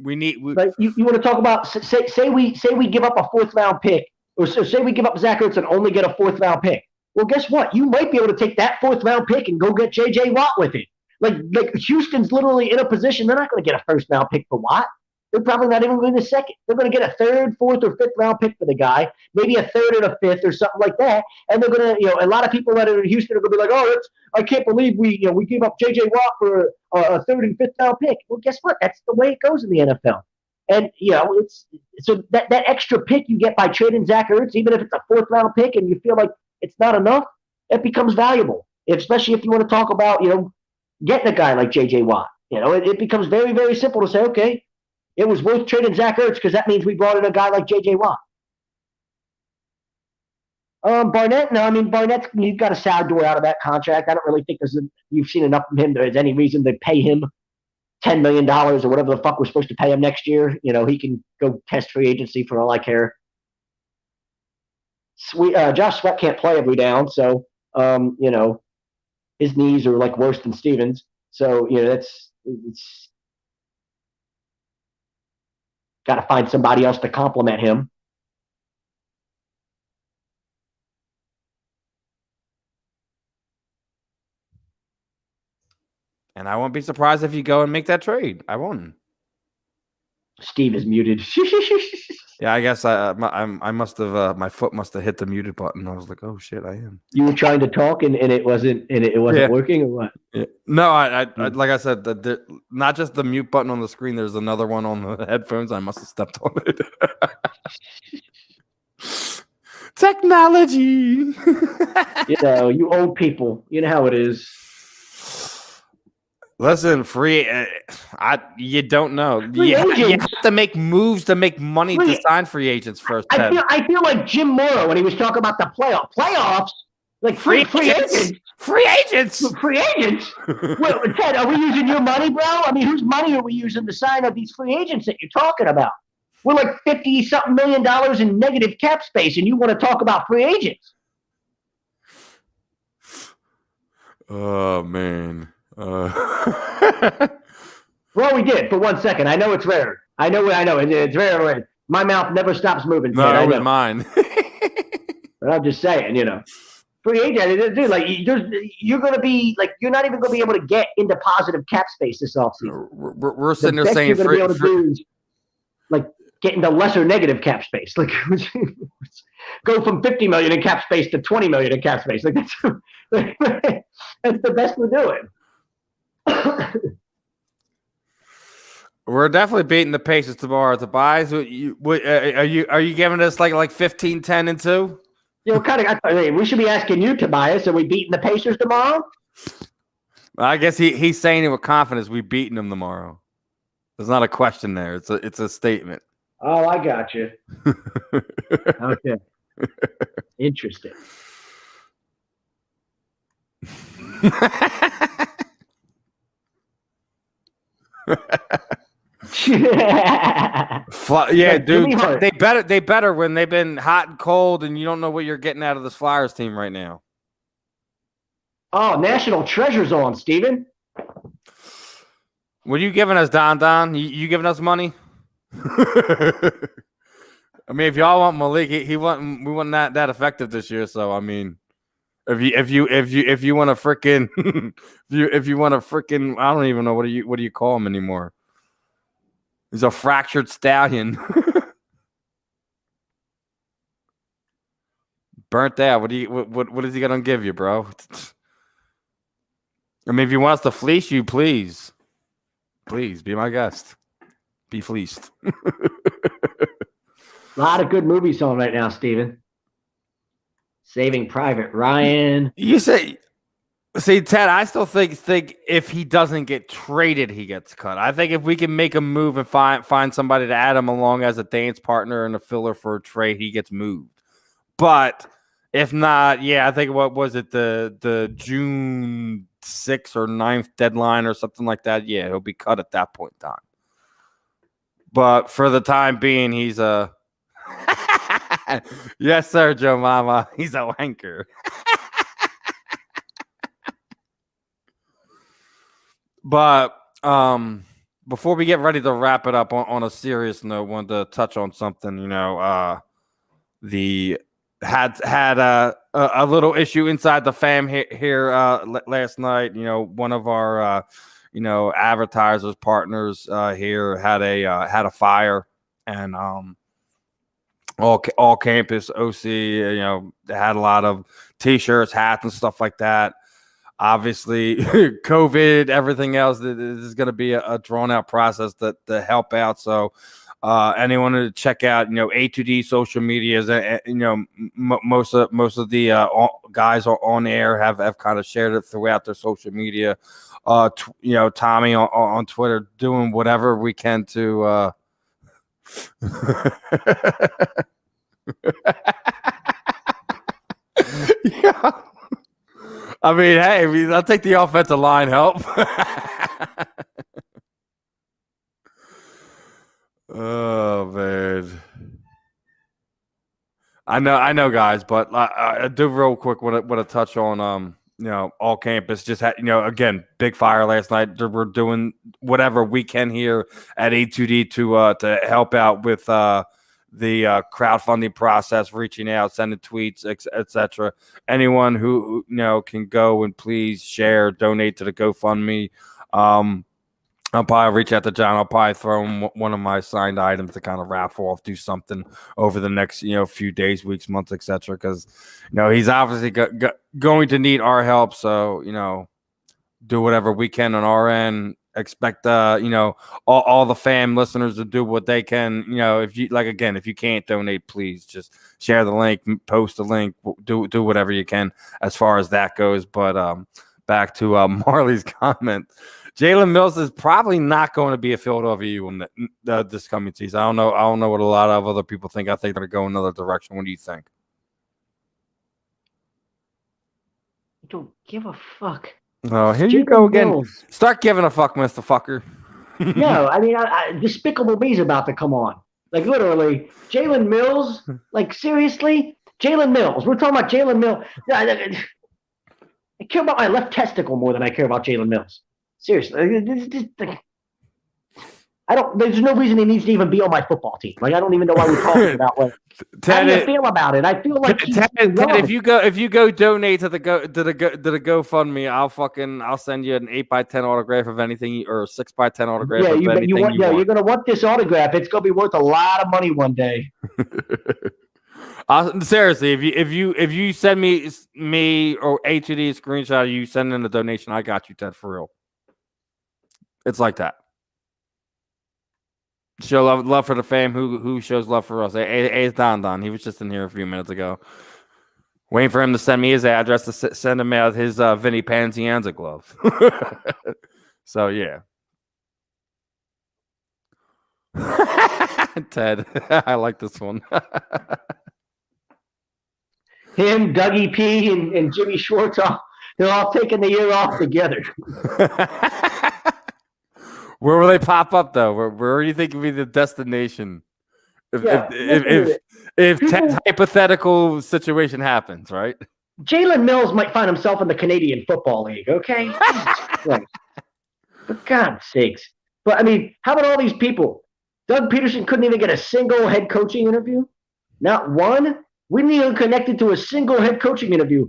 We want to talk about say we give up a 4th round pick. Or say we give up Zach Ertz and only get a 4th round pick. Well, guess what? You might be able to take that 4th round pick and go get J.J. Watt with it. Like Houston's literally in a position they're not going to get a 1st round pick for Watt. They're probably not even going to get a 2nd. They're going to get a 3rd, 4th, or 5th round pick for the guy, maybe a 3rd and a 5th or something like that. And they're going to, a lot of people that are in Houston are going to be like, oh, I can't believe we gave up J.J. Watt for a 3rd and 5th round pick. Well, guess what? That's the way it goes in the NFL. And, it's so that extra pick you get by trading Zach Ertz, even if it's a 4th round pick and you feel like it's not enough, it becomes valuable, especially if you want to talk about, getting a guy like J.J. Watt. It becomes very, very simple to say, okay, it was worth trading Zach Ertz because that means we brought in a guy like J.J. Watt. Barnett, Barnett's he's got a sour door out of that contract. I don't really think you've seen enough from him. There's any reason to pay him $10 million or whatever the fuck we're supposed to pay him next year. He can go test free agency for all I care. Josh Sweat can't play every down, so his knees are worse than Stevens. So it's got to find somebody else to complement him. And I won't be surprised if you go and make that trade. I won't. Steve is muted. Yeah, I guess I must have my foot must have hit the muted button. I was like, oh shit, I am. You were trying to talk and it wasn't working or what? Yeah. No, I like I said, not just the mute button on the screen. There's another one on the headphones. I must have stepped on it. Technology. You old people. You know how it is. Listen, you don't know. You have to make moves to make money to sign free agents first. I feel like Jim Morrow when he was talking about the playoffs. Like free agents. Free agents. Well, Ted, are we using your money, bro? I mean, whose money are we using to sign up these free agents that you're talking about? We're like $50-something million in negative cap space, and you want to talk about free agents? Oh man. Well, we did for 1 second. I know it's rare. I know. It's very rare. My mouth never stops moving. No, it was mine. But I'm just saying, free agent, dude. Like you're going to be like you're not even going to be able to get into positive cap space this offseason. We're sitting there best saying you're going to be able to do is like get into lesser negative cap space. Like go from 50 million in cap space to 20 million in cap space. Like that's the best we're doing. We're definitely beating the Pacers tomorrow. Tobias, are you giving us like 15, 10, and 2? I mean, we should be asking you, Tobias. Are we beating the Pacers tomorrow? I guess he's saying it with confidence. We're beating them tomorrow. There's not a question there. It's a statement. Oh, I got you. Okay. Interesting. Yeah, dude. They better when they've been hot and cold, and you don't know what you're getting out of this Flyers team right now. Oh, national treasure's on, Steven. What are you giving us, Don? You giving us money? I mean, if y'all want Malik, we weren't that effective this year. So I mean, if you want to frickin' if you want to frickin' I don't even know what do you call him anymore. He's a fractured stallion. Burnt out. What is he gonna give you, bro? I mean, if you want us to fleece you, please be my guest. Be fleeced. A lot of good movies on right now, Steven. Saving Private Ryan. You see, Ted, I still think if he doesn't get traded, he gets cut. I think if we can make a move and find somebody to add him along as a dance partner and a filler for a trade, he gets moved. But if not, yeah, I think what was it, the June 6th or 9th deadline or something like that? Yeah, he'll be cut at that point in time. But for the time being, he's a yes, sir, Joe Mama. He's a wanker. But before we get ready to wrap it up on a serious note, wanted to touch on something. You know, had a little issue inside the fam here last night. You know, one of our advertisers partners here had a fire, and all campus OC, they had a lot of T-shirts, hats, and stuff like that. Obviously, COVID, everything else, this is going to be a drawn-out process to help out. So anyone to check out, A2D social medias, most of the guys on air have kind of shared it throughout their social media. Tommy on Twitter doing whatever we can to yeah. I mean, hey, I'll take the offensive line help. Oh man, I know, guys, but I do real quick want to touch on all campus just had again big fire last night. We're doing whatever we can here at A2D to help out with the crowdfunding process, reaching out, sending tweets, etc. Anyone who can go and please share, donate to the GoFundMe. I'll probably reach out to John. I'll probably throw him one of my signed items to kind of raffle off, do something over the next few days, weeks, months, etc. Because he's obviously going to need our help. So do whatever we can on our end. Expect all the fam listeners to do what they can. If you can't donate, please just share the link, post the link, do whatever you can as far as that goes. But back to Marley's comment. Jalen Mills is probably not going to be a Philadelphia Eagle this coming season. I don't know what a lot of other people think. I think they're going to go another direction. What do you think? I don't give a fuck. Oh, here you go again. Mills. Start giving a fuck, Mr. Fucker. No, I mean, Despicable Me's about to come on. Like, literally, Jalen Mills? Like, seriously? Jalen Mills. We're talking about Jalen Mills. I care about my left testicle more than I care about Jalen Mills. Seriously. There's no reason he needs to even be on my football team. Like, I don't even know why we're talking about what. How do you feel about it? I feel like Ted, if you go donate to the GoFundMe, I'll send you an 8x10 autograph of anything, or a 6x10 autograph of anything you want. You're gonna want this autograph. It's gonna be worth a lot of money one day. Seriously, if you send me or HUD a screenshot of you sending a donation, I got you, Ted, for real. It's like that. Show love for the fam. Who shows love for us? It's Don. He was just in here a few minutes ago, waiting for him to send me his address to send him out his Vinny Panzianza glove. So yeah, Ted, I like this one. Him, Dougie P, and Jimmy Schwartz, they're all taking the year off together. Where will they pop up though? Where do you think would be the destination if Ted's hypothetical situation happens, right? Jalen Mills might find himself in the Canadian Football League, okay? For God's sakes. But I mean, how about all these people? Doug Peterson couldn't even get a single head coaching interview? Not one? We didn't even connect to a single head coaching interview.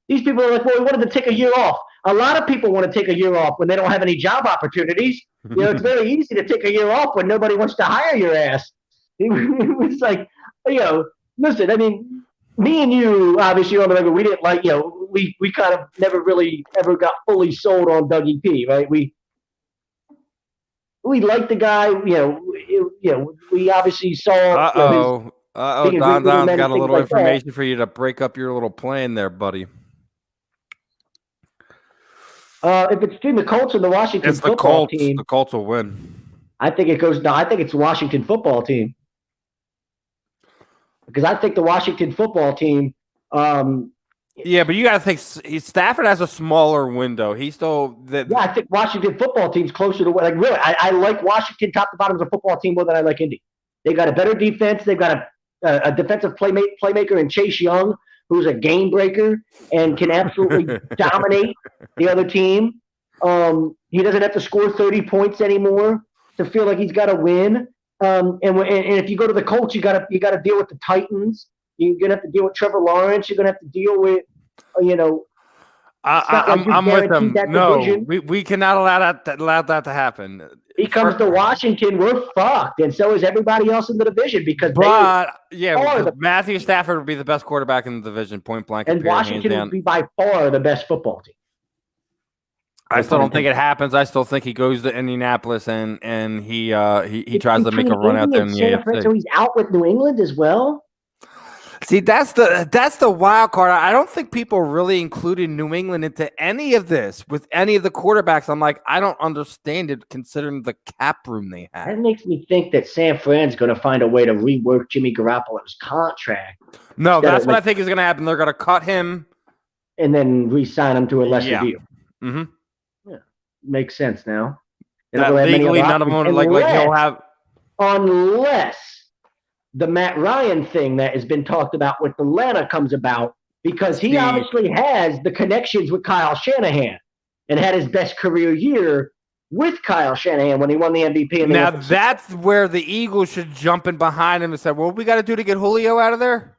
These people are like, well, we wanted to take a year off. A lot of people want to take a year off when they don't have any job opportunities. You know, it's very easy to take a year off when nobody wants to hire your ass. It was like, you know, listen, I mean, me and you, obviously, on the record, we didn't like, you know, we kind of never really ever got fully sold on Dougie P, right? We liked the guy, we obviously saw. Don's got a little information for you to break up your little plan there, buddy. If it's between the Colts and the Washington football team, the Colts will win. I think it goes. No, I think it's the Washington football team, because I think the Washington football team. Yeah, but you got to think Stafford has a smaller window. He's still. Yeah, I think Washington football team's closer to like really. I like Washington top to bottom as a football team more than I like Indy. They got a better defense. They've got a defensive playmaker in Chase Young, who's a game breaker and can absolutely dominate the other team. He doesn't have to score 30 points anymore to feel like he's got to win. And if you go to the Colts, you got to deal with the Titans. You're gonna have to deal with Trevor Lawrence. You're gonna have to deal with, I'm with them. No, we cannot allow that to happen. He comes to Washington, we're fucked, and so is everybody else in the division because Matthew Stafford would be the best quarterback in the division, point blank. And Washington would be by far the best football team. I still don't think it happens. I still think he goes to Indianapolis and he tries to make a run out there in the AFC. So he's out with New England as well. See, that's the wild card. I don't think people really included New England into any of this with any of the quarterbacks. I'm like, I don't understand it considering the cap room they have. That makes me think that San Fran's going to find a way to rework Jimmy Garoppolo's contract. No, that's what I think is going to happen. They're going to cut him and then re-sign him to a lesser deal. Mm-hmm. Yeah, makes sense now. Legally, none of them like he'll have unless the Matt Ryan thing that has been talked about with Atlanta comes about, because he obviously has the connections with Kyle Shanahan and had his best career year with Kyle Shanahan when he won the MVP. Now that's where the Eagles should jump in behind him and say, well, what we got to do to get Julio out of there?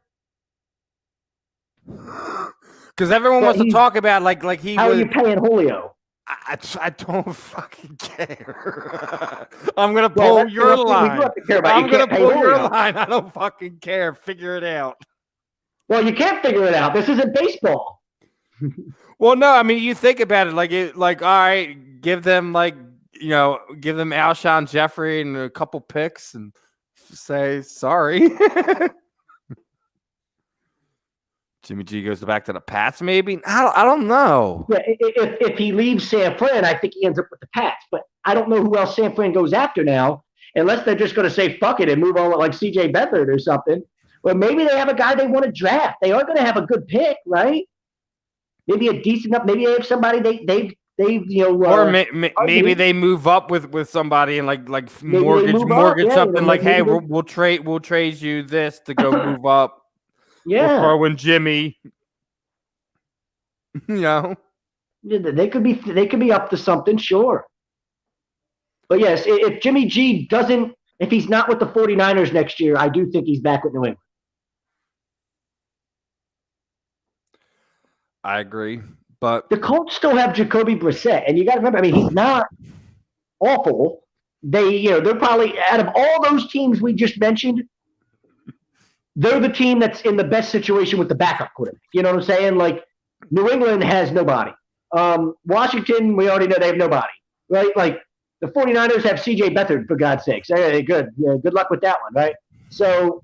Because everyone wants to talk about like he. How are you paying Julio? I don't fucking care. I'm gonna pull your line. I'm gonna pull your line. I don't fucking care. Figure it out. Well, you can't figure it out. This isn't baseball. Well, no, I mean, you think about it, like all right, give them Alshon Jeffrey and a couple picks and say sorry. Jimmy G goes back to the Pats, maybe? I don't know. Yeah, if he leaves San Fran, I think he ends up with the Pats. But I don't know who else San Fran goes after now, unless they're just going to say fuck it and move on like C.J. Beathard or something. Or maybe they have a guy they want to draft. They are going to have a good pick, right? Maybe a decent enough. Maybe they have somebody they've or maybe they move up with somebody and like mortgage something like, hey, we'll trade you this to go move up. Yeah, we'll throw in Jimmy. They could be up to something, sure. But yes, if Jimmy G if he's not with the 49ers next year, I do think he's back with New England. I agree, but the Colts still have Jacoby Brissett, and you got to remember, I mean, he's not awful. They're probably out of all those teams we just mentioned, they're the team that's in the best situation with the backup quarterback. You know what I'm saying? Like New England has nobody. Washington, we already know they have nobody, right? Like the 49ers have C.J. Beathard, for God's sakes. Hey, good. Yeah, good luck with that one, right? So,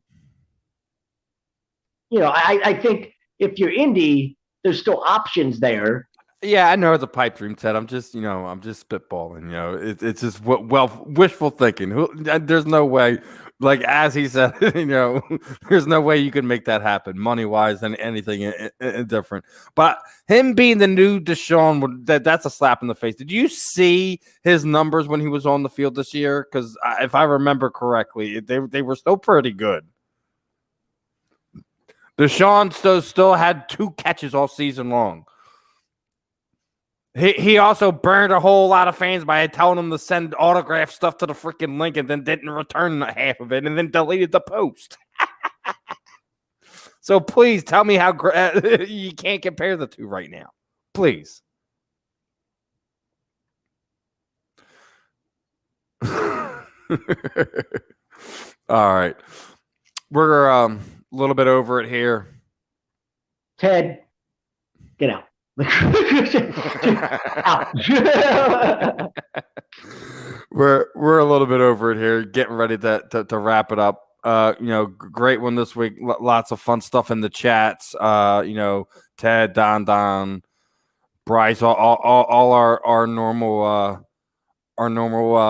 I think if you're Indy, there's still options there. Yeah, I know it's a pipe dream, Ted. I'm just spitballing. It's just wishful thinking. There's no way, like as he said, there's no way you could make that happen money wise and anything different. But him being the new Deshaun, that's a slap in the face. Did you see his numbers when he was on the field this year? Because if I remember correctly, they were still pretty good. Deshaun still had 2 catches all season long. He also burned a whole lot of fans by telling them to send autograph stuff to the freaking link and then didn't return half of it and then deleted the post. So please tell me how you can't compare the two right now. Please. All right. We're a little bit over it here. Ted, get out. We're a little bit over it here, getting ready to wrap it up. Great one this week. Lots of fun stuff in the chats. Ted, Don, Bryce, all our normal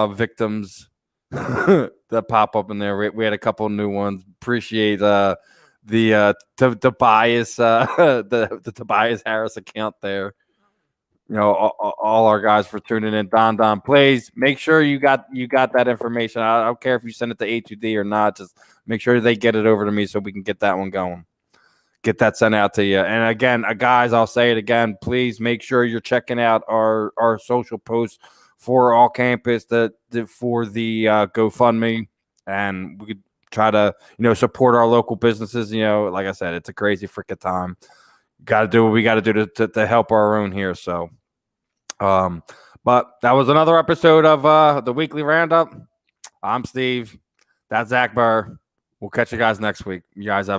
victims that pop up in there. We had a couple of new ones. Appreciate the Tobias the Tobias Harris account there. All our guys for tuning in. Don, please make sure you got that information. I don't care if you send it to A2D or not. Just make sure they get it over to me so we can get that one going. Get that sent out to you. And again, guys, I'll say it again. Please make sure you're checking out our social posts for All Campus for the GoFundMe, and we could try to support our local businesses. Like I said, it's a crazy freaking time. Got to do what we got to do to help our own here. So, but that was another episode of the Weekly Roundup. I'm Steve. That's Zach Burr. We'll catch you guys next week. You guys have